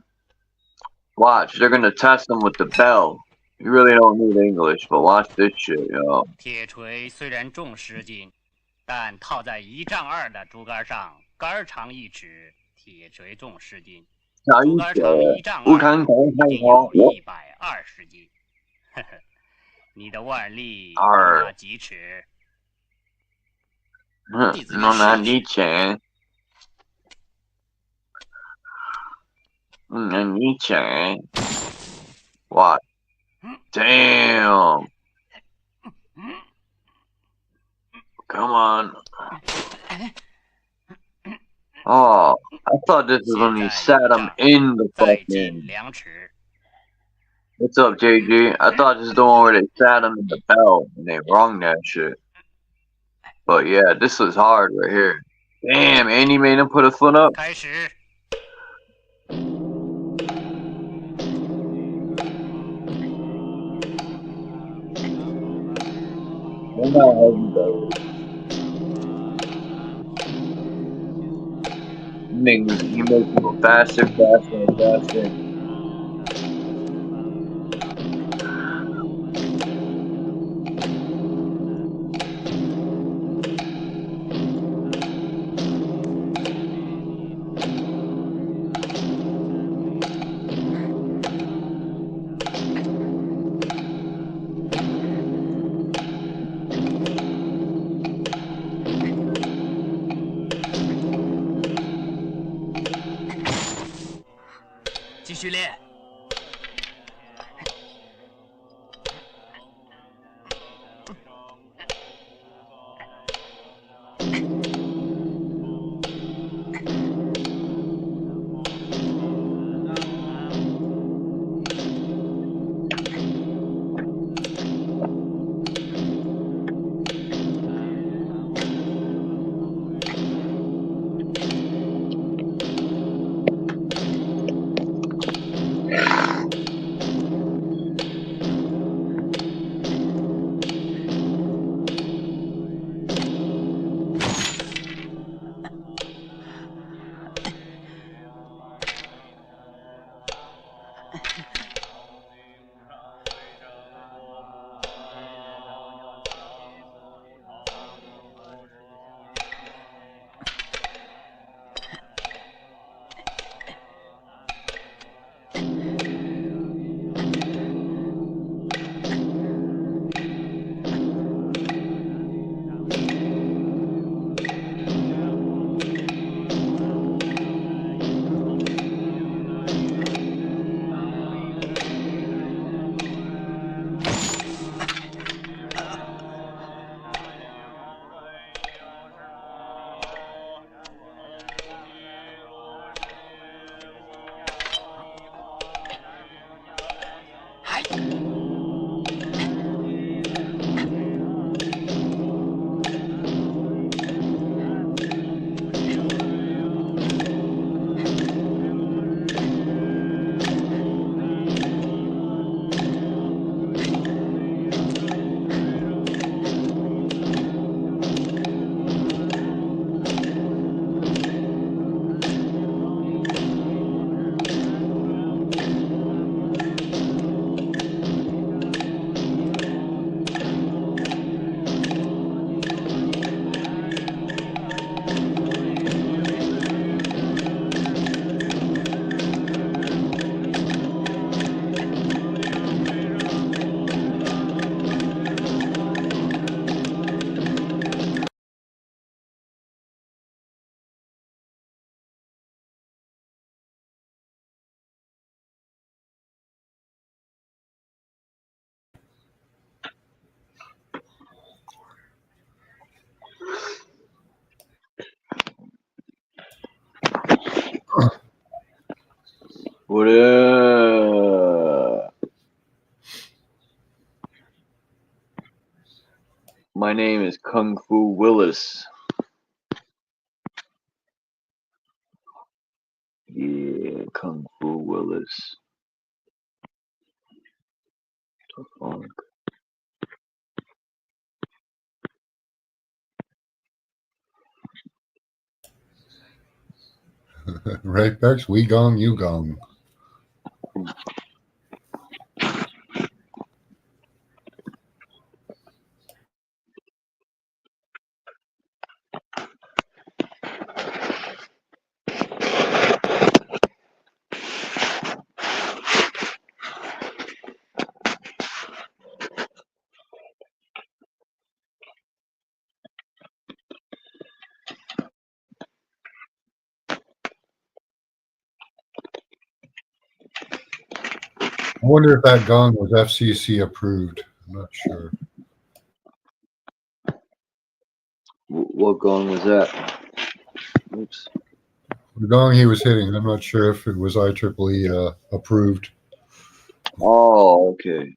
Speaker 2: watch. They're gonna test him with the bell. You really don't need English, but watch this shit, yo.
Speaker 12: 铁锤虽然重10斤，但套在1丈2的竹竿上，竿长1尺，铁锤重10斤。竹竿长1丈2，应有120斤。呵呵，你的腕力能拿几尺？
Speaker 2: 能拿几尺？你钱？What? Damn! Come on. Oh, I thought this was when he sat him in the fucking. What's up, JG? I thought this is the one where they sat him in the belt and they wrung that shit. But yeah, this was hard right here. Damn, and he made him put a foot up. I'm not having those. He makes it go faster, faster, and faster. What up? My name is Kung Fu Willis. Yeah, Kung Fu Willis. The funk.
Speaker 10: Right, Bex? We gong, you gong. I wonder if that gong was FCC approved. I'm not sure.
Speaker 2: What gong was that? Oops.
Speaker 10: The gong he was hitting, I'm not sure if it was IEEE approved.
Speaker 2: Oh, okay.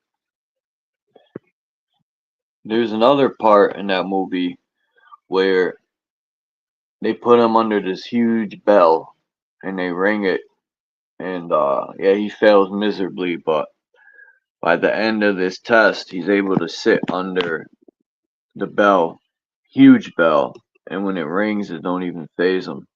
Speaker 2: There's another part in that movie where they put him under this huge bell and they ring it, and yeah, he fails miserably, but by the end of this test, he's able to sit under the bell, huge bell, and when it rings, it don't even faze him.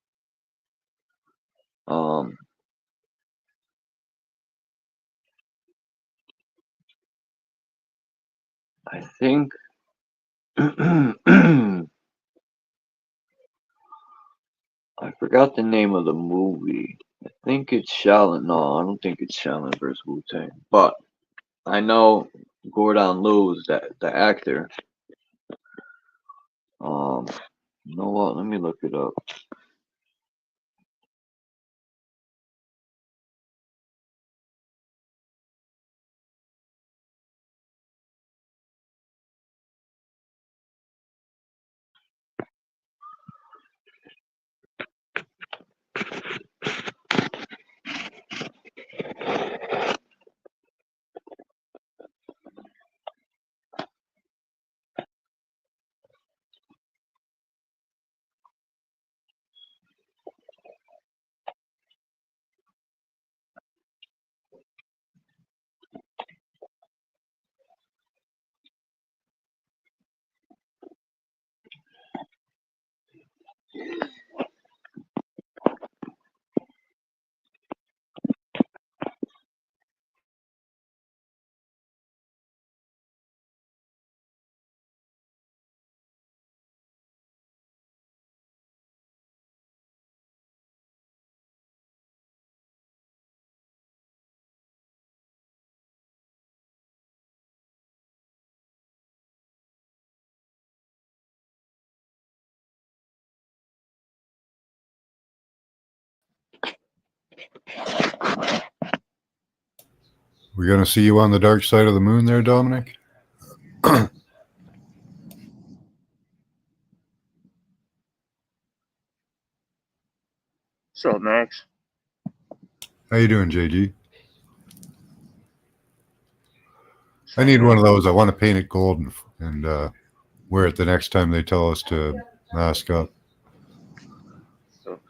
Speaker 2: I think I forgot the name of the movie. I think it's Shaolin. No, I don't think it's Shaolin versus Wu-Tang. But I know Gordon Liu is the actor. You know what? Let me look it up.
Speaker 10: We're going to see you on the dark side of the moon there, Dominic?
Speaker 13: What's up, Max?
Speaker 10: How you doing, JG? I need one of those. I want to paint it gold and wear it the next time they tell us to mask up.
Speaker 13: So,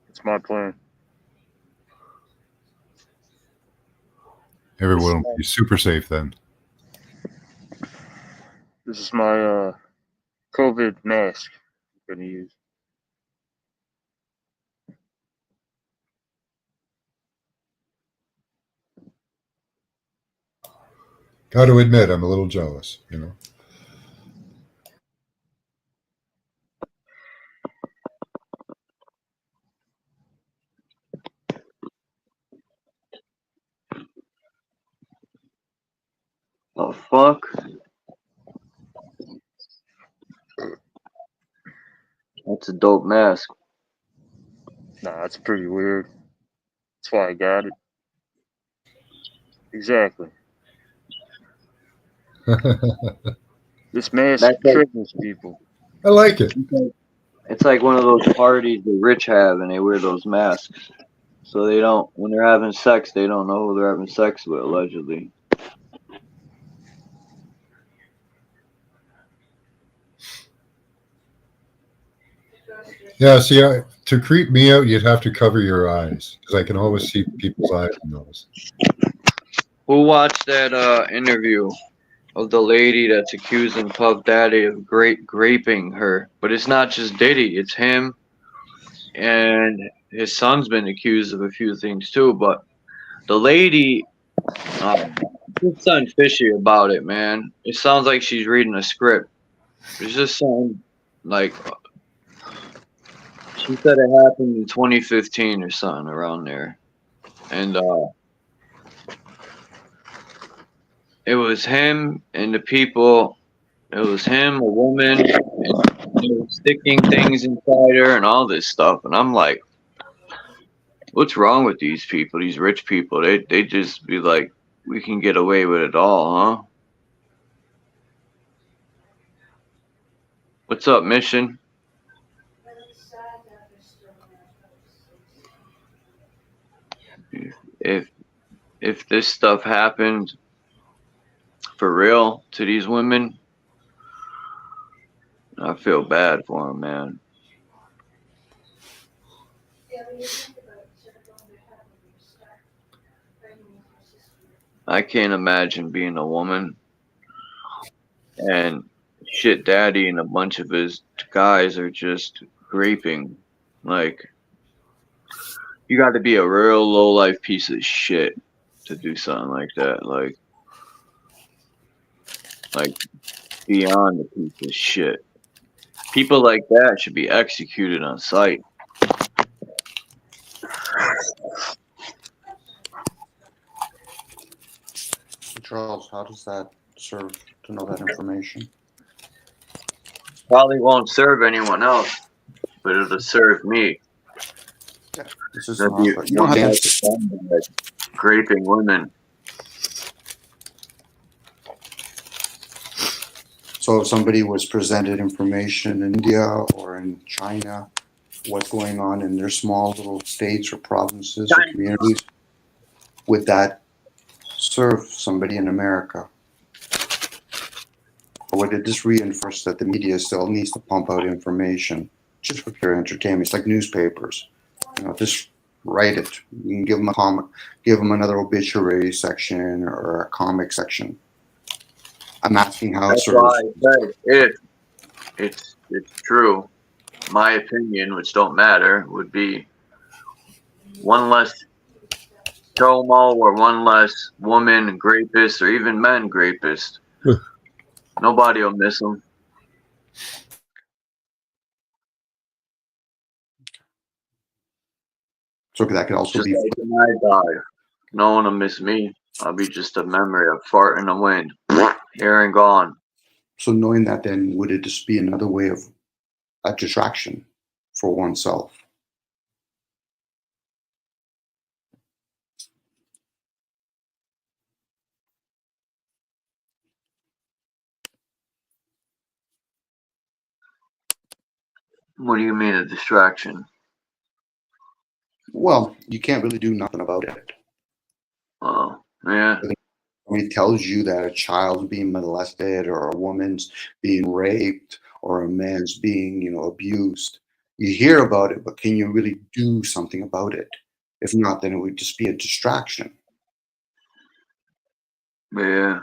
Speaker 13: it's my plan.
Speaker 10: Everyone will be super safe then.
Speaker 13: This is my COVID mask I'm going to use.
Speaker 10: Got to admit, I'm a little jealous, you know.
Speaker 2: Oh, fuck. That's a dope mask.
Speaker 13: Nah, it's pretty weird. That's why I got it. Exactly. This mask triggers people.
Speaker 10: I like it.
Speaker 2: It's like one of those parties the rich have, and they wear those masks. So they don't, when they're having sex, they don't know who they're having sex with, allegedly.
Speaker 10: Yeah, see, to creep me out, you'd have to cover your eyes because I can always see people's eyes and nose.
Speaker 2: Who watched that interview of the lady that's accusing Puff Daddy of raping her? But it's not just Diddy, it's him, and his son's been accused of a few things too. But the lady, it's something fishy about it, man. It sounds like she's reading a script. It's just something like, she said it happened in 2015 or something around there. And it was him and the people. It was him, a woman, and they were sticking things inside her and all this stuff. And I'm like, What's wrong with these people? These rich people? They just be like, we can get away with it all, huh? What's up, Mission? If this stuff happened for real to these women, I feel bad for them, man. I can't imagine being a woman and Shit Daddy and a bunch of his guys are just raping. Like, you got to be a real low life piece of shit to do something like that. Like beyond a piece of shit. People like that should be executed on sight.
Speaker 8: Charles, how does that serve to know that information?
Speaker 2: Probably won't serve anyone else, but it'll serve me.
Speaker 8: Yeah, this is not, you don't have to
Speaker 2: raping women.
Speaker 8: So if somebody was presented information in India or in China, what's going on in their small little states or provinces or communities, would that serve somebody in America? Or would it just reinforce that the media still needs to pump out information just for pure entertainment? It's like newspapers. You know, just write it. You can give them a comic, give them another obituary section or a comic section. I'm asking how it
Speaker 2: That's
Speaker 8: serves.
Speaker 2: why I said if it's true, my opinion, which don't matter, would be one less homo or one less woman rapist or even men rapist. Nobody will miss them.
Speaker 8: So that could also
Speaker 2: Just
Speaker 8: be.
Speaker 2: like when I die, no one will miss me. I'll be just a memory of fart in the wind, here and gone.
Speaker 8: So knowing that, then would it just be another way of a distraction for oneself?
Speaker 2: What do you mean a distraction?
Speaker 8: Well, you can't really do nothing about it.
Speaker 2: Oh, yeah.
Speaker 8: When it tells you that a child's being molested or a woman's being raped or a man's being, you know, abused, you hear about it, but can you really do something about it? If not, then it would just be a distraction.
Speaker 2: Yeah.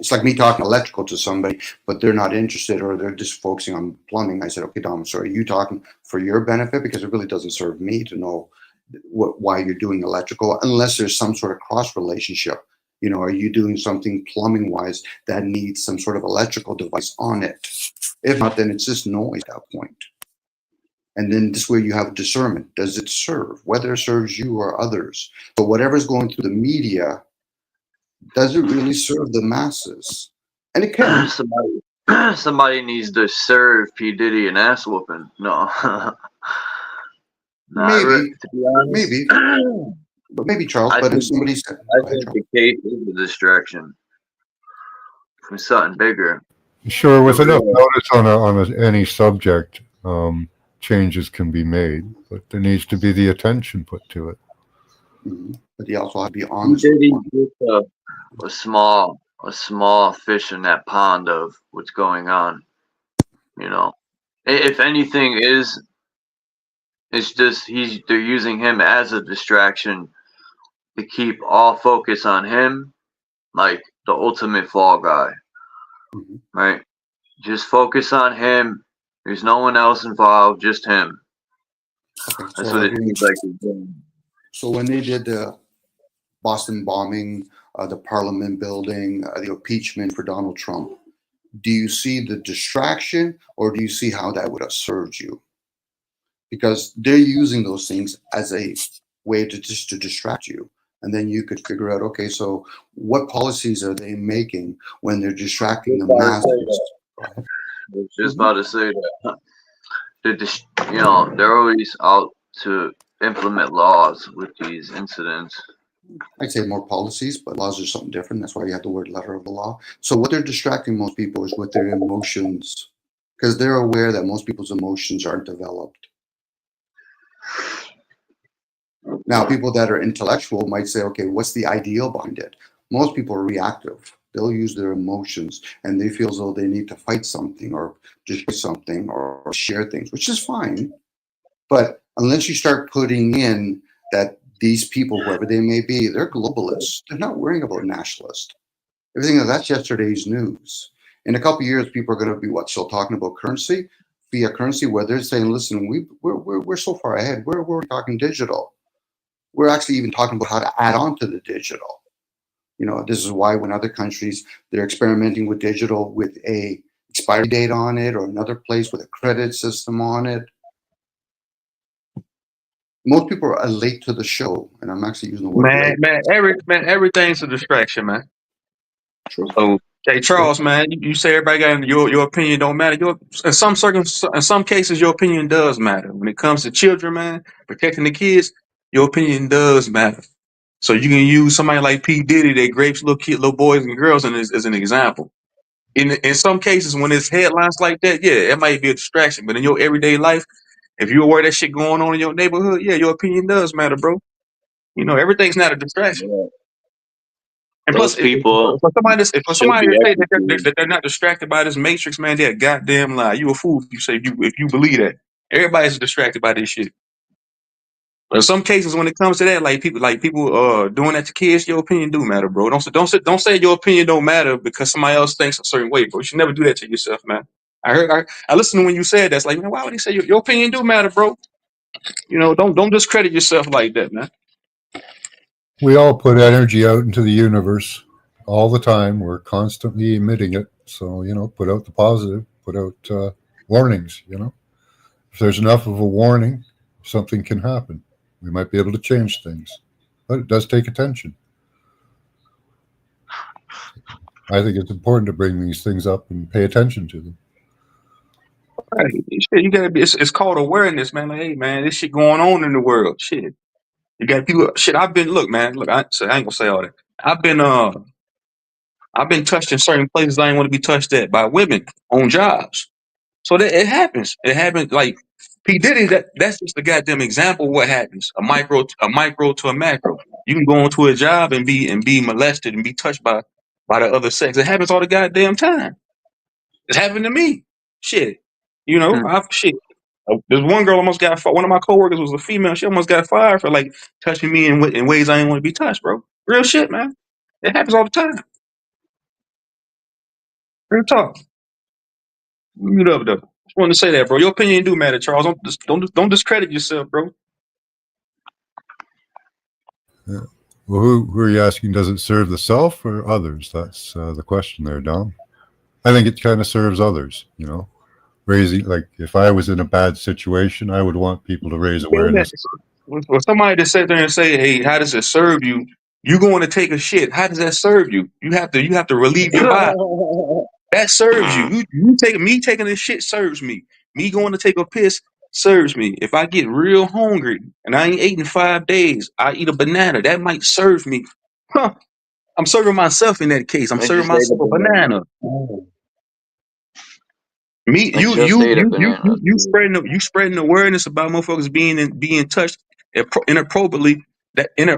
Speaker 8: It's like me talking electrical to somebody, but they're not interested or they're just focusing on plumbing. I said, okay, Dom, so are you talking for your benefit? Because it really doesn't serve me to know why you're doing electrical, unless there's some sort of cross relationship. You know, are you doing something plumbing wise that needs some sort of electrical device on it? If not, then it's just noise at that point. And then this way you have discernment. Does it serve? Whether it serves you or others. But whatever's going through the media, does it really serve the masses? And it can.
Speaker 2: Somebody needs to serve P. Diddy an ass whooping. No.
Speaker 8: Maybe.
Speaker 2: To be honest.
Speaker 8: Maybe. But maybe, Charles, but if somebody said,
Speaker 2: I think the case is a distraction from something bigger.
Speaker 10: Sure, with enough notice on any subject, changes can be made, but there needs to be the attention put to it.
Speaker 8: Mm-hmm. But you also have to be honest.
Speaker 2: A small fish in that pond of what's going on. You know, if anything is, it's just they're using him as a distraction to keep all focus on him, like the ultimate fall guy, right? Just focus on him. There's no one else involved, just him.
Speaker 8: Okay,
Speaker 2: That's what it seems like he's doing.
Speaker 8: So when they did the Boston bombing, the Parliament building, the impeachment for Donald Trump, do you see the distraction or do you see how that would have served you? Because they're using those things as a way to distract you. And then you could figure out, okay, so what policies are they making when they're distracting the masses?
Speaker 2: I was just about to say that. They're always out to implement laws with these incidents.
Speaker 8: I'd say more policies, but laws are something different. That's why you have the word letter of the law. So what they're distracting most people is with their emotions, because they're aware that most people's emotions aren't developed. Now, people that are intellectual might say, okay, what's the ideal behind it? Most people are reactive. They'll use their emotions and they feel as though they need to fight something or destroy something or share things, which is fine. But unless you start putting in that these people, whoever they may be, they're globalists. They're not worrying about nationalists. Everything that's yesterday's news. In a couple of years, people are going to be still talking about currency, fiat currency, where they're saying, listen, we're so far ahead. We're talking digital. We're actually even talking about how to add on to the digital. You know, this is why when other countries, they're experimenting with digital with a expiry date on it, or another place with a credit system on it. Most people are late to the show, and I'm actually using the word late.
Speaker 11: Everything's a distraction, man.
Speaker 8: True.
Speaker 11: So, hey, Charles, man, you say everybody got your opinion don't matter. In some cases, your opinion does matter. When it comes to children, man, protecting the kids, your opinion does matter. So you can use somebody like P. Diddy that rapes little boys and girls as an example. In some cases, when it's headlines like that, yeah, it might be a distraction. But in your everyday life, if you're aware of that shit going on in your neighborhood, yeah, your opinion does matter, bro. You know, everything's not a distraction.
Speaker 2: Yeah.
Speaker 11: And
Speaker 2: Those
Speaker 11: plus,
Speaker 2: people
Speaker 11: for somebody to say
Speaker 2: executed.
Speaker 11: that they're not distracted by this matrix, man, they're a goddamn lie. You a fool if you say if you believe that. Everybody's distracted by this shit. But in some cases, when it comes to that, like people doing that to kids, your opinion do matter, bro. Don't say your opinion don't matter because somebody else thinks a certain way, bro. You should never do that to yourself, man. I listened to when you said that's like, man, why would he say your opinion do matter, bro? You know, don't discredit yourself like that, man.
Speaker 10: We all put energy out into the universe all the time. We're constantly emitting it. So, you know, put out the positive, put out warnings, you know. If there's enough of a warning, something can happen. We might be able to change things. But it does take attention. I think it's important to bring these things up and pay attention to them.
Speaker 11: Right. Shit, you gotta be. It's called awareness, man. Like, hey, man, this shit going on in the world. Shit, you got people. Shit, I ain't gonna say all that. I've been touched in certain places I didn't want to be touched at by women on jobs. So that it happens. It happens. Like P Diddy. That's just the goddamn example of what happens. A micro to a macro. You can go into a job and be molested and be touched by the other sex. It happens all the goddamn time. It's happened to me. Shit. You know, there's one girl almost got fired. One of my coworkers was a female. She almost got fired for like touching me in ways I didn't want to be touched, bro. Real shit, man. It happens all the time. Real talk. Mute up, though. Just wanted to say that, bro. Your opinion do matter, Charles. Don't discredit yourself, bro.
Speaker 10: Yeah. Well, who are you asking? Does it serve the self or others? That's the question there, Dom. I think it kind of serves others, you know. Raising, like, if I was in a bad situation, I would want people to raise awareness.
Speaker 11: For somebody to sit there and say, "Hey, how does it serve you?" You going to take a shit? How does that serve you? You have to relieve your body. That serves you. You taking this shit serves me. Me going to take a piss serves me. If I get real hungry and I ain't ate in 5 days, I eat a banana. That might serve me. Huh. I'm serving myself in that case. I'm serving myself a banana. You spreading awareness about motherfuckers being touched inappropriately, that in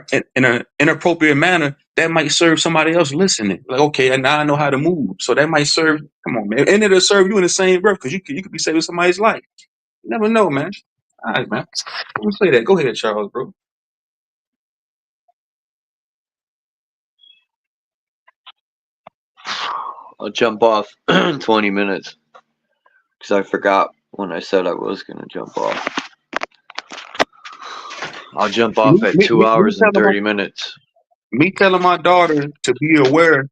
Speaker 11: an inappropriate manner, that might serve somebody else listening. Like, okay, and now I know how to move, so that might serve. Come on, man, and it'll serve you in the same breath because you could be saving somebody's life. You never know, man. All right, man. Let me say that. Go ahead, Charles, bro.
Speaker 2: I'll jump off in 20 minutes because I forgot when I said I was going to jump off. I'll jump off at 2 hours and 30 minutes.
Speaker 11: Me telling my daughter to be aware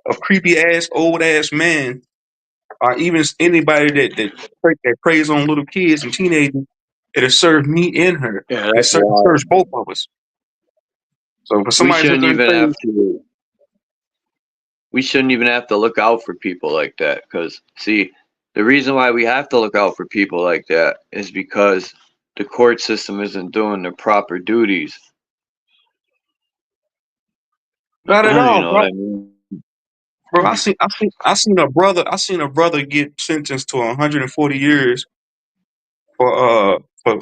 Speaker 11: of creepy ass, old ass men, or even anybody that preys on little kids and teenagers, it'll serve me and her.
Speaker 2: Yeah,
Speaker 11: it serves both of us. So for somebody
Speaker 2: we shouldn't even have to look out for people like that. Because see, the reason why we have to look out for people like that is because the court system isn't doing their proper duties.
Speaker 11: Not at
Speaker 2: You
Speaker 11: all,
Speaker 2: know
Speaker 11: bro.
Speaker 2: what I mean?
Speaker 11: Bro, I seen a brother get sentenced to 140 years for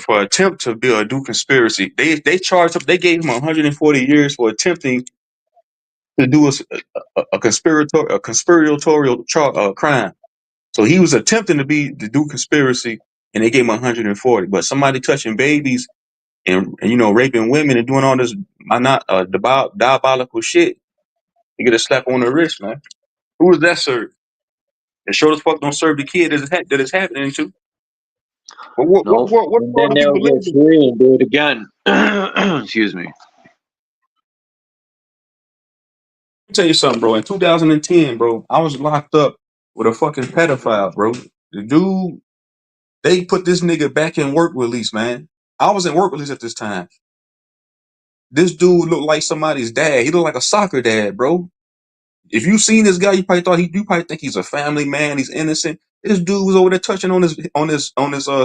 Speaker 11: attempt to do conspiracy. They charged up. They gave him 140 years for attempting to do a conspiratorial crime. So he was attempting to do conspiracy, and they gave him 140. But somebody touching babies and raping women and doing all this diabolical shit, you get a slap on the wrist, man. Who does that serve? It sure as fuck don't serve the kid that it's happening to. But what
Speaker 2: Nope. And
Speaker 11: part
Speaker 2: then
Speaker 11: of
Speaker 2: they'll
Speaker 11: people live
Speaker 2: get
Speaker 11: in?
Speaker 2: free and do it again. Excuse me.
Speaker 11: Let me tell you something, bro. In 2010, bro, I was locked up with a fucking pedophile, bro. The dude, they put this nigga back in work release, man. I was in work release at this time. This dude looked like somebody's dad. He looked like a soccer dad, bro. If you seen this guy, you probably think he's a family man. He's innocent. This dude was over there touching on his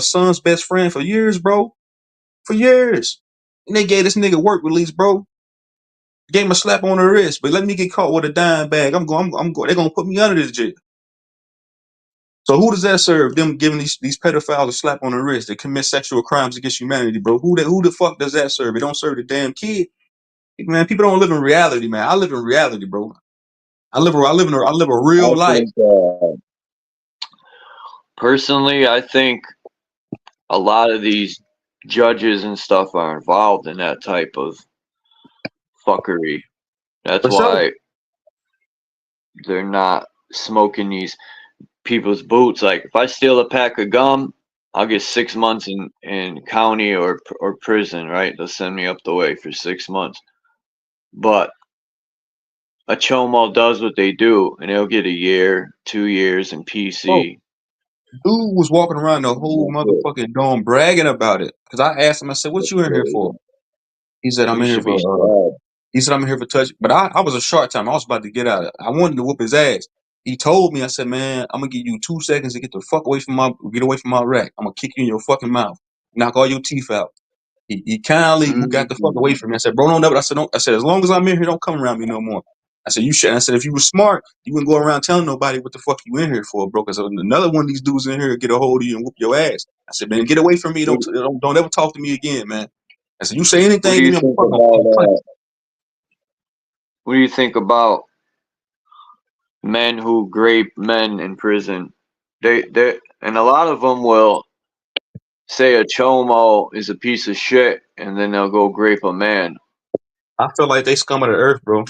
Speaker 11: son's best friend for years, bro. For years. And they gave this nigga work release, bro. Gave him a slap on the wrist, but let me get caught with a dime bag. I'm going. They're gonna put me under this jail. So who does that serve? Them giving these pedophiles a slap on the wrist that commit sexual crimes against humanity, bro. Who the fuck does that serve? It don't serve the damn kid. Man, people don't live in reality, man. I live in reality, bro. I live a real life.
Speaker 2: Personally, I think a lot of these judges and stuff are involved in that type of fuckery. That's why they're not smoking these people's boots. Like, if I steal a pack of gum, I'll get 6 months in county or prison, right? They'll send me up the way for 6 months. But a chomo does what they do, and they'll get a year, 2 years in PC.
Speaker 11: Dude was walking around the whole motherfucking dome bragging about it. Because I asked him, I said, "What you in here for?" He said, "I'm in here for." He said, "I'm in here for touch." But I was a short time. I was about to get out. I wanted to whoop his ass. He told me, I said, "Man, I'm gonna give you 2 seconds to get away from my rack. I'm gonna kick you in your fucking mouth, knock all your teeth out." He kindly got the fuck away from me. I said, "Bro, don't never." I said, "Don't." I said, "As long as I'm in here, don't come around me no more." I said, "You should." I said, "If you were smart, you wouldn't go around telling nobody what the fuck you in here for, bro. Because another one of these dudes in here get a hold of you and whoop your ass." I said, "Man, get away from me. Don't ever talk to me again, man." I said, "You say anything to me, I'm
Speaker 2: What do you think about men who grape men in prison? They and a lot of them will say a chomo is a piece of shit, and then they'll go grape a man.
Speaker 11: I feel like they scum of the earth, bro.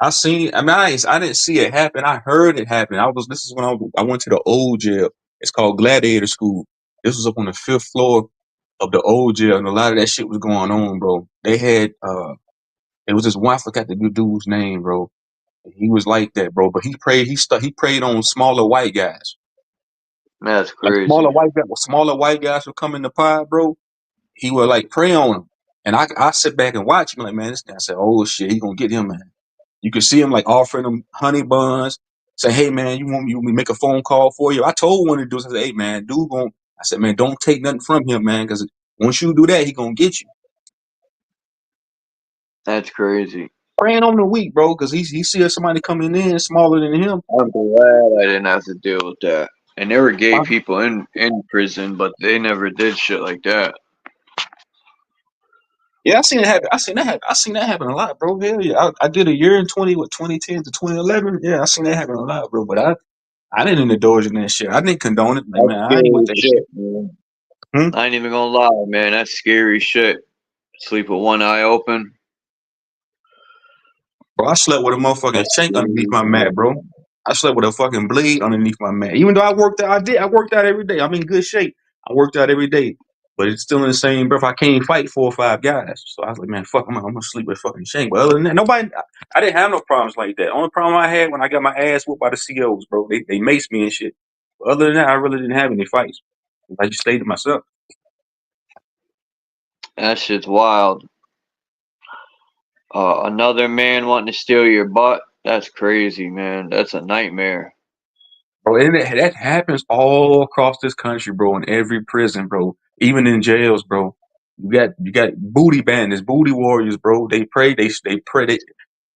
Speaker 11: I seen. I mean, I didn't see it happen. I heard it happen. This is when I went to the old jail. It's called Gladiator School. This was up on the 5th floor of the old jail, and a lot of that shit was going on, bro. They had it was this one, I forgot the dude's name, bro. He was like that, bro. But he preyed on smaller white guys.
Speaker 2: That's crazy.
Speaker 11: Like smaller white guys would come in the pod, bro. He would like prey on them. And I sit back and watch him like, man, this guy. I said, "Oh shit, he gonna get him, man." You could see him like offering them honey buns, say, "Hey man, you want me to make a phone call for you?" I told one of the dudes, I said, "Hey man, I said, man, don't take nothing from him, man, because once you do that, he gonna get you."
Speaker 2: That's crazy.
Speaker 11: Praying on the weak, bro, because he see somebody coming in smaller than him.
Speaker 2: I'm glad I didn't have to deal with that. And there were gay people in prison, but they never did shit like that.
Speaker 11: Yeah, I seen it happen. I seen that happen a lot, bro. Hell yeah. I did a year in 2010 to 2011. Yeah, I seen that happen a lot, bro. But I didn't indulge in that shit. I didn't condone it. Like, man, I ain't with that shit.
Speaker 2: Man. I ain't even gonna lie, man. That's scary shit. Sleep with one eye open.
Speaker 11: Bro, I slept with a motherfucking shank underneath my mat, bro. I slept with a fucking blade underneath my mat. Even though I worked out every day. I'm in good shape. I worked out every day. But it's still in the same breath. I can't fight 4 or 5 guys. So I was like, man, fuck, I'm gonna sleep with fucking shank. But other than that, I didn't have no problems like that. Only problem I had when I got my ass whooped by the COs, bro. They maced me and shit. But other than that, I really didn't have any fights. I just stayed to myself.
Speaker 2: That shit's wild. Another man wanting to steal your butt. That's crazy, man. That's a nightmare.
Speaker 11: Bro, and that happens all across this country, bro, in every prison, bro. Even in jails, bro. You got booty bandits, booty warriors, bro. They pray. They pray.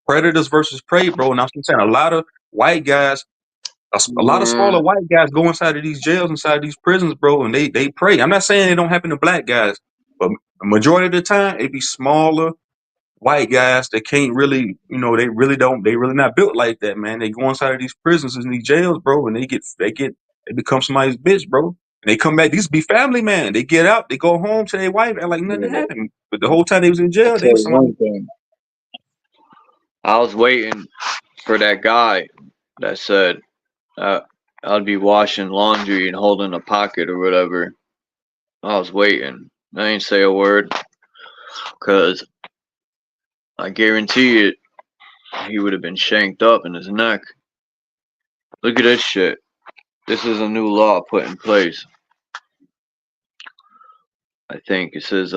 Speaker 11: Predators versus prey, bro. And I'm saying a lot of white guys, a lot of smaller white guys go inside of these jails, inside of these prisons, bro, and they pray. I'm not saying it don't happen to black guys, but the majority of the time it be smaller white guys that can't really, they really not built like that, man. They go inside of these prisons and these jails, bro, and they become somebody's bitch, bro. And they come back. These be family, man. They get out, they go home to their wife, and like nothing happened. But the whole time they was in jail, they was somebody.
Speaker 2: I was waiting for that guy that said I'd be washing laundry and holding a pocket or whatever. I was waiting. I ain't say a word, cause I guarantee it, he would have been shanked up in his neck. Look at this shit. This is a new law put in place. I think it says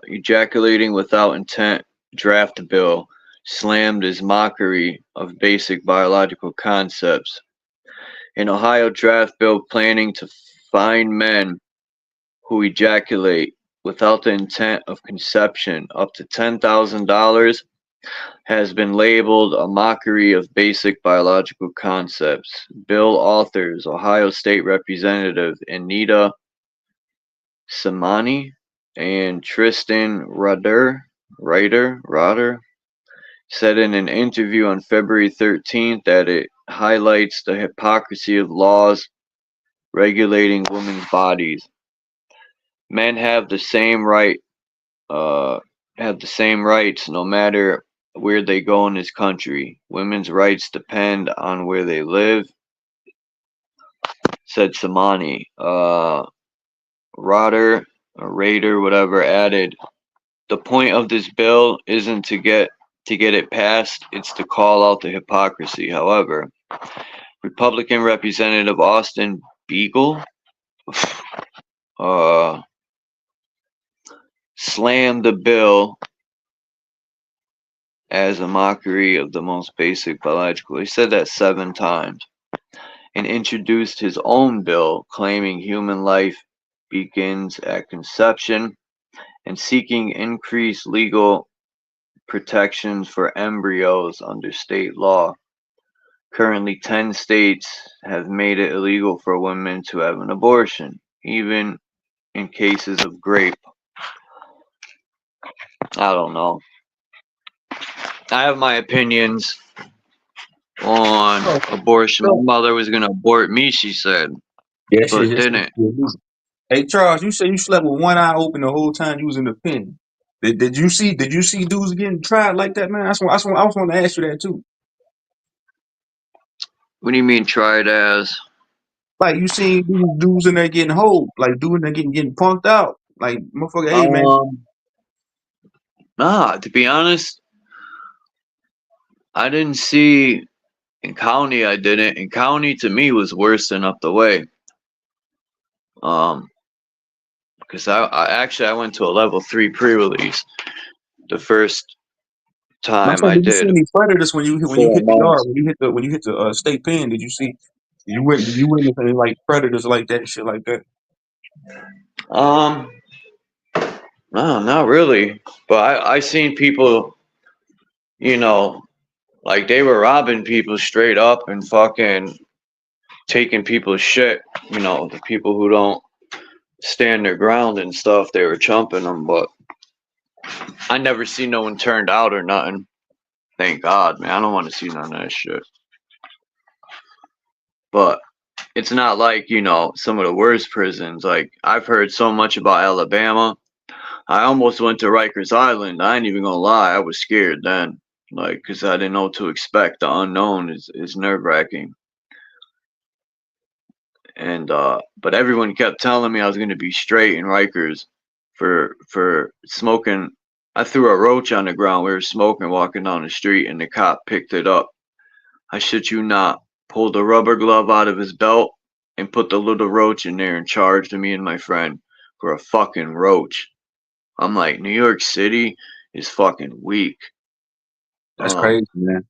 Speaker 2: ejaculating without intent draft bill slammed as mockery of basic biological concepts. An Ohio draft bill planning to fine men who ejaculate without the intent of conception up to $10,000 has been labeled a mockery of basic biological concepts. Bill authors Ohio State Representative Anita Samani and Tristan Roder said in an interview on February 13th that it highlights the hypocrisy of laws regulating women's bodies. Men have the same rights no matter where they go in this country. Women's rights depend on where they live, said Samani. Raider, whatever, added, the point of this bill isn't to get it passed, it's to call out the hypocrisy. However, Republican Representative Austin Beagle slammed the bill as a mockery of the most basic biological. He said that 7 times, and introduced his own bill claiming human life begins at conception and seeking increased legal protections for embryos under state law. Currently, 10 states have made it illegal for women to have an abortion, even in cases of rape. I don't know. I have my opinions on abortion. My mother was going to abort me, she said,
Speaker 11: Yeah,
Speaker 2: but didn't.
Speaker 11: Hey Charles, you said you slept with one eye open the whole time you was in the pen. Did you see dudes getting tried like that, man? I just want to ask you that too.
Speaker 2: What do you mean tried as?
Speaker 11: Like you seen dudes in there getting hold, like dudes in there getting punked out, like motherfucker. Hey man,
Speaker 2: Nah, to be honest, I didn't see in county. I didn't. In county, to me, was worse than up the way. Because I went to a level 3 pre-release the first time I
Speaker 11: did you
Speaker 2: did.
Speaker 11: see any predators when you hit the yard, when you hit the state pen? Did you see you went any like predators like that, shit like that?
Speaker 2: No, not really. But I seen people, like they were robbing people straight up and fucking taking people's shit. The people who don't stand their ground and stuff, they were chumping them. But I never seen no one turned out or nothing. Thank God, man. I don't want to see none of that shit. But it's not like, some of the worst prisons. Like, I've heard so much about Alabama. I almost went to Rikers Island. I ain't even gonna lie. I was scared then. Like, because I didn't know what to expect. The unknown is nerve-wracking. And, but everyone kept telling me I was going to be straight in Rikers for smoking. I threw a roach on the ground. We were smoking, walking down the street, and the cop picked it up. I shit you not. Pulled a rubber glove out of his belt and put the little roach in there and charged me and my friend for a fucking roach. I'm like, New York City is fucking weak.
Speaker 11: That's crazy, man.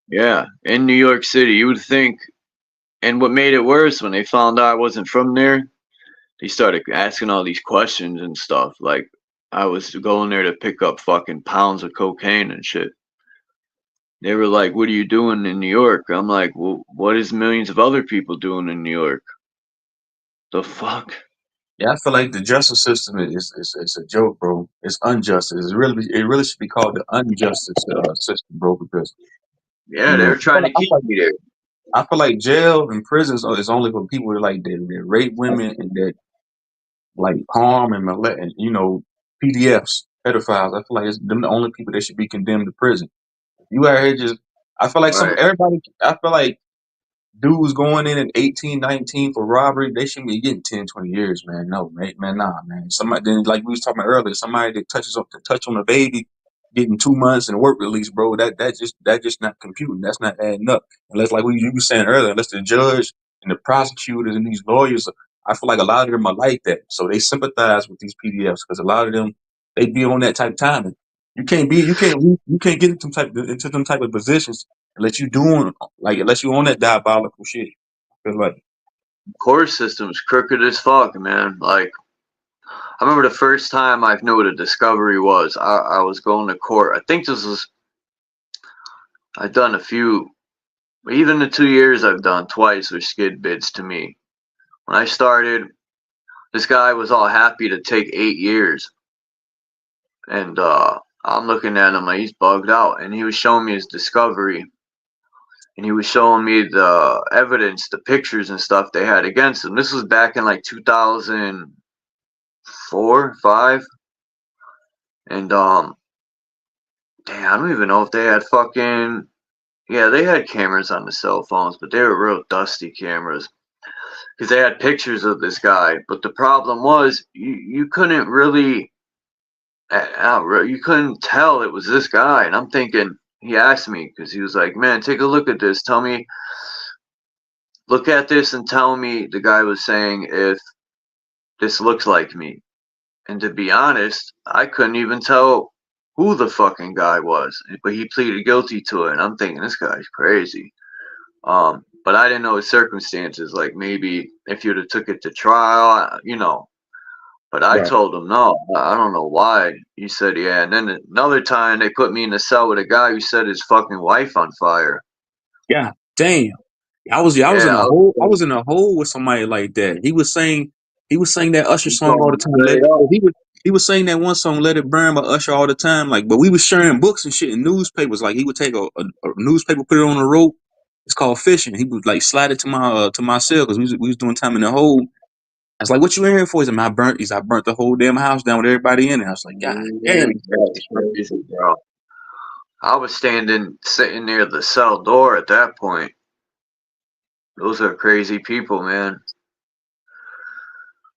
Speaker 2: Yeah, in New York City, you would think. And what made it worse, when they found out I wasn't from there, they started asking all these questions and stuff. Like, I was going there to pick up fucking pounds of cocaine and shit. They were like, "What are you doing in New York?" I'm like, "Well, what is millions of other people doing in New York? The fuck?"
Speaker 11: Yeah, I feel like the justice system is a joke, bro. It's unjust. It really should be called the unjustice system, bro. Because
Speaker 2: Yeah, they were trying to
Speaker 11: I
Speaker 2: keep me there.
Speaker 11: feel like jail and prisons is only for people that rape women and that like harm and molest and PDFs, pedophiles. I feel like it's them the only people that should be condemned to prison. You out here just, I feel like
Speaker 2: Right.
Speaker 11: I feel like dudes going in at 18, 19 for robbery, they shouldn't be getting 10, 20 years, man. No, man, nah, man. Somebody, then, like we was talking about earlier, somebody that touch on a baby getting 2 months and work release, bro, that just not computing. That's not adding up. Unless, like you were saying earlier, unless the judge and the prosecutors and these lawyers, I feel like a lot of them are like that. So they sympathize with these PDFs because a lot of them, they be on that type of timing. You can't get into them type of positions unless you're on that diabolical shit. Cause like,
Speaker 2: Court system's crooked as fuck, man. Like, I remember the first time I knew what a discovery was. I was going to court. I think I've done a few, even the 2 years I've done twice were skid bids to me. When I started, this guy was all happy to take 8 years. And I'm looking at him like he's bugged out. And he was showing me his discovery. And he was showing me the evidence, the pictures and stuff they had against him. This was back in like 2004, 5. And damn, I don't even know if they had fucking, yeah, they had cameras on the cell phones, but they were real dusty cameras. Because they had pictures of this guy. But the problem was, you couldn't really, you couldn't tell it was this guy. And I'm thinking, he asked me, because he was like, "Man, take a look at this. Tell me, look at this and tell me," the guy was saying, "if this looks like me." And to be honest, I couldn't even tell who the fucking guy was. But he pleaded guilty to it. And I'm thinking, this guy's crazy. But I didn't know his circumstances. Like, maybe if you'd have took it to trial, But I told him, no, I don't know why. He said, yeah. And then another time they put me in the cell with a guy who set his fucking wife on fire.
Speaker 11: yeah, damn. I was in a hole with somebody like that. He was saying that Usher song all the time. He was saying that one song, "Let It Burn" by Usher all the time. Like, but we was sharing books and shit in newspapers. Like, he would take a newspaper, put it on a rope. It's called fishing. He would like slide it to my cell because we was doing time in the hole. I was like, "What you in here for?" He said, "I burnt the whole damn house down with everybody in it." I was like, "God damn,
Speaker 2: that's crazy, bro." I was sitting near the cell door at that point. Those are crazy people, man.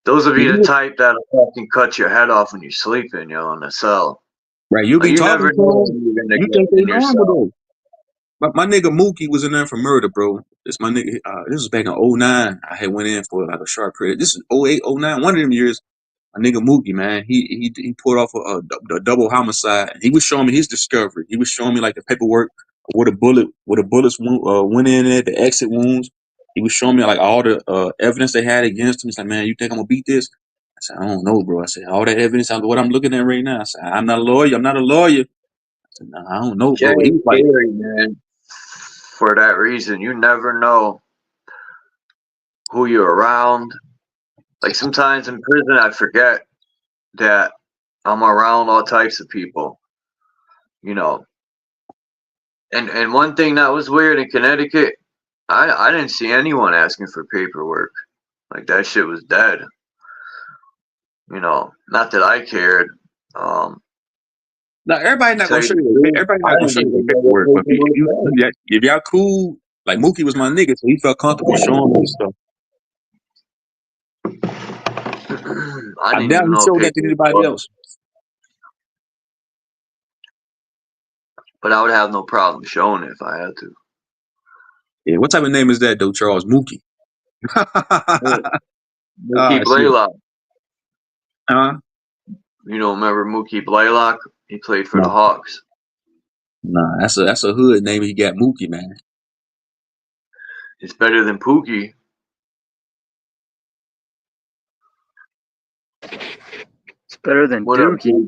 Speaker 2: Those would be the type that'll fucking cut your head off when you're sleeping, in the cell.
Speaker 11: Right, you be talking to them.
Speaker 2: You
Speaker 11: You think they normal though. My nigga Mookie was in there for murder, bro. This my nigga. This was back in 2009. I had went in for like a sharp credit. This is 2008, 2009. One of them years. My nigga Mookie, man, he pulled off a double homicide. He was showing me his discovery. He was showing me like the paperwork where the bullets went in at, the exit wounds. He was showing me like all the evidence they had against him. He's like, "Man, you think I'm gonna beat this?" I said, "I don't know, bro." I said, "All that evidence, what I'm looking at right now." I said, "I'm not a lawyer. I'm not a lawyer." I said, "Nah, I don't know, bro." He was like,
Speaker 2: scary, man. For that reason, you never know who you're around. Like, sometimes in prison, I forget that I'm around all types of people, And one thing that was weird in Connecticut, I didn't see anyone asking for paperwork. Like, that shit was dead. Not that I cared.
Speaker 11: Now everybody not gonna show you. Everybody not gonna show you their paperwork. But if y'all cool, like Mookie was my nigga, so he felt comfortable showing me this stuff. I doubt he showed that to anybody else.
Speaker 2: But I would have no problem showing it if I had to.
Speaker 11: Yeah, what type of name is that though, Charles? Mookie.
Speaker 2: Mookie Blaylock.
Speaker 11: Huh?
Speaker 2: You don't remember Mookie Blaylock? He played for the Hawks.
Speaker 11: Nah, that's a hood name. He got Mookie, man.
Speaker 2: It's better than Pookie.
Speaker 14: It's better than
Speaker 2: What up,
Speaker 14: Dookie.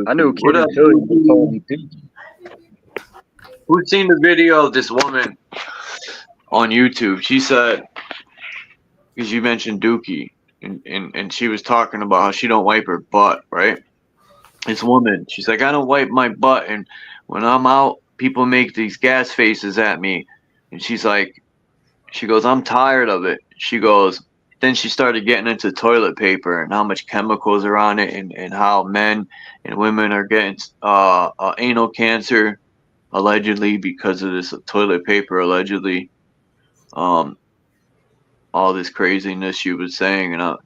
Speaker 14: I knew a kid
Speaker 2: What up,
Speaker 14: in Philly who called
Speaker 2: Dookie?
Speaker 14: him Dookie.
Speaker 2: Who's seen the video of this woman on YouTube? She said, because you mentioned Dookie, and she was talking about how she don't wipe her butt, right? This woman, she's like, I don't wipe my butt, and when I'm out, people make these gas faces at me, and she's like, she goes, I'm tired of it. She goes, then she started getting into toilet paper and how much chemicals are on it, and how men and women are getting anal cancer allegedly because of this toilet paper, allegedly. All this craziness she was saying, and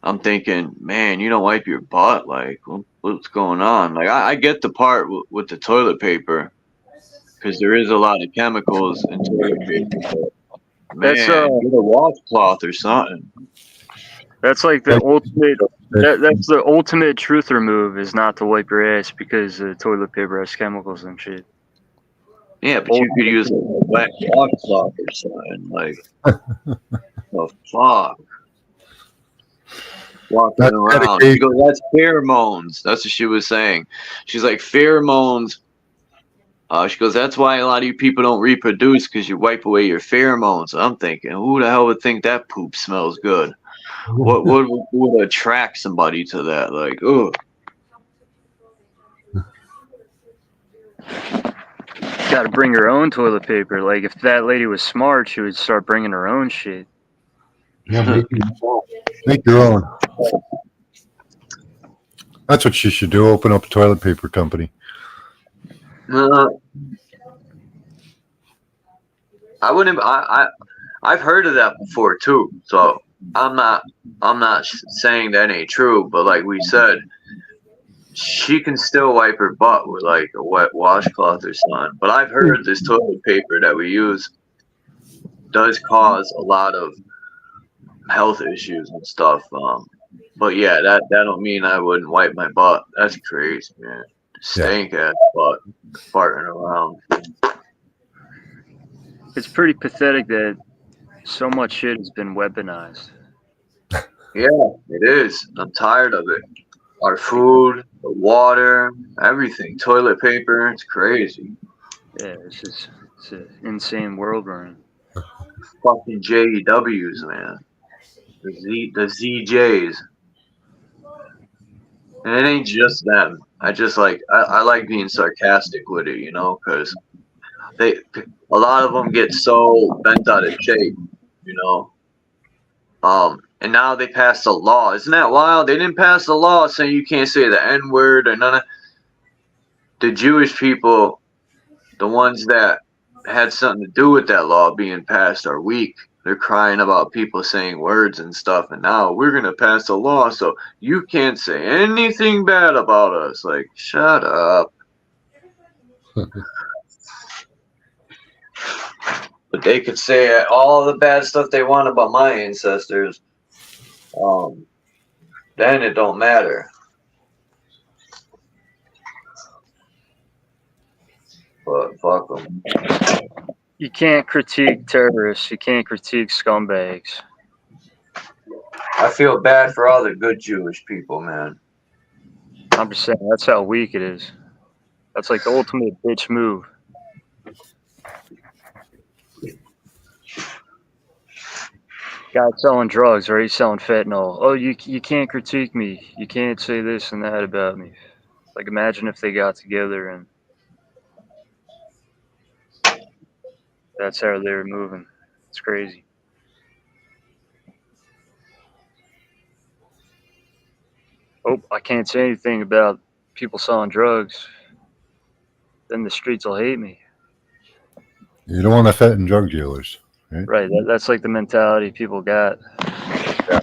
Speaker 2: I'm thinking, man, you don't wipe your butt, like what's going on? Like I get the part with the toilet paper because there is a lot of chemicals in toilet paper, but man,
Speaker 14: That's
Speaker 2: get a washcloth or something.
Speaker 14: That's like the ultimate. That's the ultimate truther move is not to wipe your ass because the toilet paper has chemicals and shit.
Speaker 2: Yeah, but you could use a wet washcloth or something. Like, the fuck? Walking around. She goes, that's pheromones. That's what she was saying. She's like, pheromones. She goes, that's why a lot of you people don't reproduce because you wipe away your pheromones. I'm thinking, who the hell would think that poop smells good? What would attract somebody to that? Like, ugh.
Speaker 14: Got to bring her own toilet paper. Like if that lady was smart, she would start bringing her own shit.
Speaker 10: Yeah, make your own. That's what she should do. Open up a toilet paper company.
Speaker 2: I wouldn't. I've heard of that before too. So I'm not saying that ain't true. But like we said, she can still wipe her butt with like a wet washcloth or something. But I've heard this toilet paper that we use does cause a lot of health issues and stuff. But yeah, that don't mean I wouldn't wipe my butt. That's crazy, man. Stank ass butt farting around.
Speaker 14: It's pretty pathetic that so much shit has been weaponized.
Speaker 2: Yeah, it is. I'm tired of it. Our food, the water, everything, toilet paper. It's crazy.
Speaker 14: Yeah, it's an insane world we're in.
Speaker 2: Fucking JEWs, man. The ZJs. And it ain't just them. I just like I like being sarcastic with it, you know, because a lot of them get so bent out of shape, you know. And now they passed a law. Isn't that wild? They didn't pass a law saying you can't say the N-word or none of the Jewish people. The ones that had something to do with that law being passed are weak. They're crying about people saying words and stuff, and now we're gonna pass a law so you can't say anything bad about us. Like, shut up. But they could say all the bad stuff they want about my ancestors. Then it don't matter. But fuck them.
Speaker 14: You can't critique terrorists. You can't critique scumbags.
Speaker 2: I feel bad for all the good Jewish people, man.
Speaker 14: I'm just saying, that's how weak it is. That's like the ultimate bitch move. Guy selling drugs, or he's selling fentanyl. Oh, you can't critique me. You can't say this and that about me. Like, imagine if they got together and that's how they were moving. It's crazy. Oh, I can't say anything about people selling drugs. Then the streets will hate me.
Speaker 10: You don't want to fatten drug dealers, right?
Speaker 14: Right. That's like the mentality people got.
Speaker 10: Yeah.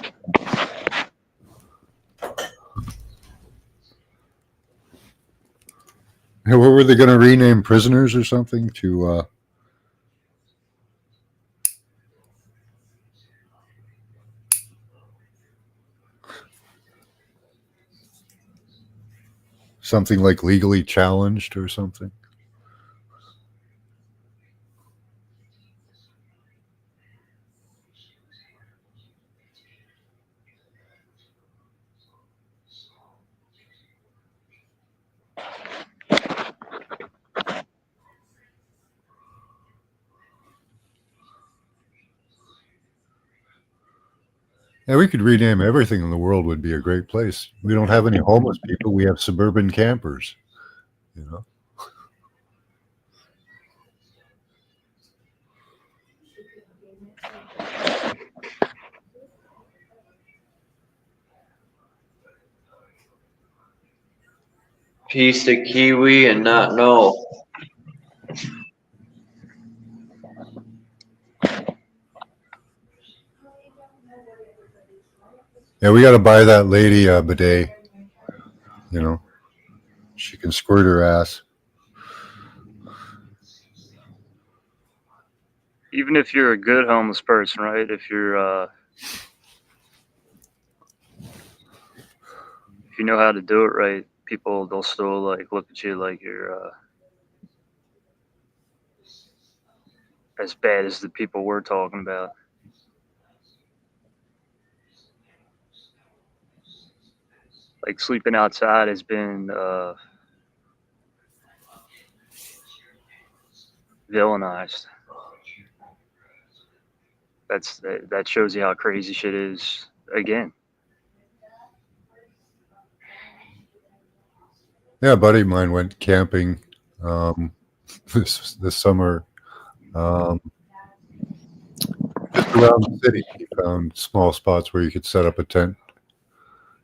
Speaker 10: Hey, what were they going to rename prisoners or something to? Something like legally challenged or something. Yeah, we could rename everything in the world. Would be a great place. We don't have any homeless people. We have suburban campers. You know.
Speaker 2: Piece of kiwi and not know.
Speaker 10: Yeah, we got to buy that lady a bidet. You know, she can squirt her ass.
Speaker 14: Even if you're a good homeless person, right? If you know how to do it right, people they'll still like look at you like you're as bad as the people we're talking about. Like sleeping outside has been villainized. That shows you how crazy shit is again.
Speaker 10: Yeah, a buddy of mine went camping this summer. Just around the city, he found small spots where you could set up a tent.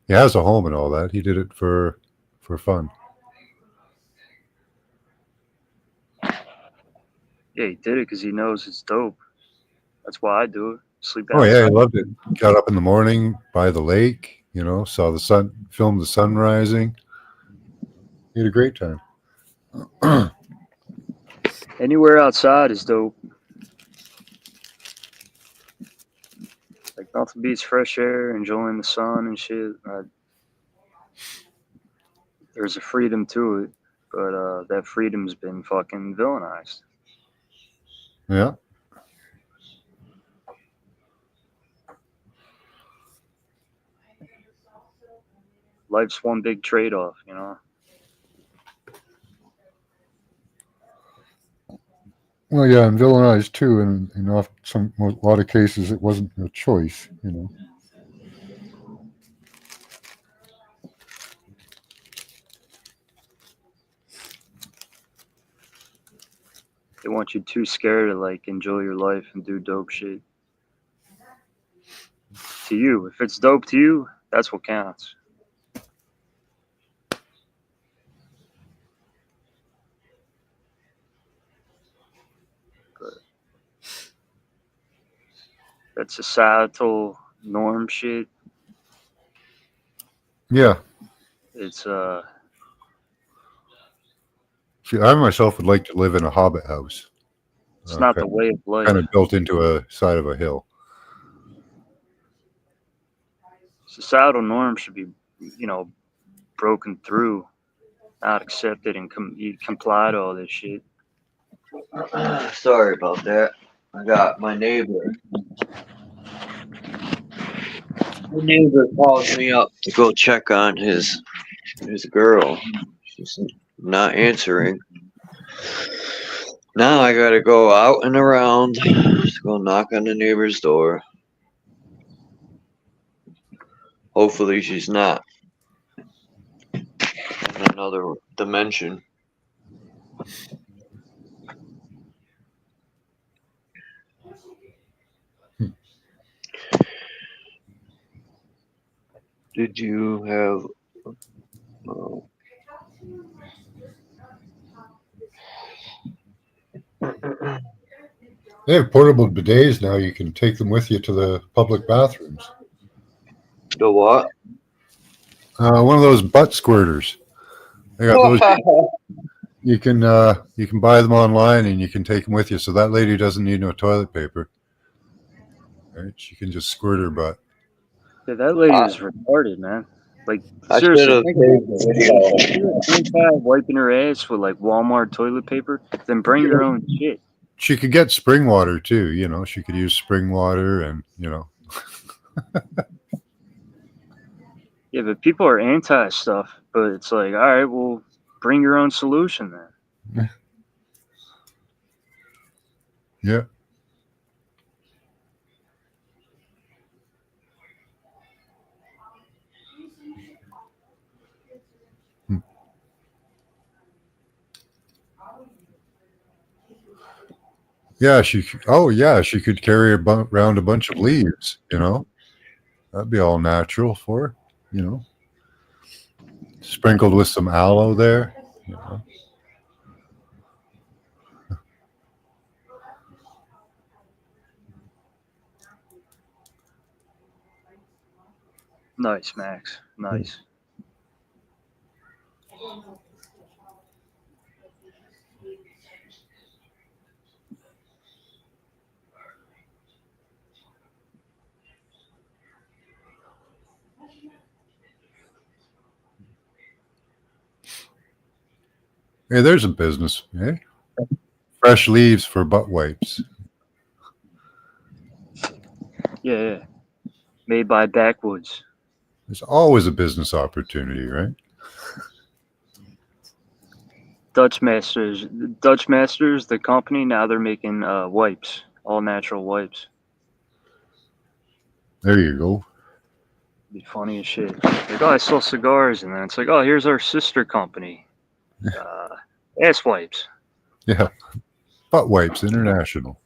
Speaker 10: He has a home and all that. He did it for fun.
Speaker 14: Yeah, he did it because he knows it's dope. That's why I do it. Sleep
Speaker 10: Oh
Speaker 14: outside.
Speaker 10: yeah, he loved it. Got up in the morning by the lake, you know, saw the sun, filmed the sun rising. He had a great time.
Speaker 14: Anywhere outside is dope. Like nothing beats fresh air, enjoying the sun and shit. There's a freedom to it, but that freedom's been fucking villainized.
Speaker 10: Yeah.
Speaker 14: Life's one big trade-off, you know.
Speaker 10: Well, yeah, and villainized too, and in a lot of cases it wasn't a choice, you know.
Speaker 14: They want you too scared to like enjoy your life and do dope shit. To you, if it's dope to you, that's what counts. But that societal norm shit.
Speaker 10: Yeah.
Speaker 14: It's
Speaker 10: See, I myself would like to live in a hobbit house.
Speaker 14: It's not the way of life.
Speaker 10: Kind of built into a side of a hill.
Speaker 14: Societal norms should be, broken through, not accepted, and you comply to all this shit.
Speaker 2: Sorry about that. I got my neighbor. My neighbor calls me up to go check on his girl. She's not answering. Now I gotta go out and around to go knock on the neighbor's door. Hopefully she's not in another dimension. Did you have
Speaker 10: They have portable bidets now. You can take them with you to the public bathrooms.
Speaker 2: The what?
Speaker 10: One of those butt squirters. They got those. You can buy them online and you can take them with you. So that lady doesn't need no toilet paper. Right? She can just squirt her butt.
Speaker 14: Yeah, that lady was retarded, man. Like
Speaker 2: I
Speaker 14: seriously,
Speaker 2: should've
Speaker 14: wiping her ass with like Walmart toilet paper. Then bring your own shit.
Speaker 10: She could get spring water too. You know, she could use spring water, and you know.
Speaker 14: Yeah, but people are anti stuff. But it's like, all right, well, bring your own solution then.
Speaker 10: Yeah. Yeah, she. Oh, yeah, she could carry around a bunch of leaves. You know, that'd be all natural for her. You know, sprinkled with some aloe there. You know.
Speaker 14: Nice, Max. Nice.
Speaker 10: Hey, there's a business. Hey, fresh leaves for butt wipes.
Speaker 14: Yeah. Made by Backwoods.
Speaker 10: There's always a business opportunity, right?
Speaker 14: Dutch Masters, the company, now they're making wipes, all natural wipes.
Speaker 10: There you go.
Speaker 14: Be funny as shit. Like, oh, I sell cigars, and then it's like, oh, here's our sister company, ass wipes.
Speaker 10: Yeah, butt wipes international.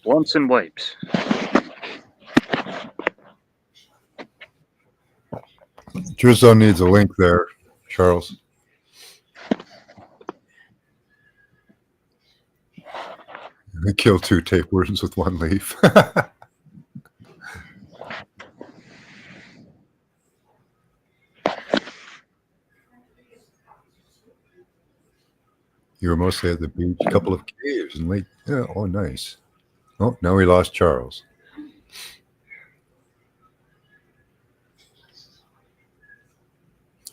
Speaker 14: Blunts and wipes.
Speaker 10: Trizone needs a link there, Charles. They kill 2 tapeworms with 1 leaf. You were mostly at the beach, a couple of caves and lake. Yeah, oh, nice. Oh, now we lost Charles.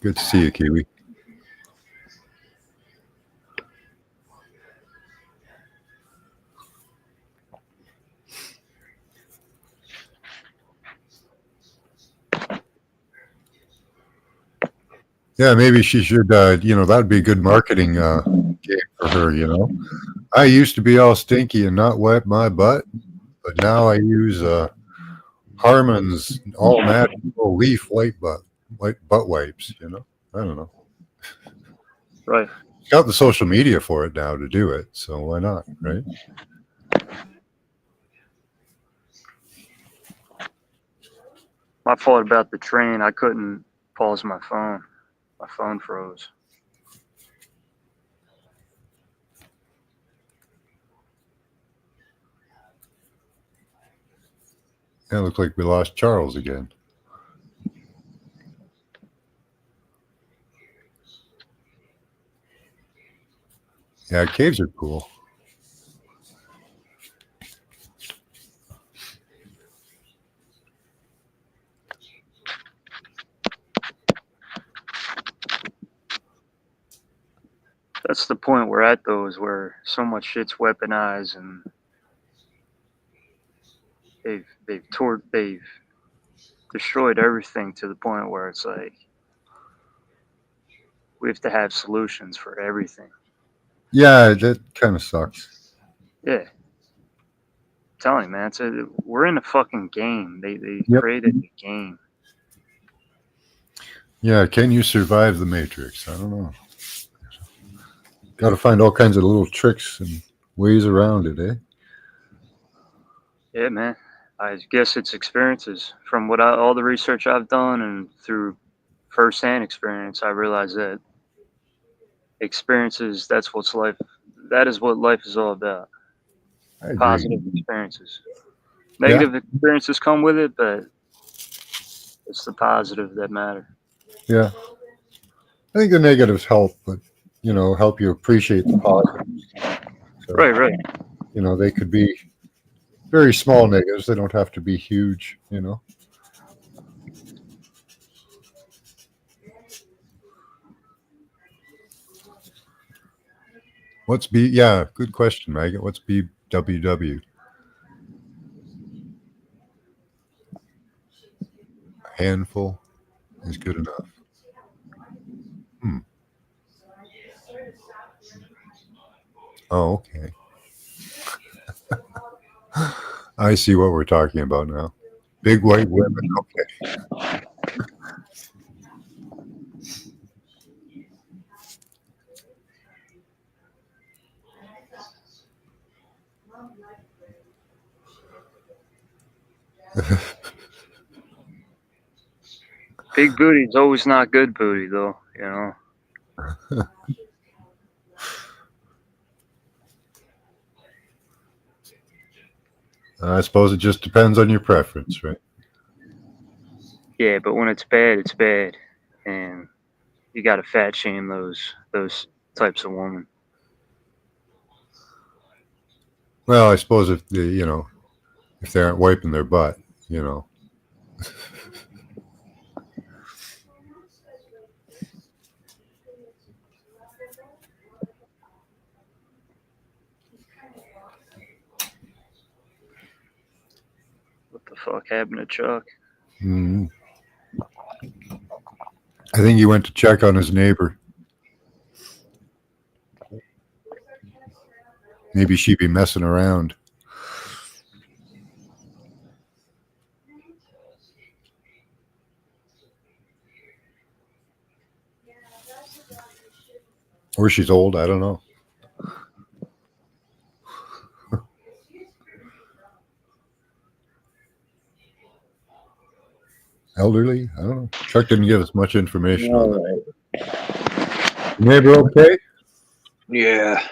Speaker 10: Good to see you, Kiwi. Yeah, maybe she should, that'd be a good marketing game for her, I used to be all stinky and not wipe my butt, but now I use Harmon's all natural leaf butt wipes, I don't know.
Speaker 14: Right.
Speaker 10: Got the social media for it now to do it, so why not, right?
Speaker 14: My fault about the train. I couldn't pause my phone. My phone froze.
Speaker 10: Yeah, it looks like we lost Charles again. Yeah, caves are cool.
Speaker 14: That's the point we're at, though, is where so much shit's weaponized, and they've destroyed everything to the point where it's like we have to have solutions for everything.
Speaker 10: Yeah, that kind of sucks.
Speaker 14: Yeah. I'm telling you, man, we're in a fucking game. They created a game.
Speaker 10: Yeah, can you survive the Matrix? I don't know. Got to find all kinds of little tricks and ways around it, eh?
Speaker 14: Yeah, man. I guess it's experiences. From all the research I've done and through firsthand experience, I realize that experiences, that is what life is all about. Positive experiences. Negative experiences come with it, but it's the positive that matter.
Speaker 10: Yeah. I think the negatives help, but, help you appreciate the positives. So,
Speaker 14: right.
Speaker 10: They could be very small negatives. They don't have to be huge, Yeah, good question, Maggot. What's BWW? A handful is good enough. Oh, okay. I see what we're talking about now. Big white women. Okay.
Speaker 14: Big booty's always not good booty, though. You know.
Speaker 10: I suppose it just depends on your preference, right?
Speaker 14: Yeah, but when it's bad, and you got to fat shame those types of women.
Speaker 10: Well, I suppose if they aren't wiping their butt,
Speaker 14: What the fuck happened to Chuck?
Speaker 10: Mm-hmm. I think he went to check on his neighbor. Maybe she'd be messing around. Or she's old, I don't know. Elderly? I don't know. Chuck didn't give us much information on that. Neighbor okay?
Speaker 2: Yeah.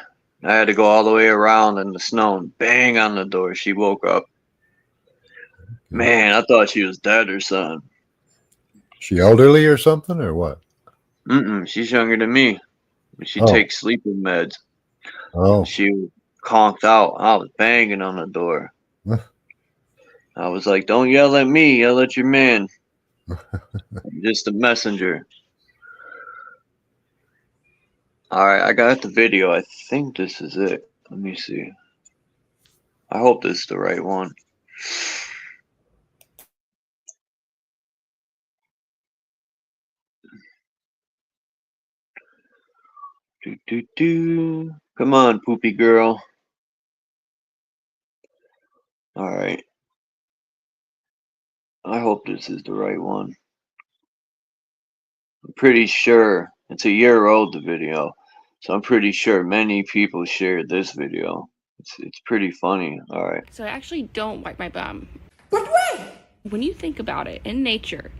Speaker 2: I had to go all the way around in the snow and bang on the door. She woke up. Man, I thought she was dead or something.
Speaker 10: She elderly or something, or what?
Speaker 2: She's younger than me. She
Speaker 10: Oh.
Speaker 2: takes sleeping meds.
Speaker 10: Oh.
Speaker 2: She conked out. I was banging on the door. I was like, don't yell at me. Yell at your man. I'm just a messenger. All right, I got the video. I think this is it. Let me see. I hope this is the right one. Come on, poopy girl. All right. I hope this is the right one. I'm pretty sure it's a year old, the video. So I'm pretty sure many people shared this video. It's pretty funny. All right.
Speaker 15: So I actually don't wipe my bum. But why? When you think about it, in nature,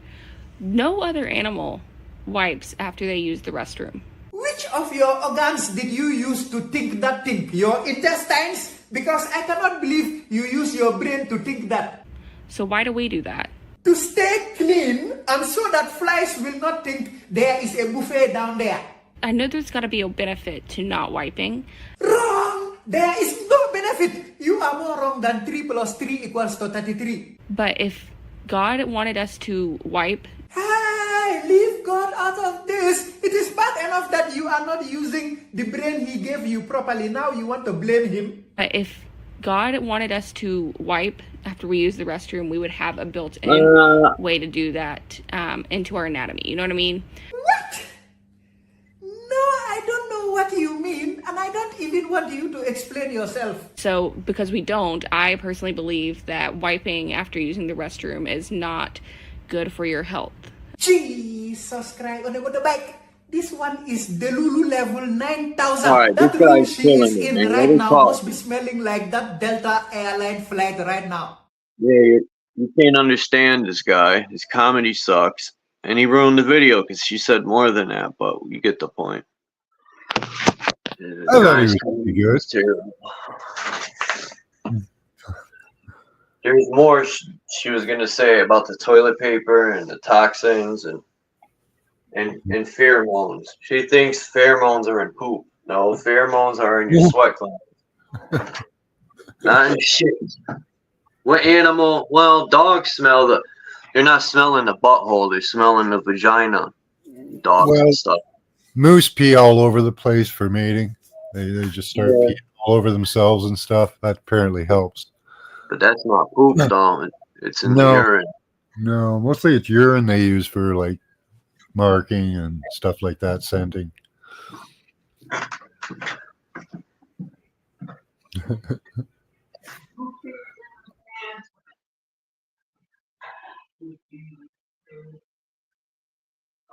Speaker 15: no other animal wipes after they use the restroom.
Speaker 16: Which of your organs did you use to think that thing? Your intestines? Because I cannot believe you use your brain to think that.
Speaker 15: So why do we do that?
Speaker 16: To stay clean and so that flies will not think there is a buffet down there.
Speaker 15: I know there's got to be a benefit to not wiping.
Speaker 16: Wrong! There is no benefit. You are more wrong than 3 + 3 = 33.
Speaker 15: But if God wanted us to wipe...
Speaker 16: Hey, leave God out of this. It is bad enough that you are not using the brain he gave you properly. Now you want to blame him.
Speaker 15: But if God wanted us to wipe after we use the restroom, we would have a built-in way to do that into our anatomy. You know what I mean?
Speaker 16: What? No, I don't know what you mean, and I don't even want you to explain yourself.
Speaker 15: So, because we don't, I personally believe that wiping after using the restroom is not good for your health.
Speaker 16: Jesus Christ, on the motorbike. This one is the Lulu level 9,000.
Speaker 2: All right,
Speaker 16: that
Speaker 2: this
Speaker 16: room
Speaker 2: guy's
Speaker 16: she
Speaker 2: killing
Speaker 16: is
Speaker 2: it,
Speaker 16: in
Speaker 2: man.
Speaker 16: right
Speaker 2: Let him
Speaker 16: now
Speaker 2: talk.
Speaker 16: must be smelling like that Delta airline flight right now.
Speaker 2: Yeah, you can't understand this guy. His comedy sucks. And he ruined the video because she said more than that, but you get the point.
Speaker 10: I thought he was pretty good.
Speaker 2: It's terrible. There's more she was going to say about the toilet paper and the toxins and pheromones. She thinks pheromones are in poop. No, pheromones are in your sweat glands. Not in shit. What animal? Well, dogs smell they're not smelling the butthole, they're smelling the vagina. Dogs and stuff.
Speaker 10: Moose pee all over the place for mating. They just start peeing all over themselves and stuff. That apparently helps.
Speaker 2: But that's not poop, though. It's in the
Speaker 10: No.
Speaker 2: urine.
Speaker 10: No, mostly it's urine they use for like marking and stuff like that, scenting.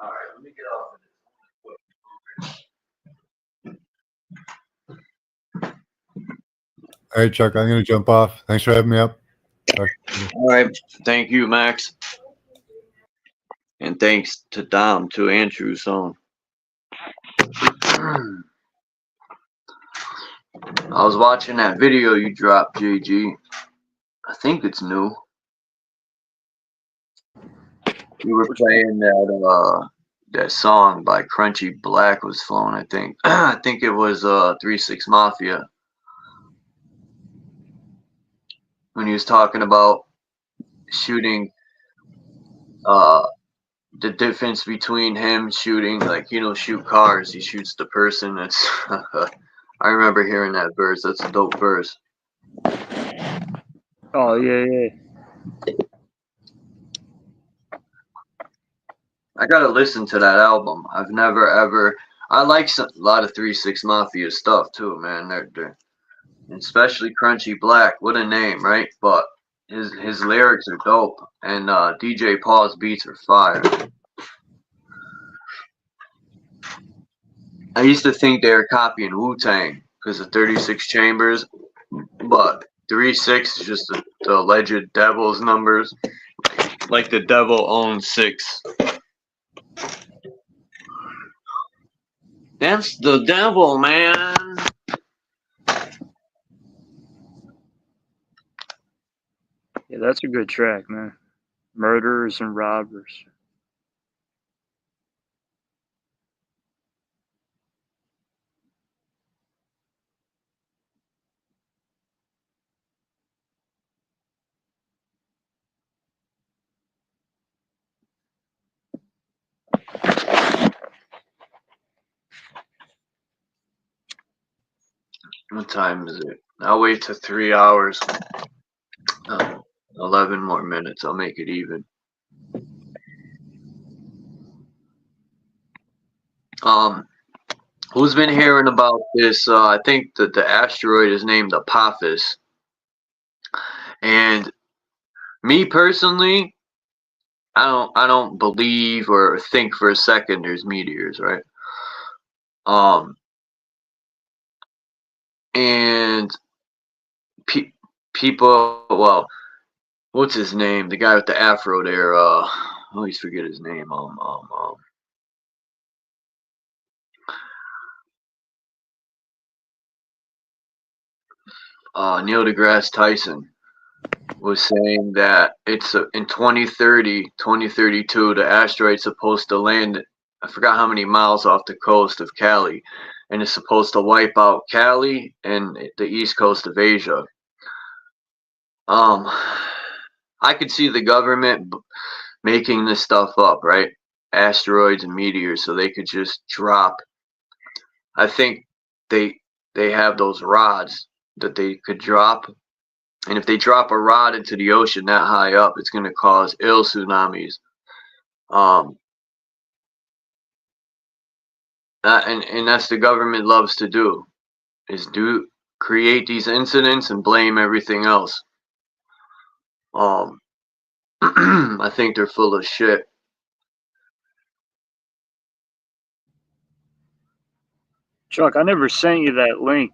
Speaker 2: All right, let me get off of this.
Speaker 10: All right, Chuck, I'm going to jump off. Thanks for having me up.
Speaker 2: All right. Thank you, Max. And thanks to Dom, too, and True Song. I was watching that video you dropped, JG. I think it's new. You were playing that song by Crunchy Black was flowing, I think. I think it was 3-6 Mafia. When he was talking about shooting, the difference between him shooting, like, he don't shoot cars, he shoots the person. That's I remember hearing that verse. That's a dope verse.
Speaker 14: Oh yeah.
Speaker 2: I gotta listen to that album. I've never ever. I like a lot of 3-6 Mafia stuff too, man. They're especially Crunchy Black. What a name, right? But his lyrics are dope, and DJ Paul's beats are fire. I used to think they were copying Wu-Tang because of 36 chambers, but 3-6 is just the alleged devil's numbers. Like the devil owns 6. That's the devil, man.
Speaker 14: Yeah, that's a good track, man. Murderers and robbers.
Speaker 2: What time is it? I'll wait till 3 hours. 11 more minutes. I'll make it even. Who's been hearing about this? I think that the asteroid is named Apophis. And me personally, I don't believe or think for a second there's meteors, right? And people, well, what's his name? The guy with the afro there. I always forget his name. Neil deGrasse Tyson was saying that it's in 2030, 2032, the asteroid's supposed to land. I forgot how many miles off the coast of Cali, and it's supposed to wipe out Cali and the east coast of Asia. I could see the government making this stuff up, right? Asteroids and meteors, so they could just drop. I think they have those rods that they could drop, and if they drop a rod into the ocean that high up, it's going to cause ill tsunamis. And that's the government loves to do, is create these incidents and blame everything else. I think they're full of shit.
Speaker 14: Chuck, I never sent you that link.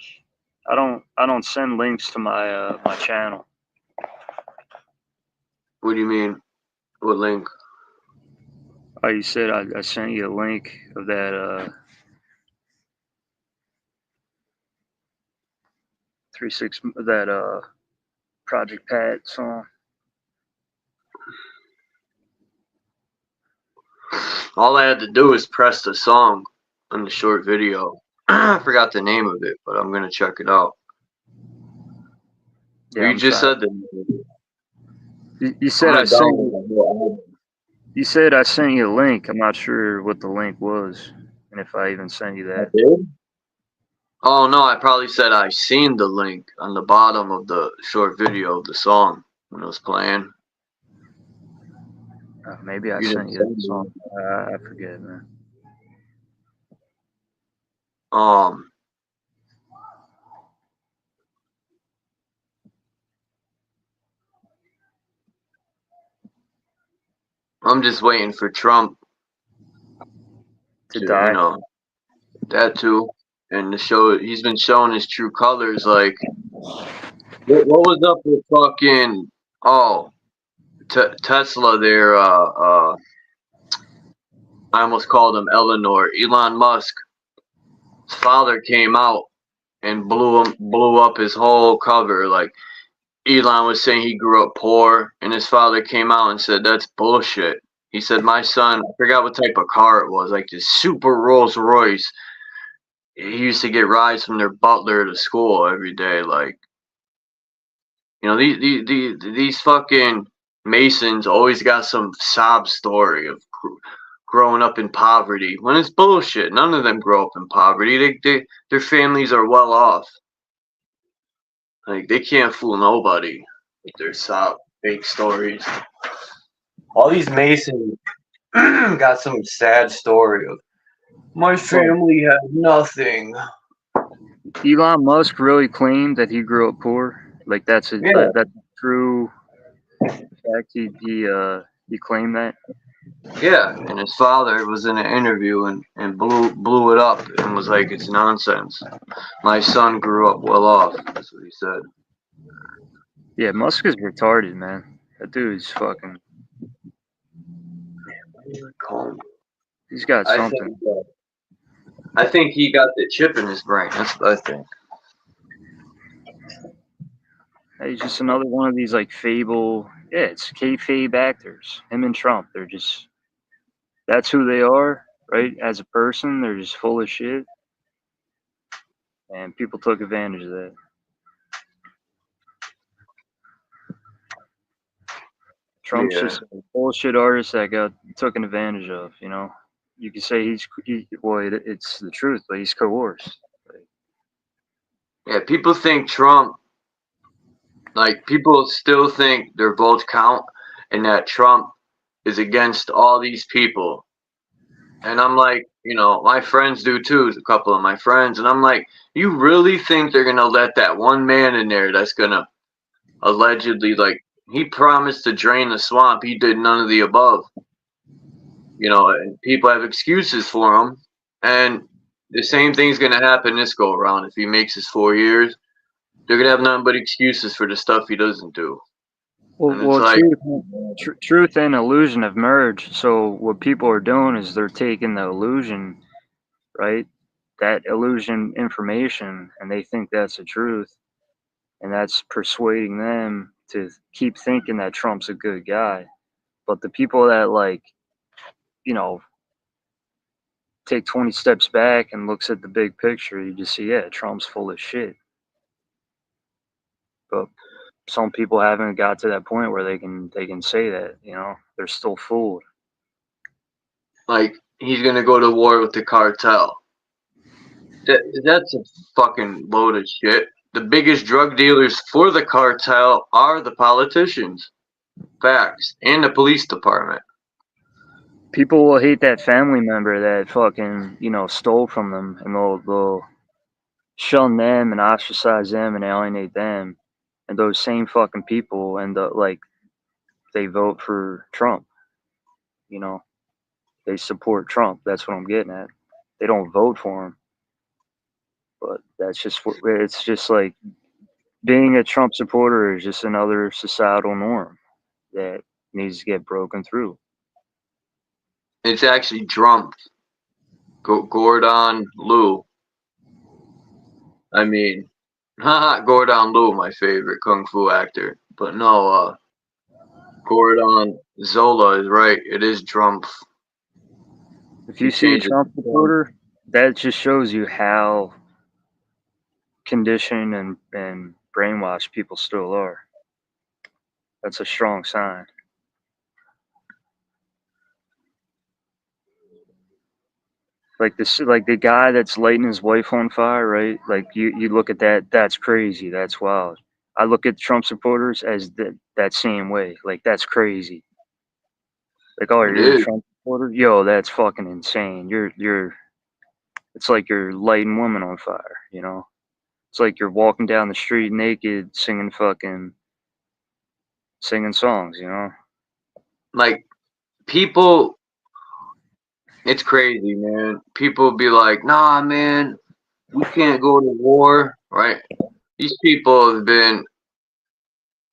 Speaker 14: I don't send links to my my channel.
Speaker 2: What do you mean? What link?
Speaker 14: Oh, you said I sent you a link of that 3-6 that Project Pat song.
Speaker 2: All I had to do is press the song on the short video. I forgot the name of it, but I'm gonna check it out.
Speaker 14: Yeah,
Speaker 2: you just said that.
Speaker 14: You said I sent you. You said I sent you a link. I'm not sure what the link was, and if I even sent you that.
Speaker 2: Oh no, I probably said I seen the link on the bottom of the short video of the song when it was playing.
Speaker 14: Maybe I sent you that song. I forget, man.
Speaker 2: I'm just waiting for Trump
Speaker 14: to die.
Speaker 2: You know, that too, and to show he's been showing his true colors. Like What was up with fucking Tesla there? I almost called him Eleanor. Elon Musk. His father came out and blew up his whole cover. Like Elon was saying he grew up poor, and his father came out and said that's bullshit. He said my son, I forgot what type of car it was, like this super Rolls Royce. He used to get rides from their butler to school every day. Like, you know, these fucking Masons always got some sob story of growing up in poverty when it's bullshit. None of them grow up in poverty. Their families are well off. Like, they can't fool nobody with their sob fake stories. All these Masons got some sad story of my family had nothing.
Speaker 14: Elon Musk really claimed that he grew up poor. Like that's a that's a true fact. He claimed that.
Speaker 2: Yeah, and his father was in an interview and blew it up and was like, it's nonsense. My son grew up well off. That's what he said.
Speaker 14: Yeah, Musk is retarded, man. That dude's fucking. He's got something.
Speaker 2: I think he got the chip in his brain. That's what I think.
Speaker 14: He's just another one of these like fable. Yeah, it's kayfabe actors. Him and Trump. They're just. That's who they are, right? As a person, they're just full of shit. And people took advantage of that. Trump's just a bullshit artist that got taken advantage of, you know? You could say it's the truth, but he's coerced.
Speaker 2: Yeah, people think Trump, like, people still think their votes count and that Trump is against all these people. And I'm like, you know, my friends do too, a couple of my friends, and I'm like, you really think they're going to let that one man in there that's going to allegedly, like, he promised to drain the swamp, he did none of the above. You know, and people have excuses for him, and the same thing's going to happen this go around. If he makes his 4 years, they're going to have nothing but excuses for the stuff he doesn't do.
Speaker 14: Well,
Speaker 2: like,
Speaker 14: truth and illusion have merged. So what people are doing is they're taking the illusion, right? That illusion information, and they think that's the truth. And that's persuading them to keep thinking that Trump's a good guy. But the people that, like, you know, take 20 steps back and looks at the big picture, you just see, yeah, Trump's full of shit. But some people haven't got to that point where they can say that, you know, they're still fooled.
Speaker 2: Like, he's going to go to war with the cartel. That's a fucking load of shit. The biggest drug dealers for the cartel are the politicians. Facts. And the police department.
Speaker 14: People will hate that family member that fucking, you know, stole from them, and they'll shun them and ostracize them and alienate them. And those same fucking people end up, like, they vote for Trump. You know, they support Trump. That's what I'm getting at. They don't vote for him. But that's just, it's just like being a Trump supporter is just another societal norm that needs to get broken through.
Speaker 2: It's actually Trump. Gordon Liu. I mean, Gordon Liu, my favorite kung fu actor. But no, Gordon Zola is right. It is Trump.
Speaker 14: If you see a Trump supporter, that just shows you how conditioned and brainwashed people still are. That's a strong sign. Like this, like the guy that's lighting his wife on fire, right? Like you look at that, that's crazy. That's wild. I look at Trump supporters as that same way. Like, that's crazy. Like, oh, you're a Trump supporter? Yo, that's fucking insane. It's like you're lighting women on fire, you know? It's like you're walking down the street naked, singing songs, you know?
Speaker 2: Like, people, it's crazy, man. People be like, nah, man, we can't go to war, right? These people have been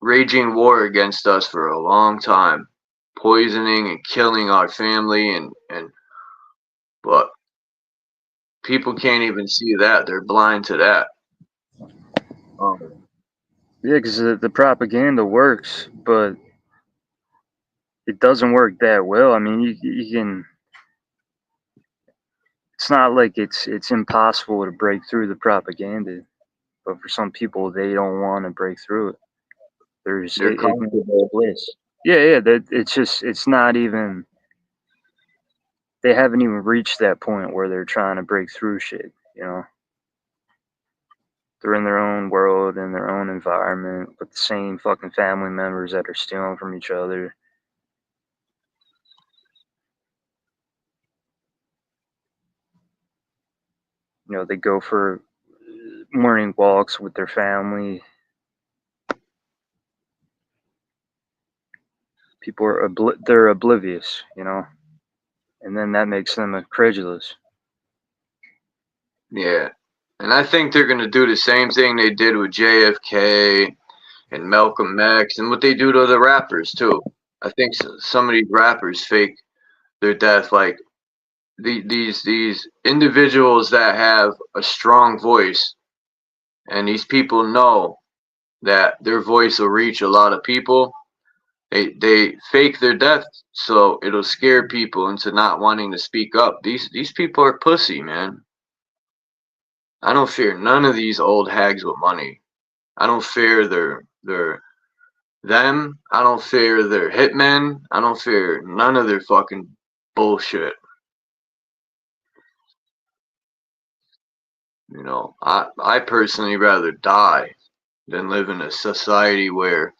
Speaker 2: raging war against us for a long time, poisoning and killing our family, and but people can't even see that. They're blind to that.
Speaker 14: Yeah, because the propaganda works, but it doesn't work that well. I mean, you can. It's not like it's impossible to break through the propaganda, but for some people, they don't want to break through it.
Speaker 2: They're comfortable.
Speaker 14: Bliss. Yeah. It's not even. They haven't even reached that point where they're trying to break through shit. You know. They're in their own world, in their own environment, with the same fucking family members that are stealing from each other. You know, they go for morning walks with their family. People are they're oblivious, you know, and then that makes them incredulous.
Speaker 2: Yeah. And I think they're going to do the same thing they did with JFK and Malcolm X and what they do to the rappers, too. I think some of these rappers fake their death. Like, these individuals that have a strong voice, and these people know that their voice will reach a lot of people, they fake their death so it'll scare people into not wanting to speak up. These people are pussy, man. I don't fear none of these old hags with money. I don't fear them. I don't fear their hitmen. I don't fear none of their fucking bullshit. You know, I personally rather die than live in a society where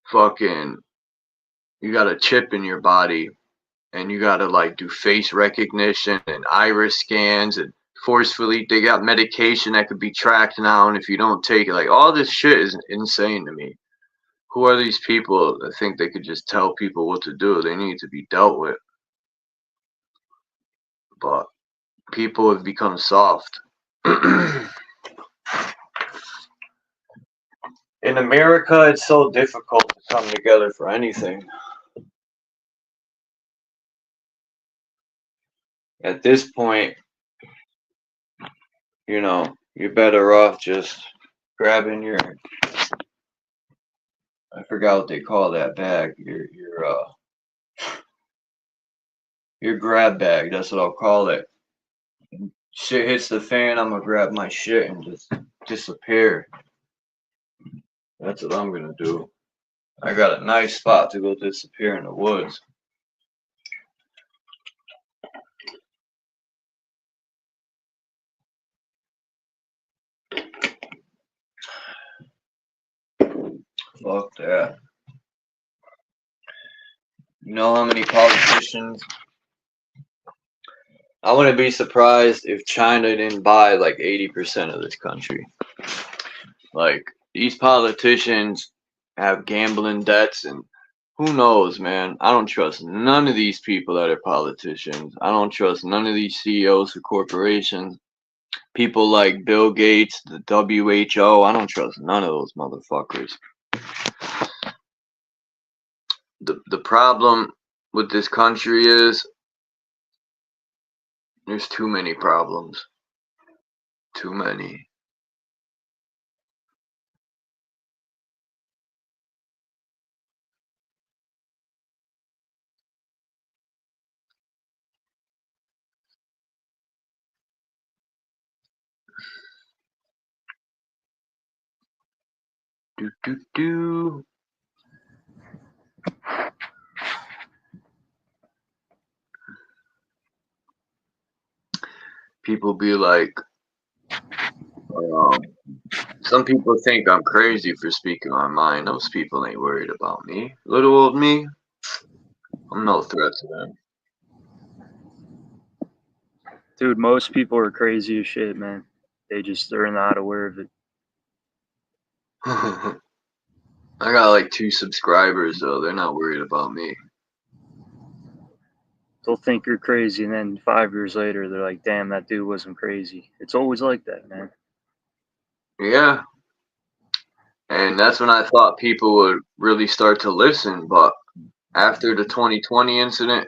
Speaker 2: fucking you got a chip in your body and you gotta like do face recognition and iris scans and forcefully they got medication that could be tracked now, and if you don't take it, like all this shit is insane to me. Who are these people that think they could just tell people what to do? They need to be dealt with. But people have become soft. In America, it's so difficult to come together for anything. At this point, you know, you're better off just grabbing your, I forgot what they call that bag, your grab bag, that's what I'll call it. Shit hits the fan, I'm gonna grab my shit and just disappear. That's what I'm gonna do. I got a nice spot to go disappear in the woods. Fuck that. You know how many politicians? I wouldn't be surprised if China didn't buy like 80% of this country. Like, these politicians have gambling debts, and who knows, man. I don't trust none of these people that are politicians. I don't trust none of these CEOs for corporations. People like Bill Gates, the WHO, I don't trust none of those motherfuckers. The problem with this country is there's too many problems. Too many. Do. People be like, some people think I'm crazy for speaking my mind. Those people ain't worried about me. Little old me, I'm no threat to them.
Speaker 14: Dude, most people are crazy as shit, man. They're not aware of it.
Speaker 2: I got like 2 subscribers though. They're not worried about me.
Speaker 14: They'll think you're crazy, and then 5 years later, they're like, damn, that dude wasn't crazy. It's always like that, man.
Speaker 2: Yeah. And that's when I thought people would really start to listen. But after the 2020 incident,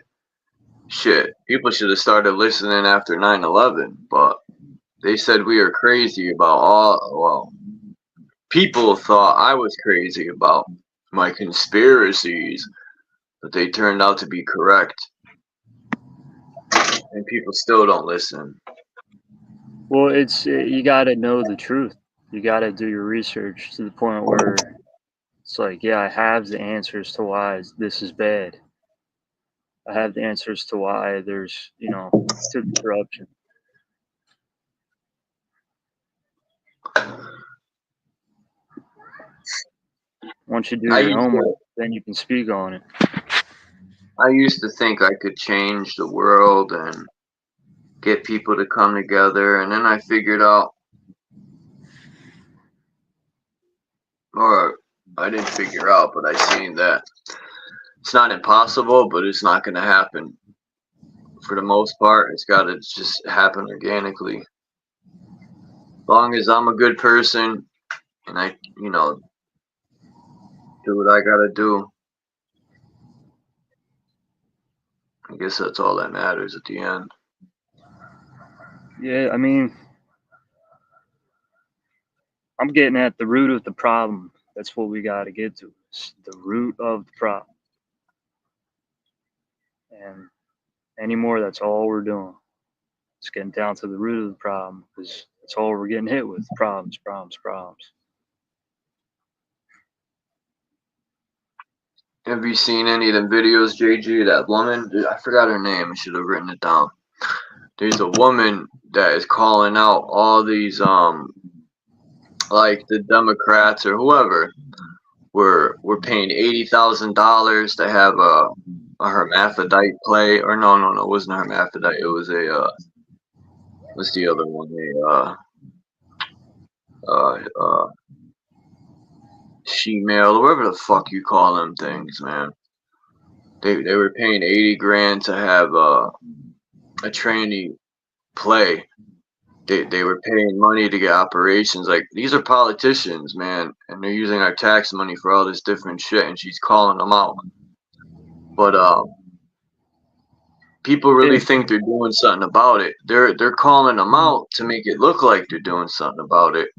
Speaker 2: shit, people should have started listening after 9/11. But they said we were crazy about well, people thought I was crazy about my conspiracies, but they turned out to be correct. And people still don't listen.
Speaker 14: Well, it's you got to know the truth. You got to do your research to the point where it's like, yeah, I have the answers to why this is bad. I have the answers to why there's, to the corruption. Once you do your homework, then you can speak on it.
Speaker 2: I used to think I could change the world and get people to come together, and then I figured out, or I didn't figure out, but I seen that it's not impossible, but it's not going to happen. For the most part, it's got to just happen organically. As long as I'm a good person and I, do what I got to do, I guess that's all that matters at the end.
Speaker 14: Yeah, I mean, I'm getting at the root of the problem. That's what we got to get to. It's the root of the problem. And anymore, that's all we're doing. It's getting down to the root of the problem, because that's all we're getting hit with. Problems.
Speaker 2: Have you seen any of them videos, JG? That woman, I forgot her name. I should have written it down. There's a woman that is calling out all these, like the Democrats or whoever, were paying $80,000 to have a hermaphrodite play, or no, it wasn't a hermaphrodite. It was a what's the other one? She-male, or whatever the fuck you call them things, man. They were paying 80 grand to have a tranny play. They were paying money to get operations. Like, these are politicians, man, and they're using our tax money for all this different shit, and she's calling them out. But people really think they're doing something about it. They're calling them out to make it look like they're doing something about it.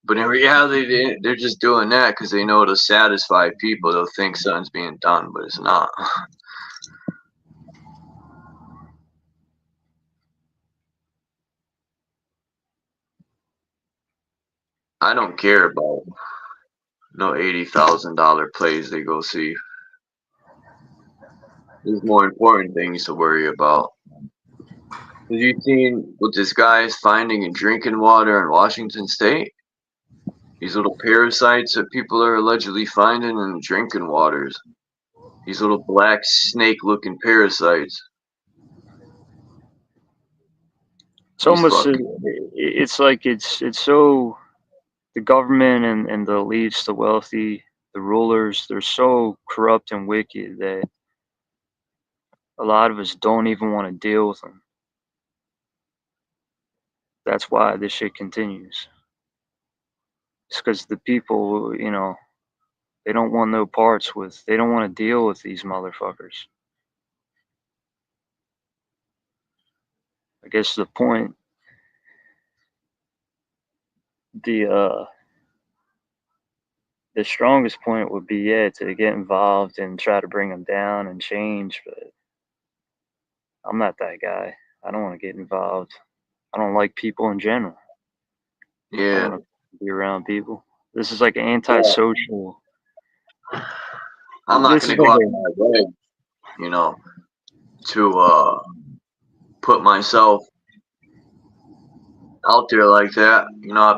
Speaker 2: But in reality, they're just doing that because they know it'll satisfy people. They'll think something's being done, but it's not. I don't care about no $80,000 plays they go see. There's more important things to worry about. Have you seen what this guy is finding in drinking water in Washington State? These little parasites that people are allegedly finding in drinking waters. These little black snake-looking parasites.
Speaker 14: It's almost, it's like it's so, the government and the elites, the wealthy, the rulers, they're so corrupt and wicked that a lot of us don't even want to deal with them. That's why this shit continues. It's because the people, they don't want no parts with, they don't want to deal with these motherfuckers. I guess the point, the strongest point would be, to get involved and try to bring them down and change, but I'm not that guy. I don't want to get involved. I don't like people in general.
Speaker 2: Yeah.
Speaker 14: I don't want to be around people. This is like antisocial.
Speaker 2: I'm not going to go out of my way, to put myself out there like that.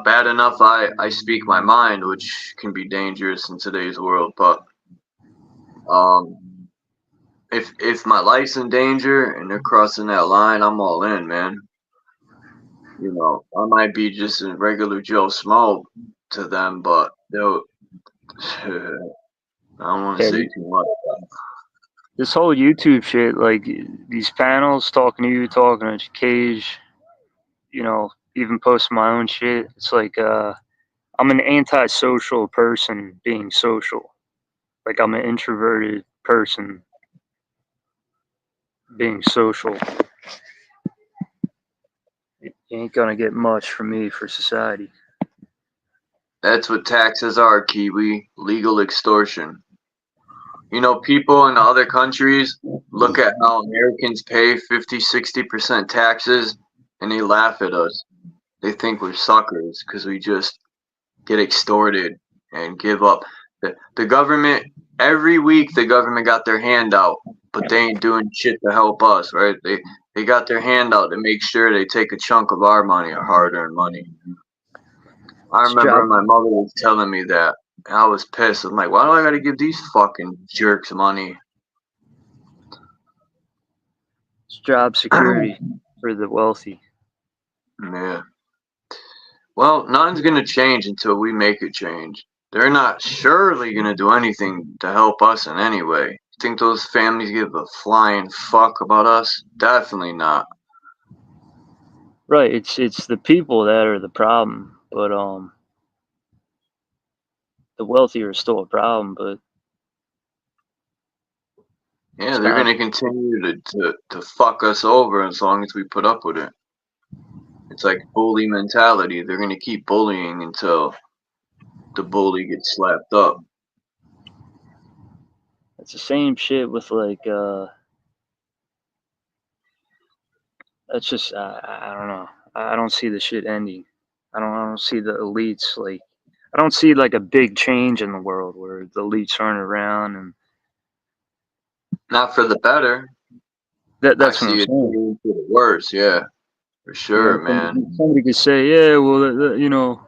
Speaker 2: Bad enough I speak my mind, which can be dangerous in today's world, but if my life's in danger and they're crossing that line, I'm all in, man. I might be just a regular Joe Schmo to them, but they'll I don't want to say too much.
Speaker 14: This whole YouTube shit, like these panels talking to you, talking to Cage, even posting my own shit. It's like, I I'm an antisocial person being social. Like I'm an introverted person being social. You ain't gonna get much from me for society.
Speaker 2: That's what taxes are, Kiwi. Legal extortion. You know, people in other countries look at how Americans pay 50-60% taxes and they laugh at us. They think we're suckers because we just get extorted and give up. The government, every week the government got their hand out, but they ain't doing shit to help us, right? They got their hand out to make sure they take a chunk of our money, our hard-earned money. I remember my mother was telling me that, and I was pissed. I'm like, why do I gotta give these fucking jerks money?
Speaker 14: It's job security for the wealthy.
Speaker 2: Yeah. Well, nothing's gonna change until we make it change. They're not surely gonna do anything to help us in any way. Think those families give a flying fuck about us? Definitely not.
Speaker 14: Right, it's the people that are the problem, but the wealthy are still a problem, but
Speaker 2: yeah, they're gonna continue to fuck us over as long as we put up with it. It's like bully mentality. They're gonna keep bullying until the bully gets slapped up.
Speaker 14: it's the same shit with like that's just I don't know. I don't see the shit ending. I don't see the elites like I don't see like a big change in the world where the elites aren't around and
Speaker 2: not for the better.
Speaker 14: That's what I'm saying.
Speaker 2: For the worse, yeah, for sure, man.
Speaker 14: Somebody could say, yeah, well, you know,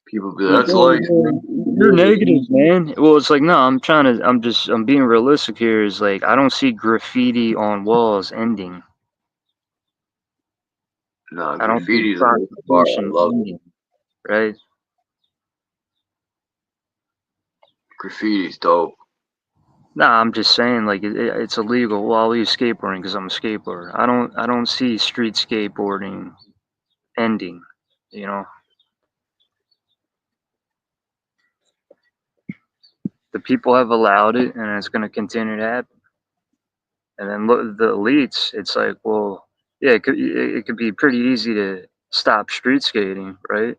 Speaker 2: people be that's like
Speaker 14: you're negative, man. Well, it's like no, I'm being realistic here. Is like I don't see graffiti on walls ending.
Speaker 2: No,
Speaker 14: I don't
Speaker 2: graffiti's
Speaker 14: see prostitution ending, right?
Speaker 2: Graffiti's dope.
Speaker 14: Nah, I'm just saying like it's illegal. Well, I'll leave skateboarding because I'm a skateboarder. I don't see street skateboarding ending. You know. The people have allowed it, and it's going to continue to happen. And then look, the elites, it's like, well, yeah, it could be pretty easy to stop street skating, right?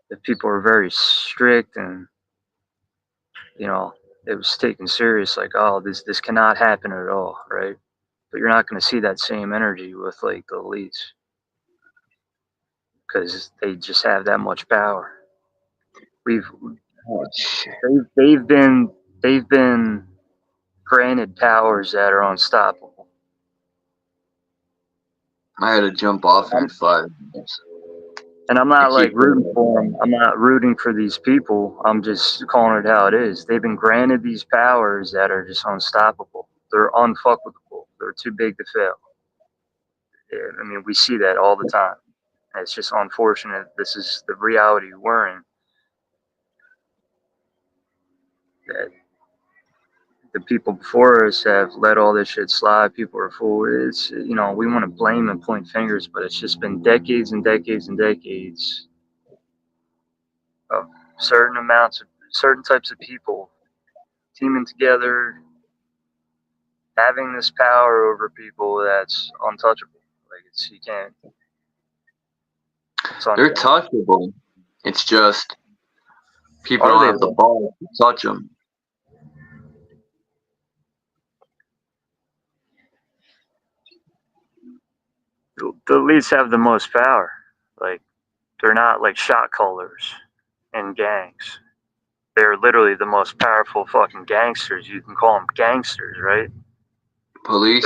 Speaker 14: If people are very strict and, you know, it was taken serious, like, oh, this cannot happen at all, right? But you're not going to see that same energy with like the elites because they just have that much power. They've been granted powers that are unstoppable.
Speaker 2: I had to jump off in 5 minutes.
Speaker 14: And I'm not like rooting for them. I'm not rooting for these people. I'm just calling it how it is. They've been granted these powers that are just unstoppable. They're unfuckable. They're too big to fail. Yeah, I mean, we see that all the time. And it's just unfortunate. This is the reality we're in. That the people before us have let all this shit slide. People are fool. It's, you know, we want to blame and point fingers, but it's just been decades and decades and decades of certain types of people teaming together, having this power over people that's untouchable. Like you can't.
Speaker 2: They're touchable. It's just people don't have the balls to touch them.
Speaker 14: The elites have the most power. Like, they're not like shot callers in gangs. They're literally the most powerful fucking gangsters. You can call them gangsters, right?
Speaker 2: Police?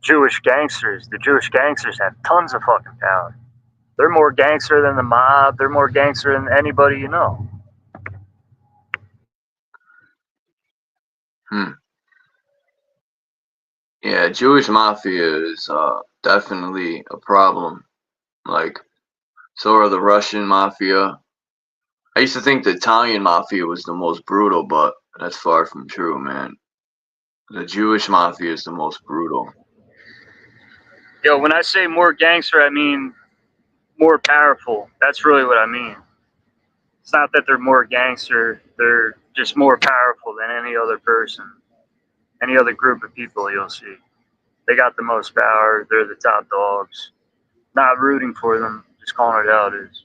Speaker 14: Jewish gangsters. The Jewish gangsters have tons of fucking power. They're more gangster than the mob. They're more gangster than anybody you know.
Speaker 2: Yeah, Jewish mafia is definitely a problem. Like, so are the Russian mafia. I used to think the Italian mafia was the most brutal, but that's far from true, man. The Jewish mafia is the most brutal.
Speaker 14: Yo, when I say more gangster, I mean more powerful. That's really what I mean. It's not that they're more gangster. They're just more powerful than any other person, any other group of people you'll see. They got the most power. They're the top dogs. Not rooting for them, just calling it out is.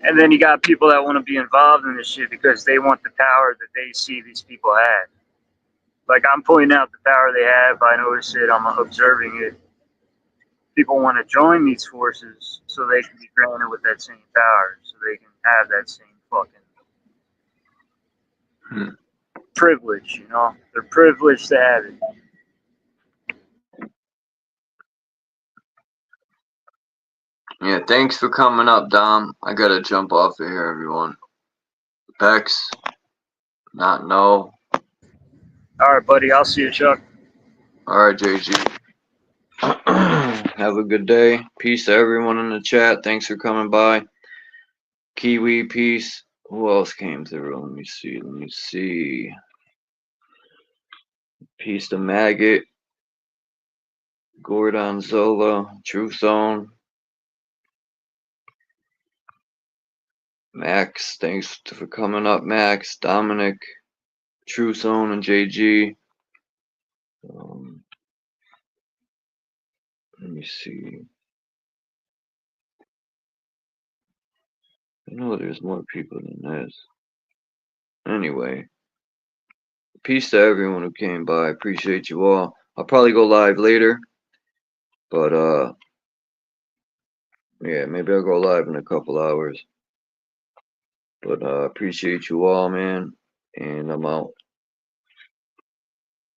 Speaker 14: And then you got people that want to be involved in this shit because they want the power that they see these people have. Like, I'm pointing out the power they have. I notice it. I'm observing it. People want to join these forces so they can be granted with that same power, so they can have that same fucking privilege, you know? They're privileged to have it.
Speaker 2: Yeah, thanks for coming up, Dom. I gotta jump off of here, everyone. Pex, not no.
Speaker 14: All right, buddy. I'll see you, Chuck.
Speaker 2: All right, JG. Have a good day. Peace to everyone in the chat. Thanks for coming by. Kiwi, peace. Who else came through? Let me see. Peace to Maggot. Gordon Zola. Truth Zone. Max, thanks for coming up, Max. Dominic. Truth Zone and JG. Let me see. I know there's more people than this. Anyway, peace to everyone who came by. Appreciate you all. I'll probably go live later, but yeah, maybe I'll go live in a couple hours. But appreciate you all, man, and I'm out.